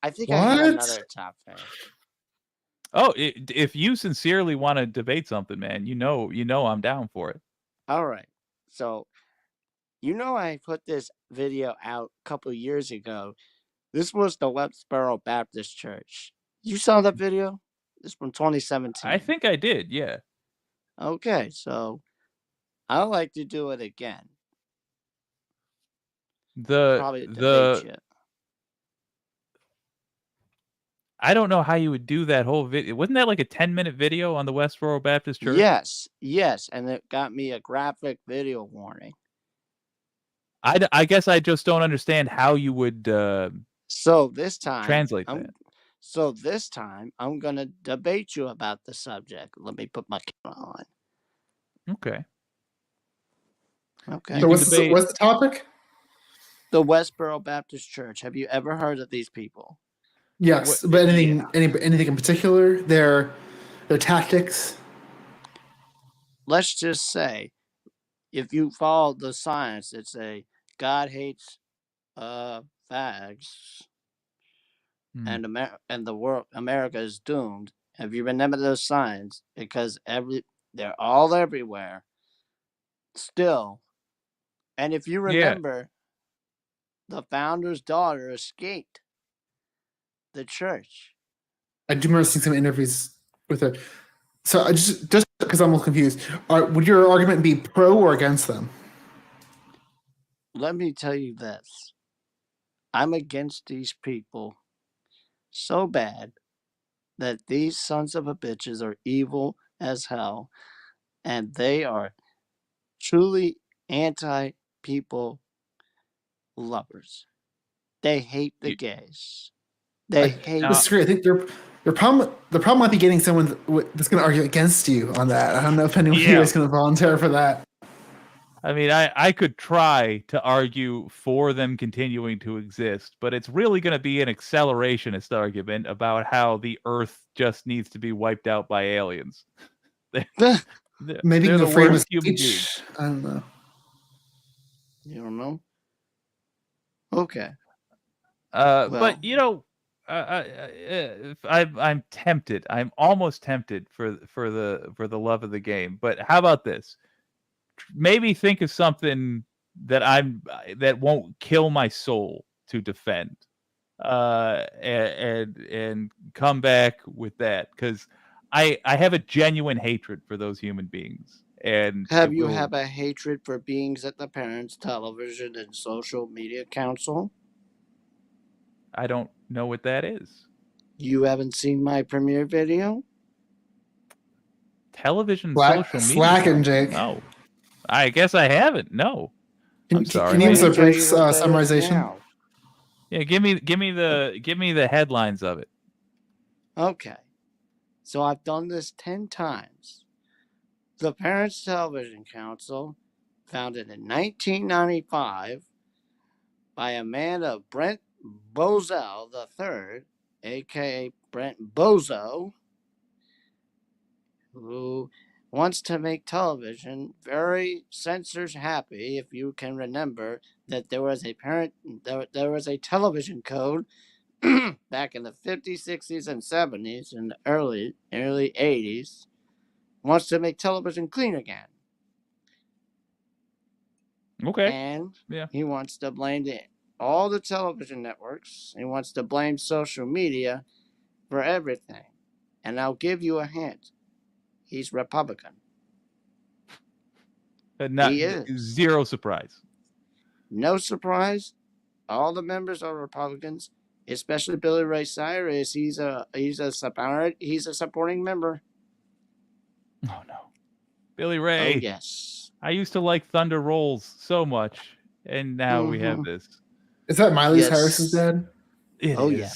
I think I have
What?
another topic.
Oh, if you sincerely want to debate something, man, you know I'm down for it.
All right. So, I put this video out a couple years ago. This was the Westboro Baptist Church. You saw that video? This from 2017.
I think I did, yeah.
Okay, so I'd like to do it again. Probably debate you.
I don't know how you would do that whole video. Wasn't that like a 10-minute video on the Westboro Baptist Church?
Yes, and it got me a graphic video warning.
I guess I just don't understand how you would
So this time,
translate that.
So this time, I'm going to debate you about the subject. Let me put my camera on.
Okay.
Okay.
So what's the topic?
The Westboro Baptist Church. Have you ever heard of these people?
Yes, but anything in particular? Their tactics.
Let's just say, if you follow the science, it's a God hates fags, and the world America is doomed. If you remember those signs, because they're all everywhere still. And if you remember, the founder's daughter escaped the church.
I do remember seeing some interviews with her. So I just because I'm a little confused, would your argument be pro or against them?
Let me tell you this. I'm against these people so bad that these sons of a bitches are evil as hell, and they are truly anti-people lovers. They hate the gays. They hate.
Disagree. I think the problem might be getting someone that's going to argue against you on that. I don't know if anyone here is going to volunteer for that.
I mean, I could try to argue for them continuing to exist, but it's really going to be an accelerationist argument about how the Earth just needs to be wiped out by aliens.
Maybe
they're
the
the
frame
worst
of
human
speech.
beings.
I don't know.
You don't know? Okay.
But you know, I'm tempted. I'm almost tempted for the love of the game. But how about this? Maybe think of something that won't kill my soul to defend, and come back with that, because I have a genuine hatred for those human beings. And
have you have a hatred for beings at the Parents Television and Social Media Council?
I don't know what that is.
You haven't seen my premiere video?
Television, social media.
Slacking, Jake.
No, I guess I haven't. No, I'm sorry.
Can you give us a brief summarization?
Now.
Yeah, give me the headlines of it.
Okay, so I've done this 10 times. The Parents Television Council, founded in 1995 by a man of Brent Bozell III, aka Brent Bozo, who wants to make television very censors happy. If you can remember that there was a television code back in the 50s, 60s, and 70s, and the early 80s, wants to make television clean again.
Okay.
And
yeah,
he wants to blame all the television networks. He wants to blame social media for everything. And I'll give you a hint. He's Republican.
He is. Zero surprise.
No surprise. All the members are Republicans, especially Billy Ray Cyrus. He's a supporting member.
Oh no, Billy Ray.
Oh yes.
I used to like Thunder Rolls so much, and now we have this.
Is that Miley Cyrus's dad?
It is. Yeah.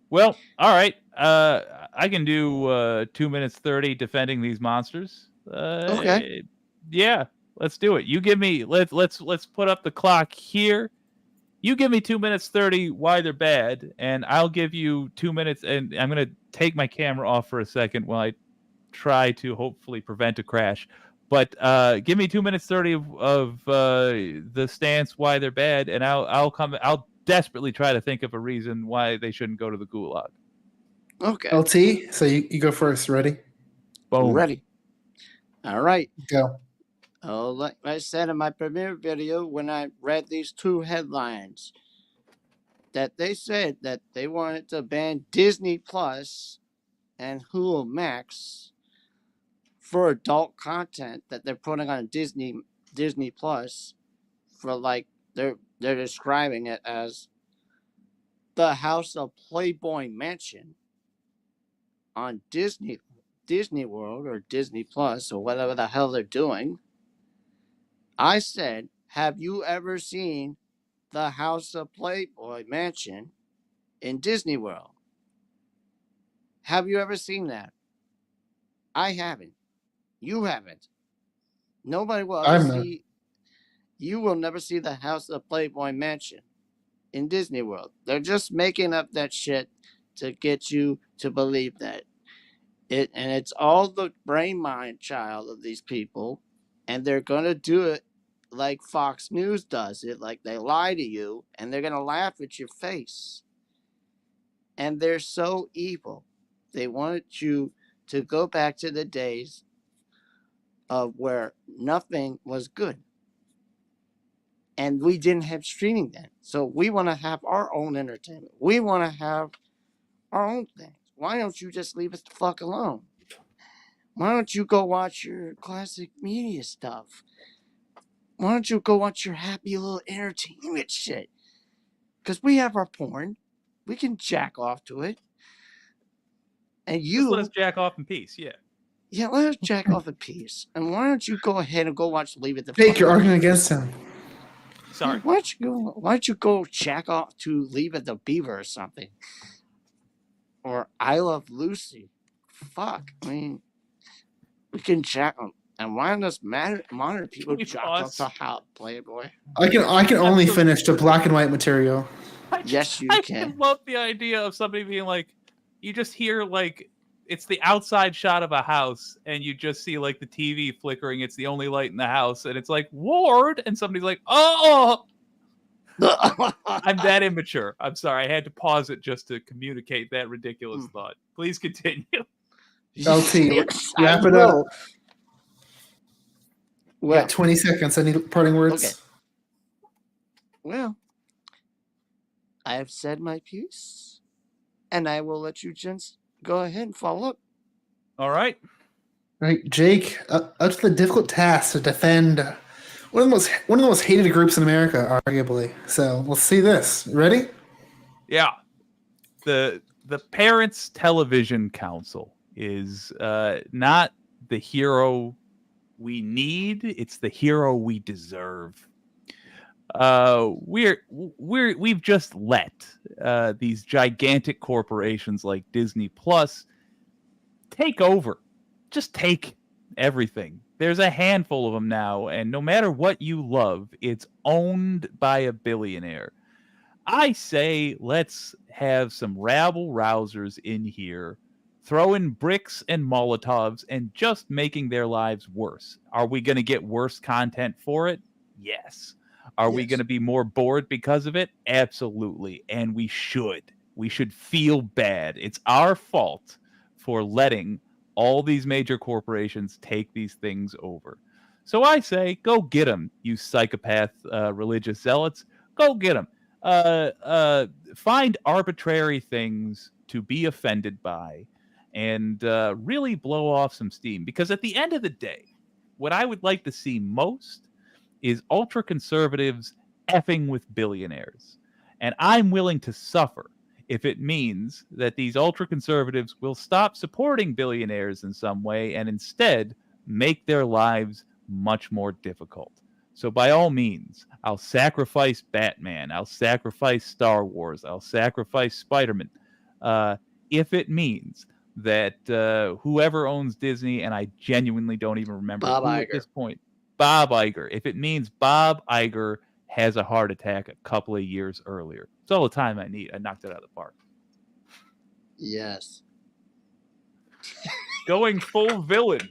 Well, all right. I can do 2 minutes 30 defending these monsters.
Okay.
Yeah, let's do it. You give me let's put up the clock here. You give me 2 minutes 30 why they're bad, and I'll give you 2 minutes. And I'm gonna take my camera off for a second while I try to hopefully prevent a crash. But give me 2 minutes 30 of the stance why they're bad, and I'll desperately try to think of a reason why they shouldn't go to the gulag.
Okay.
LT, so you go first. Ready?
Boom.
Ready. All right.
Go.
Oh, like I said in my premiere video when I read these two headlines, that they said that they wanted to ban Disney Plus and Hulu Max for adult content that they're putting on Disney Plus, for like they're describing it as the House of Playboy Mansion on Disney World or Disney Plus or whatever the hell they're doing. I said, have you ever seen the House of Playboy Mansion in Disney World? Have you ever seen that? I haven't. You haven't. Nobody will ever see. you will never see the House of Playboy Mansion in Disney World. They're just making up that shit to get you to believe that. And it's all the brain mind child of these people, and they're gonna do it like Fox News does it, like they lie to you, and they're gonna laugh at your face. And they're so evil. They want you to go back to the days of where nothing was good. And we didn't have streaming then. So we want to have our own entertainment. We want to have our own things. Why don't you just leave us the fuck alone? Why don't you go watch your classic media stuff? Why don't you go watch your happy little entertainment shit? Because we have our porn. We can jack off to it. And
Just let us
you,
jack off in peace. Yeah.
yeah, let us jack off in peace. And why don't you go ahead and go watch Leave It the
Jake,
Fuck
you're
Alone?
arguing against him.
Sorry.
Why don't you go jack off to Leave It the Beaver or something? Or I Love Lucy. Fuck. I mean, we can jack on. And why don't us monitor people
we
jack
pause?
off to how Playboy?
I can only finish the black and white material.
Yes, you
I
can.
love the idea of somebody being like, you just hear like it's the outside shot of a house, and you just see like the TV flickering. It's the only light in the house, and it's like Ward, and somebody's like, "Oh, I'm that immature." I'm sorry, I had to pause it just to communicate that ridiculous thought. Please continue.
LT,
Yes,
wrap
I
it up.
will.
You
Well,
got 20 seconds. Any parting words?
okay. Well, I have said my piece, and I will let you gents go ahead and follow up.
All right.
Right, Jake, up to the difficult task to defend one of the most hated groups in America, arguably. So let's see this. Ready?
Yeah. The Parents Television Council is not the hero we need, it's the hero we deserve. We've just let these gigantic corporations like Disney Plus take over. Just take everything. There's a handful of them now, and no matter what you love, it's owned by a billionaire. I say let's have some rabble rousers in here, throwing bricks and Molotovs and just making their lives worse. Are we going to get worse content for it? Yes. Are we
Yes.
going to be more bored because of it? Absolutely. And we should. We should feel bad. It's our fault for letting all these major corporations take these things over. So I say, go get them, you psychopath religious zealots. Go get them. Find arbitrary things to be offended by and really blow off some steam. Because at the end of the day, what I would like to see most is ultra conservatives effing with billionaires. And I'm willing to suffer if it means that these ultra conservatives will stop supporting billionaires in some way and instead make their lives much more difficult. So by all means, I'll sacrifice Batman. I'll sacrifice Star Wars. I'll sacrifice Spider-Man. If it means that whoever owns Disney, and I genuinely don't even remember
Bob
who at
Iger.
this point, Bob Iger. If it means Bob Iger has a heart attack a couple of years earlier. It's all the time I need. I knocked it out of the park.
Yes.
Going full villain.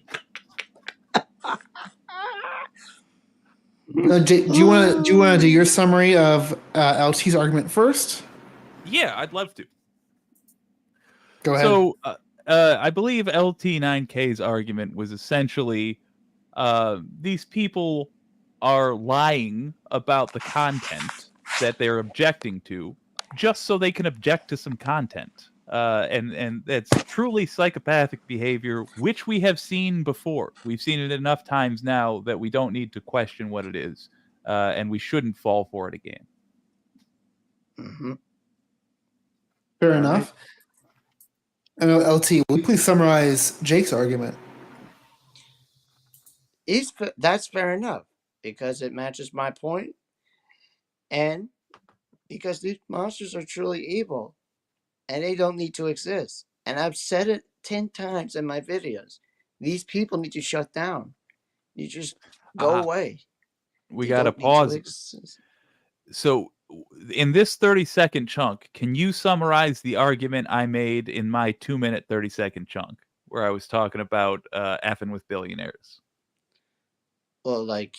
Jake, do you want to do your summary of LT's argument first?
Yeah, I'd love to.
Go ahead.
So I believe LT9K's argument was essentially these people are lying about the content that they're objecting to just so they can object to some content. And that's truly psychopathic behavior, which we have seen before. We've seen it enough times now that we don't need to question what it is, and we shouldn't fall for it again.
Mm-hmm.
Fair enough. I know, LT, will you please summarize Jake's argument?
That's fair enough because it matches my point, and because these monsters are truly evil, and they don't need to exist. And I've said it 10 times in my videos. These people need to shut down. You just go away.
we
You
got to
don't need to
pause. So, in this 30-second chunk, can you summarize the argument I made in my 2-minute 30-second chunk where I was talking about effing with billionaires?
Well, like,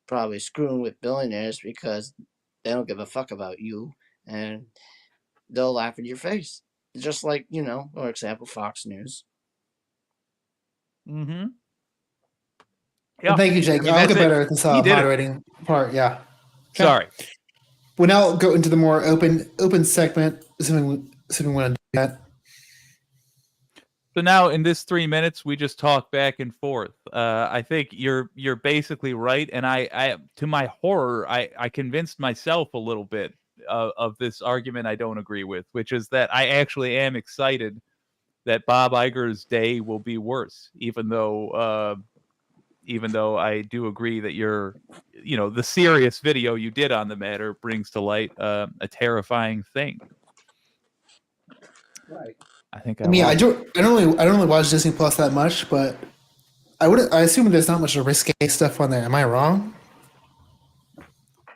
probably screwing with billionaires because they don't give a fuck about you and they'll laugh in your face. Just like, for example, Fox News.
Mm-hmm.
Well, thank you, Jake.
I mean,
I'll
that's
get
it.
better at this
He did it.
moderating part. Yeah. Okay.
Sorry.
We'll now go into the more open segment, assuming we want to do that.
So now in this 3 minutes, we just talk back and forth. I think you're basically right, and I to my horror, I convinced myself a little bit of this argument I don't agree with, which is that I actually am excited that Bob Iger's day will be worse, even though I do agree that the serious video you did on the matter brings to light a terrifying thing.
Right.
I don't really watch Disney Plus that much, but I assume there's not much risque stuff on there. Am I wrong?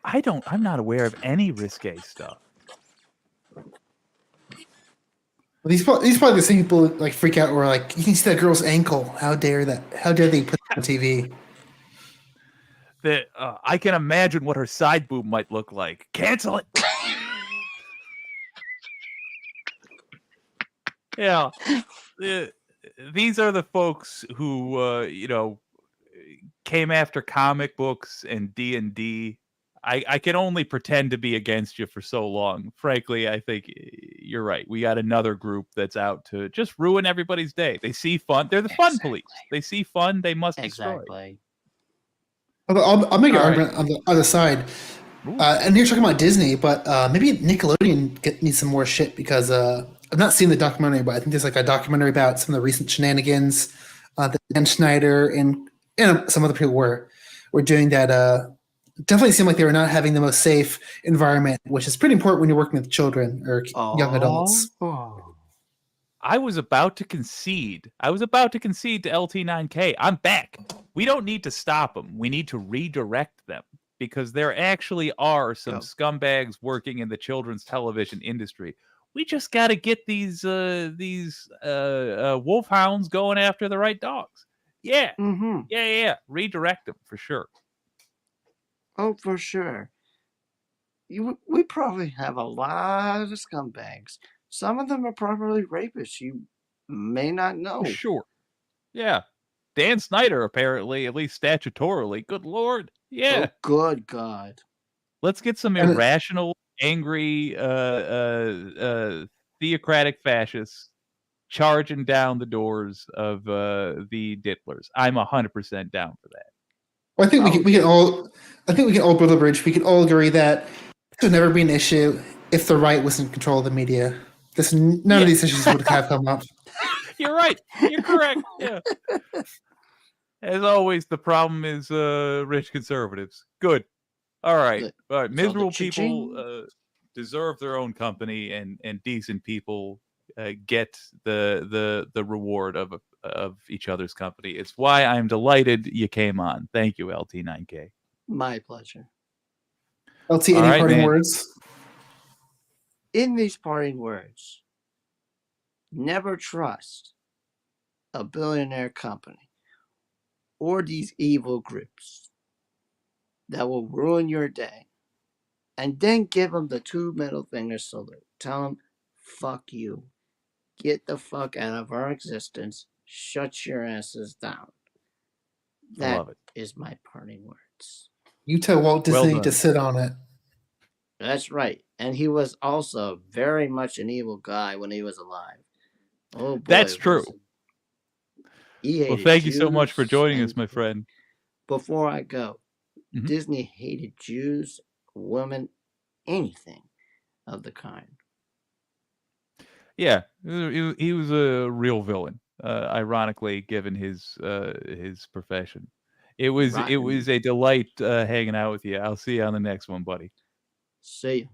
I'm not aware of any risque stuff.
Well, these probably the same people like freak out or like you can see that girl's ankle. How dare they put that on TV?
I can imagine what her side boob might look like. Cancel it. Yeah. These are the folks who came after comic books and D&D. I can only pretend to be against you for so long. Frankly, I think you're right. We got another group that's out to just ruin everybody's day. They see fun. They're the fun police. They see fun. They must destroy.
Exactly.
I'll make an argument on the other side. And you're talking about Disney, but maybe Nickelodeon needs some more shit because I've not seen the documentary, but I think there's like a documentary about some of the recent shenanigans that Dan Schneider and some other people were doing that. Definitely seemed like they were not having the most safe environment, which is pretty important when you're working with children or young adults.
I was about to concede. to LT9K. I'm back. We don't need to stop them. We need to redirect them because there actually are some scumbags working in the children's television industry. We just got to get these wolfhounds going after the right dogs. Yeah.
Mm-hmm.
Yeah. Redirect them for sure.
Oh, for sure. We probably have a lot of scumbags. Some of them are probably rapists. You may not know.
Sure. Yeah. Dan Snyder, apparently, at least statutorily. Good Lord. Yeah.
Oh, good God.
Let's get some irrational, angry, theocratic fascists charging down the doors of the Dittlers. I'm 100% down for that.
Well, I think we can all build a bridge. We can all agree that this would never be an issue if the right was in control of the media. None of these issues would have come up.
You're right. You're correct. Yeah. As always, the problem is rich conservatives. Good. All right. Miserable people deserve their own company, and decent people get the reward of each other's company. It's why I'm delighted you came on. Thank you, LT9K.
My pleasure.
LT, any parting words?
In these parting words, never trust a billionaire company or these evil groups that will ruin your day. And then give them the 2 middle fingers salute. Tell them, fuck you. Get the fuck out of our existence. Shut your asses down. That is my parting words.
You tell Walt Disney to sit on it.
That's right. And he was also very much an evil guy when he was alive. Oh, boy.
That's true. Well, thank you so much for joining us, my friend.
Before I go, Disney hated Jews, women, anything of the kind.
Yeah, he was a real villain. Ironically, given his profession, it was a delight hanging out with you. I'll see you on the next one, buddy.
See you.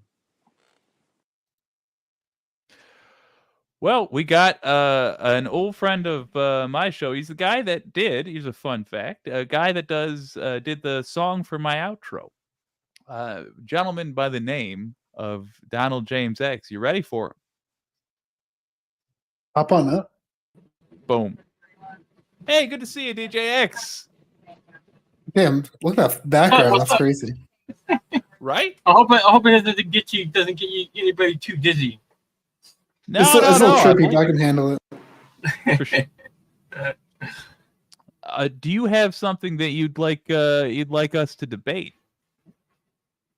Well, we got an old friend of my show. He's the guy that did. Here's a fun fact: a guy that did the song for my outro. Gentleman by the name of Donald James X. You ready for him?
Hop on up.
Boom. Hey, good to see you, DJ X.
Damn, look at that background. That's crazy.
Right?
I hope it doesn't get you anybody too dizzy.
No,
It's a little trippy, but I can handle it.
For sure. Do you have something that you'd like us to debate?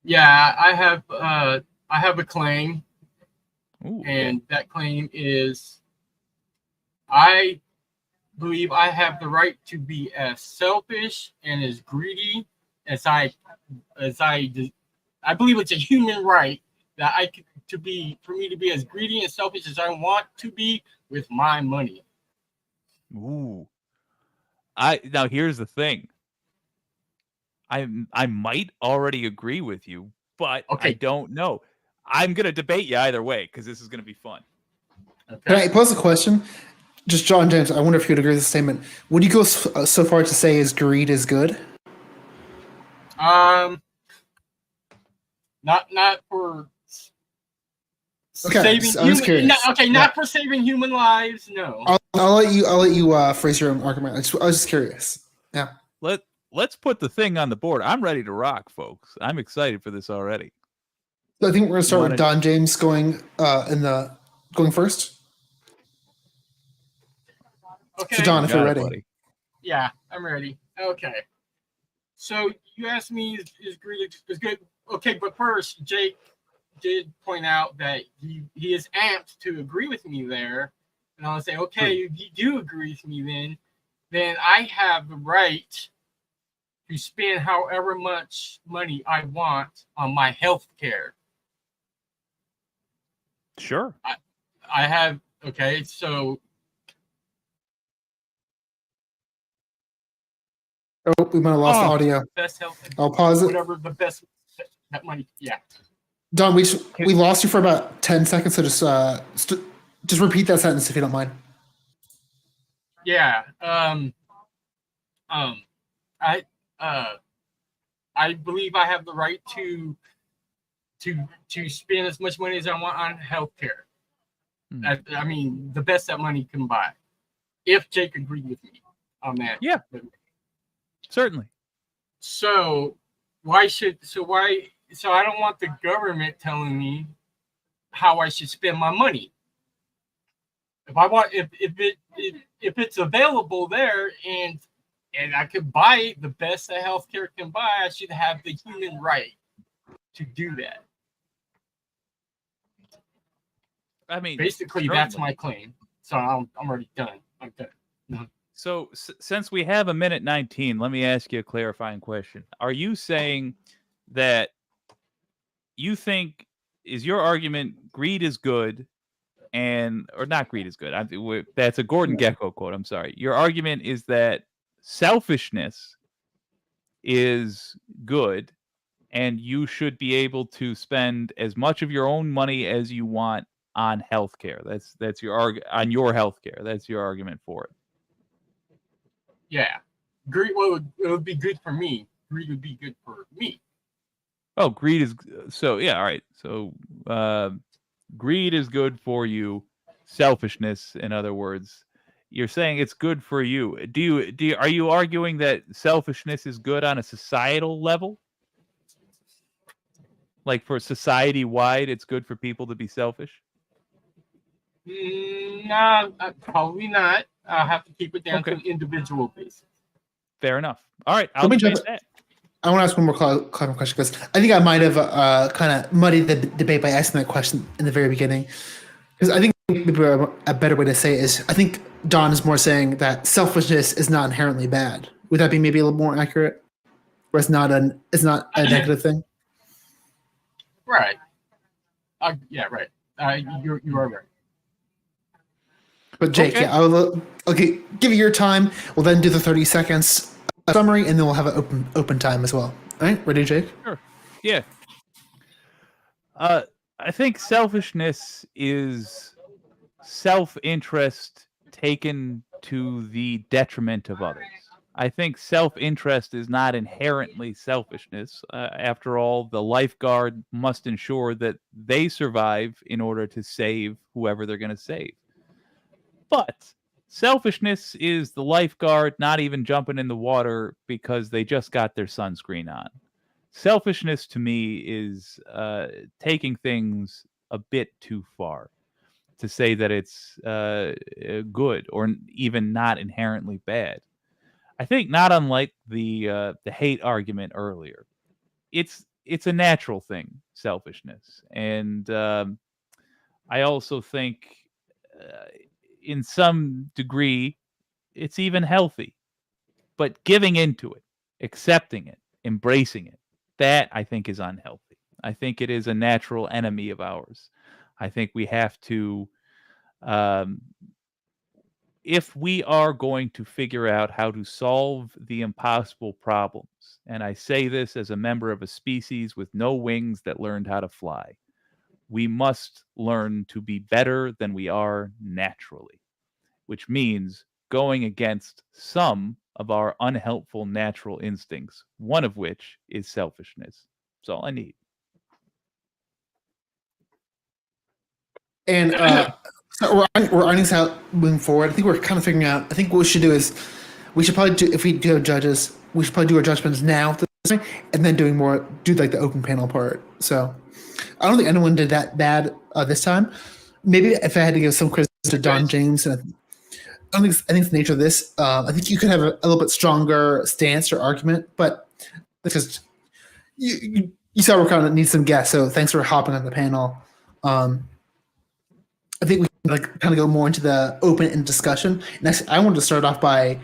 Yeah, I have a claim,
Ooh,
and that claim is I believe I have the right to be as selfish and as greedy as I believe it's a human right that for me to be as greedy and selfish as I want to be with my money.
Ooh. Now here's the thing. I might already agree with you, but I don't know. I'm gonna debate you either way because this is gonna be fun.
Okay.
Can I pose a question? Just John James, I wonder if you'd agree with this statement. Would you go so far to say is greed is good?
Not for
Okay,
saving
I'm just
human.
curious.
Not for saving human lives. No.
I'll let you phrase your own argument. I was just curious. Yeah.
Let's put the thing on the board. I'm ready to rock, folks. I'm excited for this already.
So I think we're gonna start with Don James going first.
Okay.
So Don, if you're ready.
Buddy.
Yeah, I'm ready. Okay. So you asked me is greed is good? Okay, but first Jake did point out that he is amped to agree with me there, and I'll say, okay, if you do agree with me, then I have the right to spend however much money I want on my health care.
Sure.
I have, okay, so.
Oh, we might have lost the audio.
Best health.
I'll pause it.
Whatever the best, that money, yeah.
Don, we lost you for about 10 seconds, so just repeat that sentence if you don't mind.
Yeah. I believe I have the right to spend as much money as I want on healthcare. I mean, the best that money can buy. If Jake agreed with me on that.
Yeah. Certainly.
So I don't want the government telling me how I should spend my money. If it's available there and I could buy it, the best that healthcare can buy, I should have the human right to do that.
I mean,
basically, that's my claim. So I'm already done. I'm done.
So since we have a minute 19, let me ask you a clarifying question. Are you saying that you think, is your argument greed is good or not greed is good? That's a Gordon Gekko quote. I'm sorry. Your argument is that selfishness is good and you should be able to spend as much of your own money as you want on healthcare. That's your on your healthcare. That's your argument for it.
Yeah. Greed, well, it would be good for me. Greed would be good for me.
Oh, greed is so yeah. All right. So greed is good for you. Selfishness, in other words, you're saying it's good for you. Are you arguing that selfishness is good on a societal level? Like for society wide, it's good for people to be selfish?
No, probably not. I'll have to keep it down to an individual basis.
Fair enough. All right.
I want to ask one more question because I think I might have kind of muddied the debate by asking that question in the very beginning. Because I think maybe a better way to say it is I think Don is more saying that selfishness is not inherently bad. Would that be maybe a little more accurate? Where it's not a negative thing?
Right. Yeah, right. You are right.
But Jake, okay. I'll give you your time. We'll then do the 30 seconds summary, and then we'll have an open time as well. All right, ready, Jake?
Sure. Yeah. I think selfishness is self-interest taken to the detriment of others. I think self-interest is not inherently selfishness. After all, the lifeguard must ensure that they survive in order to save whoever they're going to save. But selfishness is the lifeguard not even jumping in the water because they just got their sunscreen on. Selfishness to me is taking things a bit too far to say that it's good or even not inherently bad. I think not unlike the hate argument earlier, it's a natural thing, selfishness, and I also think in some degree it's even healthy. But giving into it, accepting it, embracing it, that I think is unhealthy. I think it is a natural enemy of ours. I think we have to, um, if we are going to figure out how to solve the impossible problems, and I say this as a member of a species with no wings that learned how to fly, we must learn to be better than we are naturally, which means going against some of our unhelpful natural instincts, one of which is selfishness. That's all I need.
And so we're ironing this out moving forward. I think we're kind of figuring out. I think what we should do is we should probably do, if we do have judges, we should probably do our judgments now, and then do like the open panel part. So I don't think anyone did that bad this time. Maybe if I had to give some credit to Don James, and I think it's the nature of this. I think you could have a little bit stronger stance or argument, but because you saw we're kind of need some guests, so thanks for hopping on the panel. I think we can kind of go more into the open-end discussion. Next, I wanted to start off by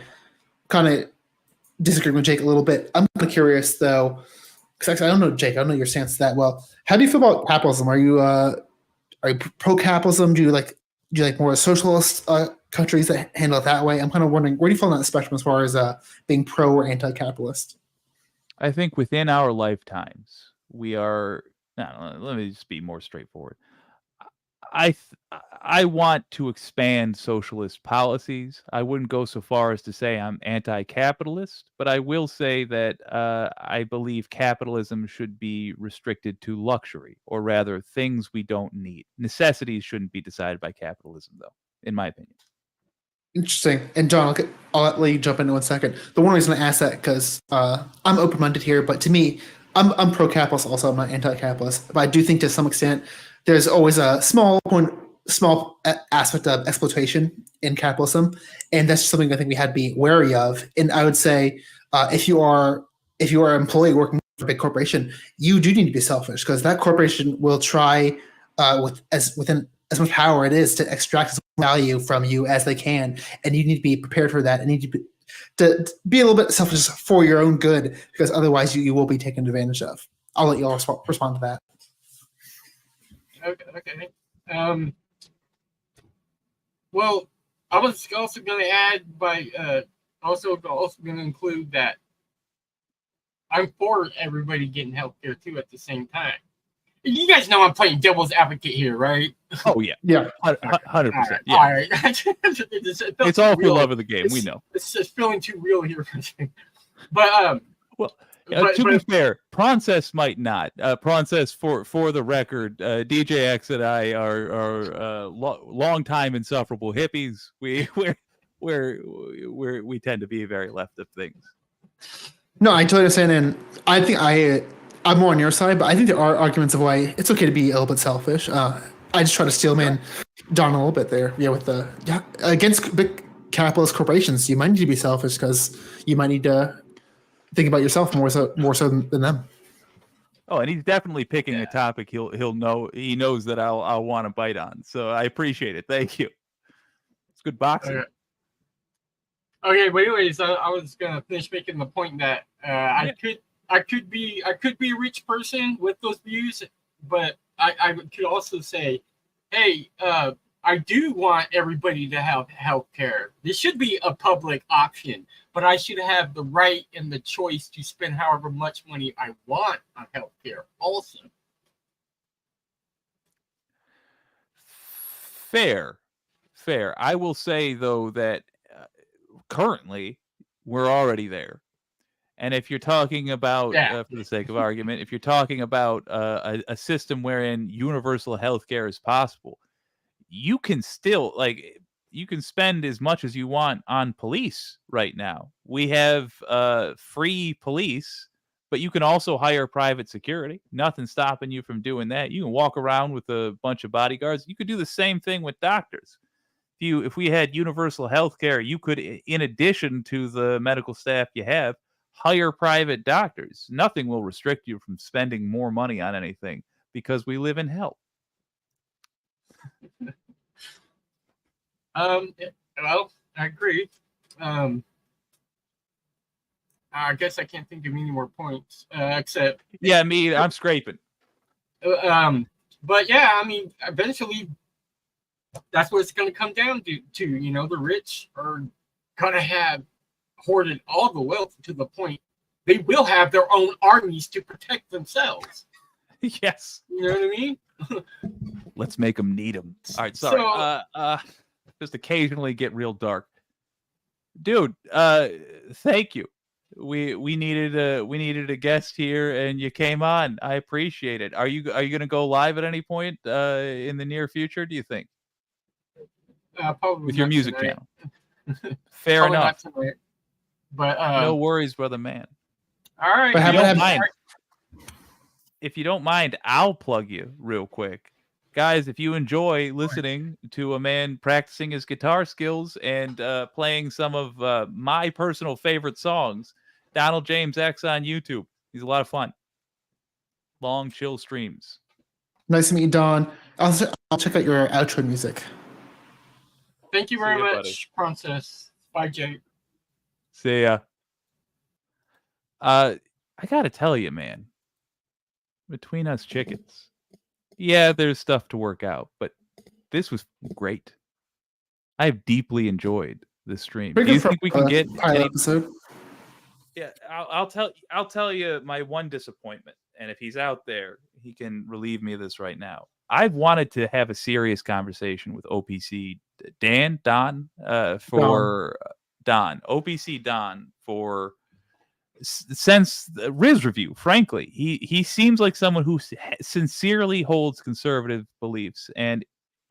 kind of disagreeing with Jake a little bit. I'm kind of curious though, because I don't know Jake. I don't know your stance that well. How do you feel about capitalism? Are you pro capitalism? Do you like more socialist countries that handle it that way? I'm kind of wondering where do you fall on that spectrum as far as being pro or anti-capitalist?
I think within our lifetimes, we are. No, let me just be more straightforward. I want to expand socialist policies. I wouldn't go so far as to say I'm anti-capitalist, but I will say that I believe capitalism should be restricted to luxury, or rather, things we don't need. Necessities shouldn't be decided by capitalism, though, in my opinion.
Interesting. And John, I'll let you jump in 1 second. The one reason I ask that because I'm open-minded here, but to me, I'm pro-capitalist. Also, I'm not anti-capitalist, but I do think to some extent there's always a small aspect of exploitation in capitalism, and that's something I think we had to be wary of. And I would say if you are an employee working for a big corporation, you do need to be selfish because that corporation will try within as much power it is to extract as much value from you as they can, and you need to be prepared for that and need to be a little bit selfish for your own good, because otherwise you will be taken advantage of. I'll let you all respond to that.
Okay. Well, I was also going to add also going to include that I'm for everybody getting healthcare too at the same time. You guys know I'm playing devil's advocate here, right?
Oh yeah, 100%. Yeah.
All right.
It's all for love of the game. We know.
It's just feeling too real here. But
to be fair, Process might not. Process, for the record, DJ X and I are long time insufferable hippies. We tend to be very left of things.
No, I totally understand, and I think I'm more on your side, but I think there are arguments of why it's okay to be a little bit selfish. I just try to steelman Don a little bit there. Yeah, with against big capitalist corporations, you might need to be selfish because you might need to think about yourself more so than them.
Oh, and he's definitely picking a topic he'll know. He knows that I'll want to bite on. So I appreciate it. Thank you. It's good boxing.
Okay, but anyways, I was gonna finish making the point that I could be a rich person with those views, but I could also say, hey, I do want everybody to have health care. This should be a public option, but I should have the right and the choice to spend however much money I want on health care also.
Fair. fair. I will say though that currently we're already there. And if you're talking about,
Yeah.
for the sake of argument, if you're talking about a system wherein universal healthcare is possible, you can still you can spend as much as you want on police right now. We have free police, but you can also hire private security. Nothing's stopping you from doing that. You can walk around with a bunch of bodyguards. You could do the same thing with doctors. If we had universal health care, you could, in addition to the medical staff you have, hire private doctors. Nothing will restrict you from spending more money on anything because we live in hell.
Well, I agree. I guess I can't think of any more points except.
Yeah, I'm scraping.
But yeah, I mean, eventually, that's what it's going to come down to. You know, the rich are going to have hoarded all the wealth to the point they will have their own armies to protect themselves.
Yes.
You know what I mean?
Let's make them need them. All right, sorry.
So,
just occasionally get real dark. Dude, thank you. We needed a guest here and you came on. I appreciate it. Are you going to go live at any point in the near future, do you think?
Probably
with your music
tonight.
channel. Fair
Probably
enough.
not tonight. But
no worries, brother man.
All right.
If you don't mind, if you don't mind, I'll plug you real quick. Guys, if you enjoy listening to a man practicing his guitar skills and playing some of my personal favorite songs, Donald James X on YouTube. He's a lot of fun. Long, chill streams.
Nice to meet you, Don. I'll check out your outro music.
Thank you very
See ya,
much, Princess. Bye, Jake.
See ya. I gotta tell you, man. Between us chickens, yeah, there's stuff to work out, but this was great. I've deeply enjoyed this stream. Do you think we can get any
episode?
Yeah, I'll tell you my one disappointment, and if he's out there, he can relieve me of this right now. I've wanted to have a serious conversation with OPC Don OPC Don for since the Riz review. Frankly, he seems like someone who sincerely holds conservative beliefs, and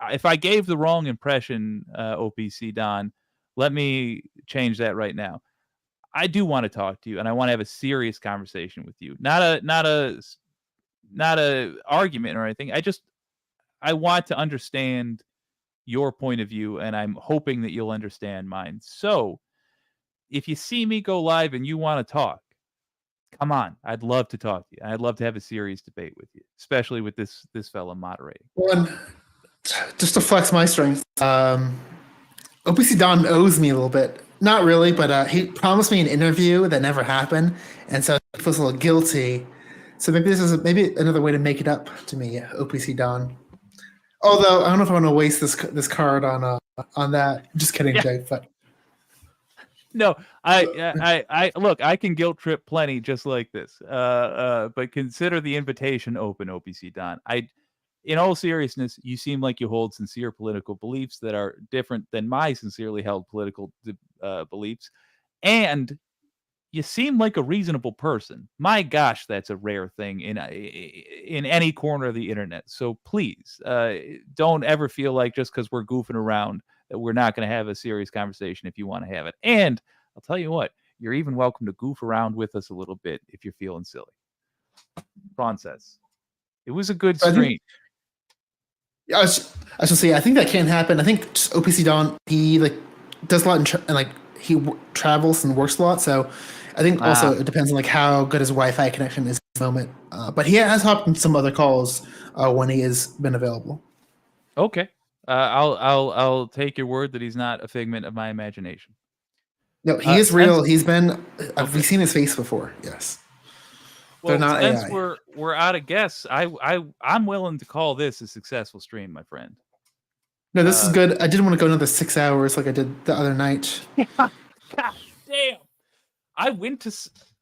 if I gave the wrong impression, OPC Don, let me change that right now. I do want to talk to you, and I want to have a serious conversation with you. Not a argument or anything. I want to understand your point of view, and I'm hoping that you'll understand mine. So, if you see me go live and you want to talk, come on. I'd love to talk to you. I'd love to have a serious debate with you, especially with this fella moderating.
One, just to flex my strengths, OPC Don owes me a little bit. Not really, but he promised me an interview that never happened, and so I feels a little guilty. So maybe this is another way to make it up to me, OPC Don. Although I don't know if I want to waste this card on that. Just kidding, Jake. But
no, I look. I can guilt trip plenty just like this. But consider the invitation open, OPC Don. In all seriousness, you seem like you hold sincere political beliefs that are different than my sincerely held political beliefs, and you seem like a reasonable person. My gosh, that's a rare thing in any corner of the internet. So please, don't ever feel like just because we're goofing around that we're not going to have a serious conversation if you want to have it. And I'll tell you what, you're even welcome to goof around with us a little bit if you're feeling silly. Ron says, it was a good stream.
I should say, I think that can't happen. I think just OPC Don, he does a lot and he travels and works a lot. So I think also it depends on how good his Wi-Fi connection is at the moment. But he has hopped in some other calls when he has been available.
Okay, I'll take your word that he's not a figment of my imagination.
No, he is real. He's been. We've seen his face before. Yes.
Well,
not
since
AI.
we're out of guests, I'm willing to call this a successful stream, my friend.
No, this is good. I didn't want to go another 6 hours like I did the other night.
God damn! I went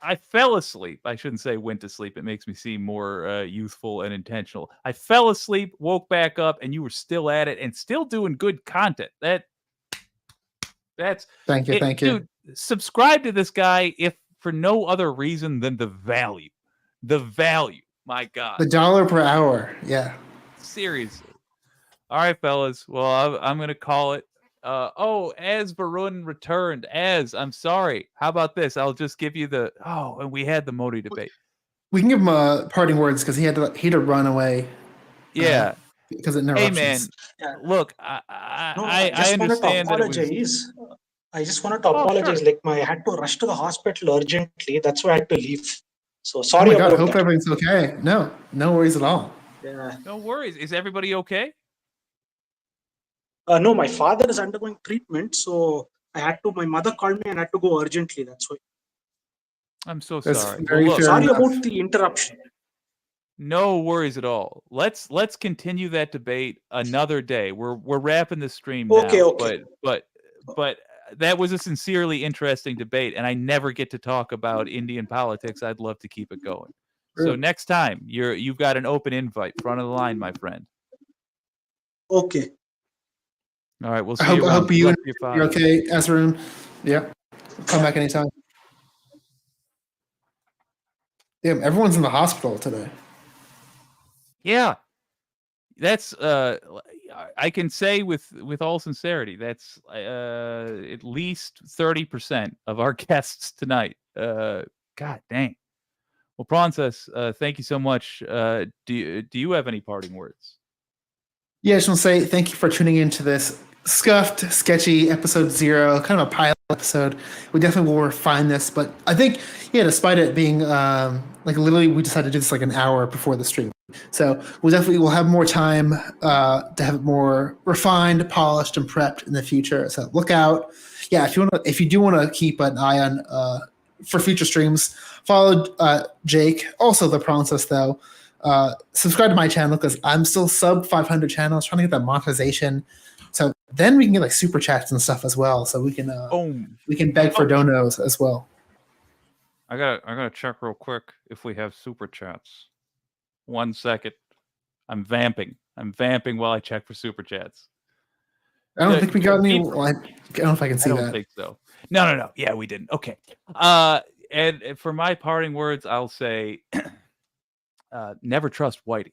I fell asleep. I shouldn't say went to sleep. It makes me seem more youthful and intentional. I fell asleep, woke back up, and you were still at it and still doing good content. That's
Thank you,
it,
thank you.
dude. Subscribe to this guy if for no other reason than the value. The value. My God.
The $1 per hour. Yeah.
Seriously. All right, fellas. Well, I'm going to call it. As Varun returned. I'm sorry. How about this? I'll just give you the. Oh, and we had the Modi debate.
We can give him parting words because he had to run away.
Yeah.
Because of
Hey,
interruptions.
man. Look,
No,
I
just wanted to
understand that it was.
apologize. I just wanted to
Oh,
apologize.
sure.
Like I had to rush to the hospital urgently. That's why I had to leave. So
Oh
sorry
my God,
about
hope
that.
everything's okay. No worries at all.
Yeah.
No worries. Is everybody okay?
No, my father is undergoing treatment, so my mother called me and I had to go urgently. That's why.
I'm so
That's
sorry.
very
Well, look,
fair
Sorry
enough.
about the interruption.
no worries at all. Let's continue that debate another day. We're wrapping the stream now.
Okay.
But that was a sincerely interesting debate, and I never get to talk about Indian politics. I'd love to keep it going. So
Sure.
next time you've got an open invite, front of the line, my friend.
Okay.
All right, we'll
I
see you
hope
around. Good
you
luck
and
to your
you're
father.
okay, Azarun. Yeah. Come back anytime. Damn, everyone's in the hospital today.
Yeah, that's I can say with all sincerity, that's at least 30% of our guests tonight. God dang. Well, Princess, thank you so much. Do you have any parting words?
Yeah, I just want to say thank you for tuning into this scuffed, sketchy episode 0, kind of a pilot episode. We definitely will refine this, but I think, yeah, despite it being like literally, we decided to do this like an hour before the stream. So we'll have more time to have it more refined, polished, and prepped in the future. So look out. Yeah, if you do want to keep an eye on for future streams, follow Jake, also the Princess though. Subscribe to my channel because I'm still sub 500 channels, trying to get that monetization. So then we can get like super chats and stuff as well. So we can beg for donos as well.
I gotta check real quick if we have super chats. 1 second. I'm vamping while I check for super chats.
I don't think we got any. Well, I don't know if I can see
I don't
that.
think so. No. Yeah, we didn't. Okay. And for my parting words, I'll say, never trust Whitey.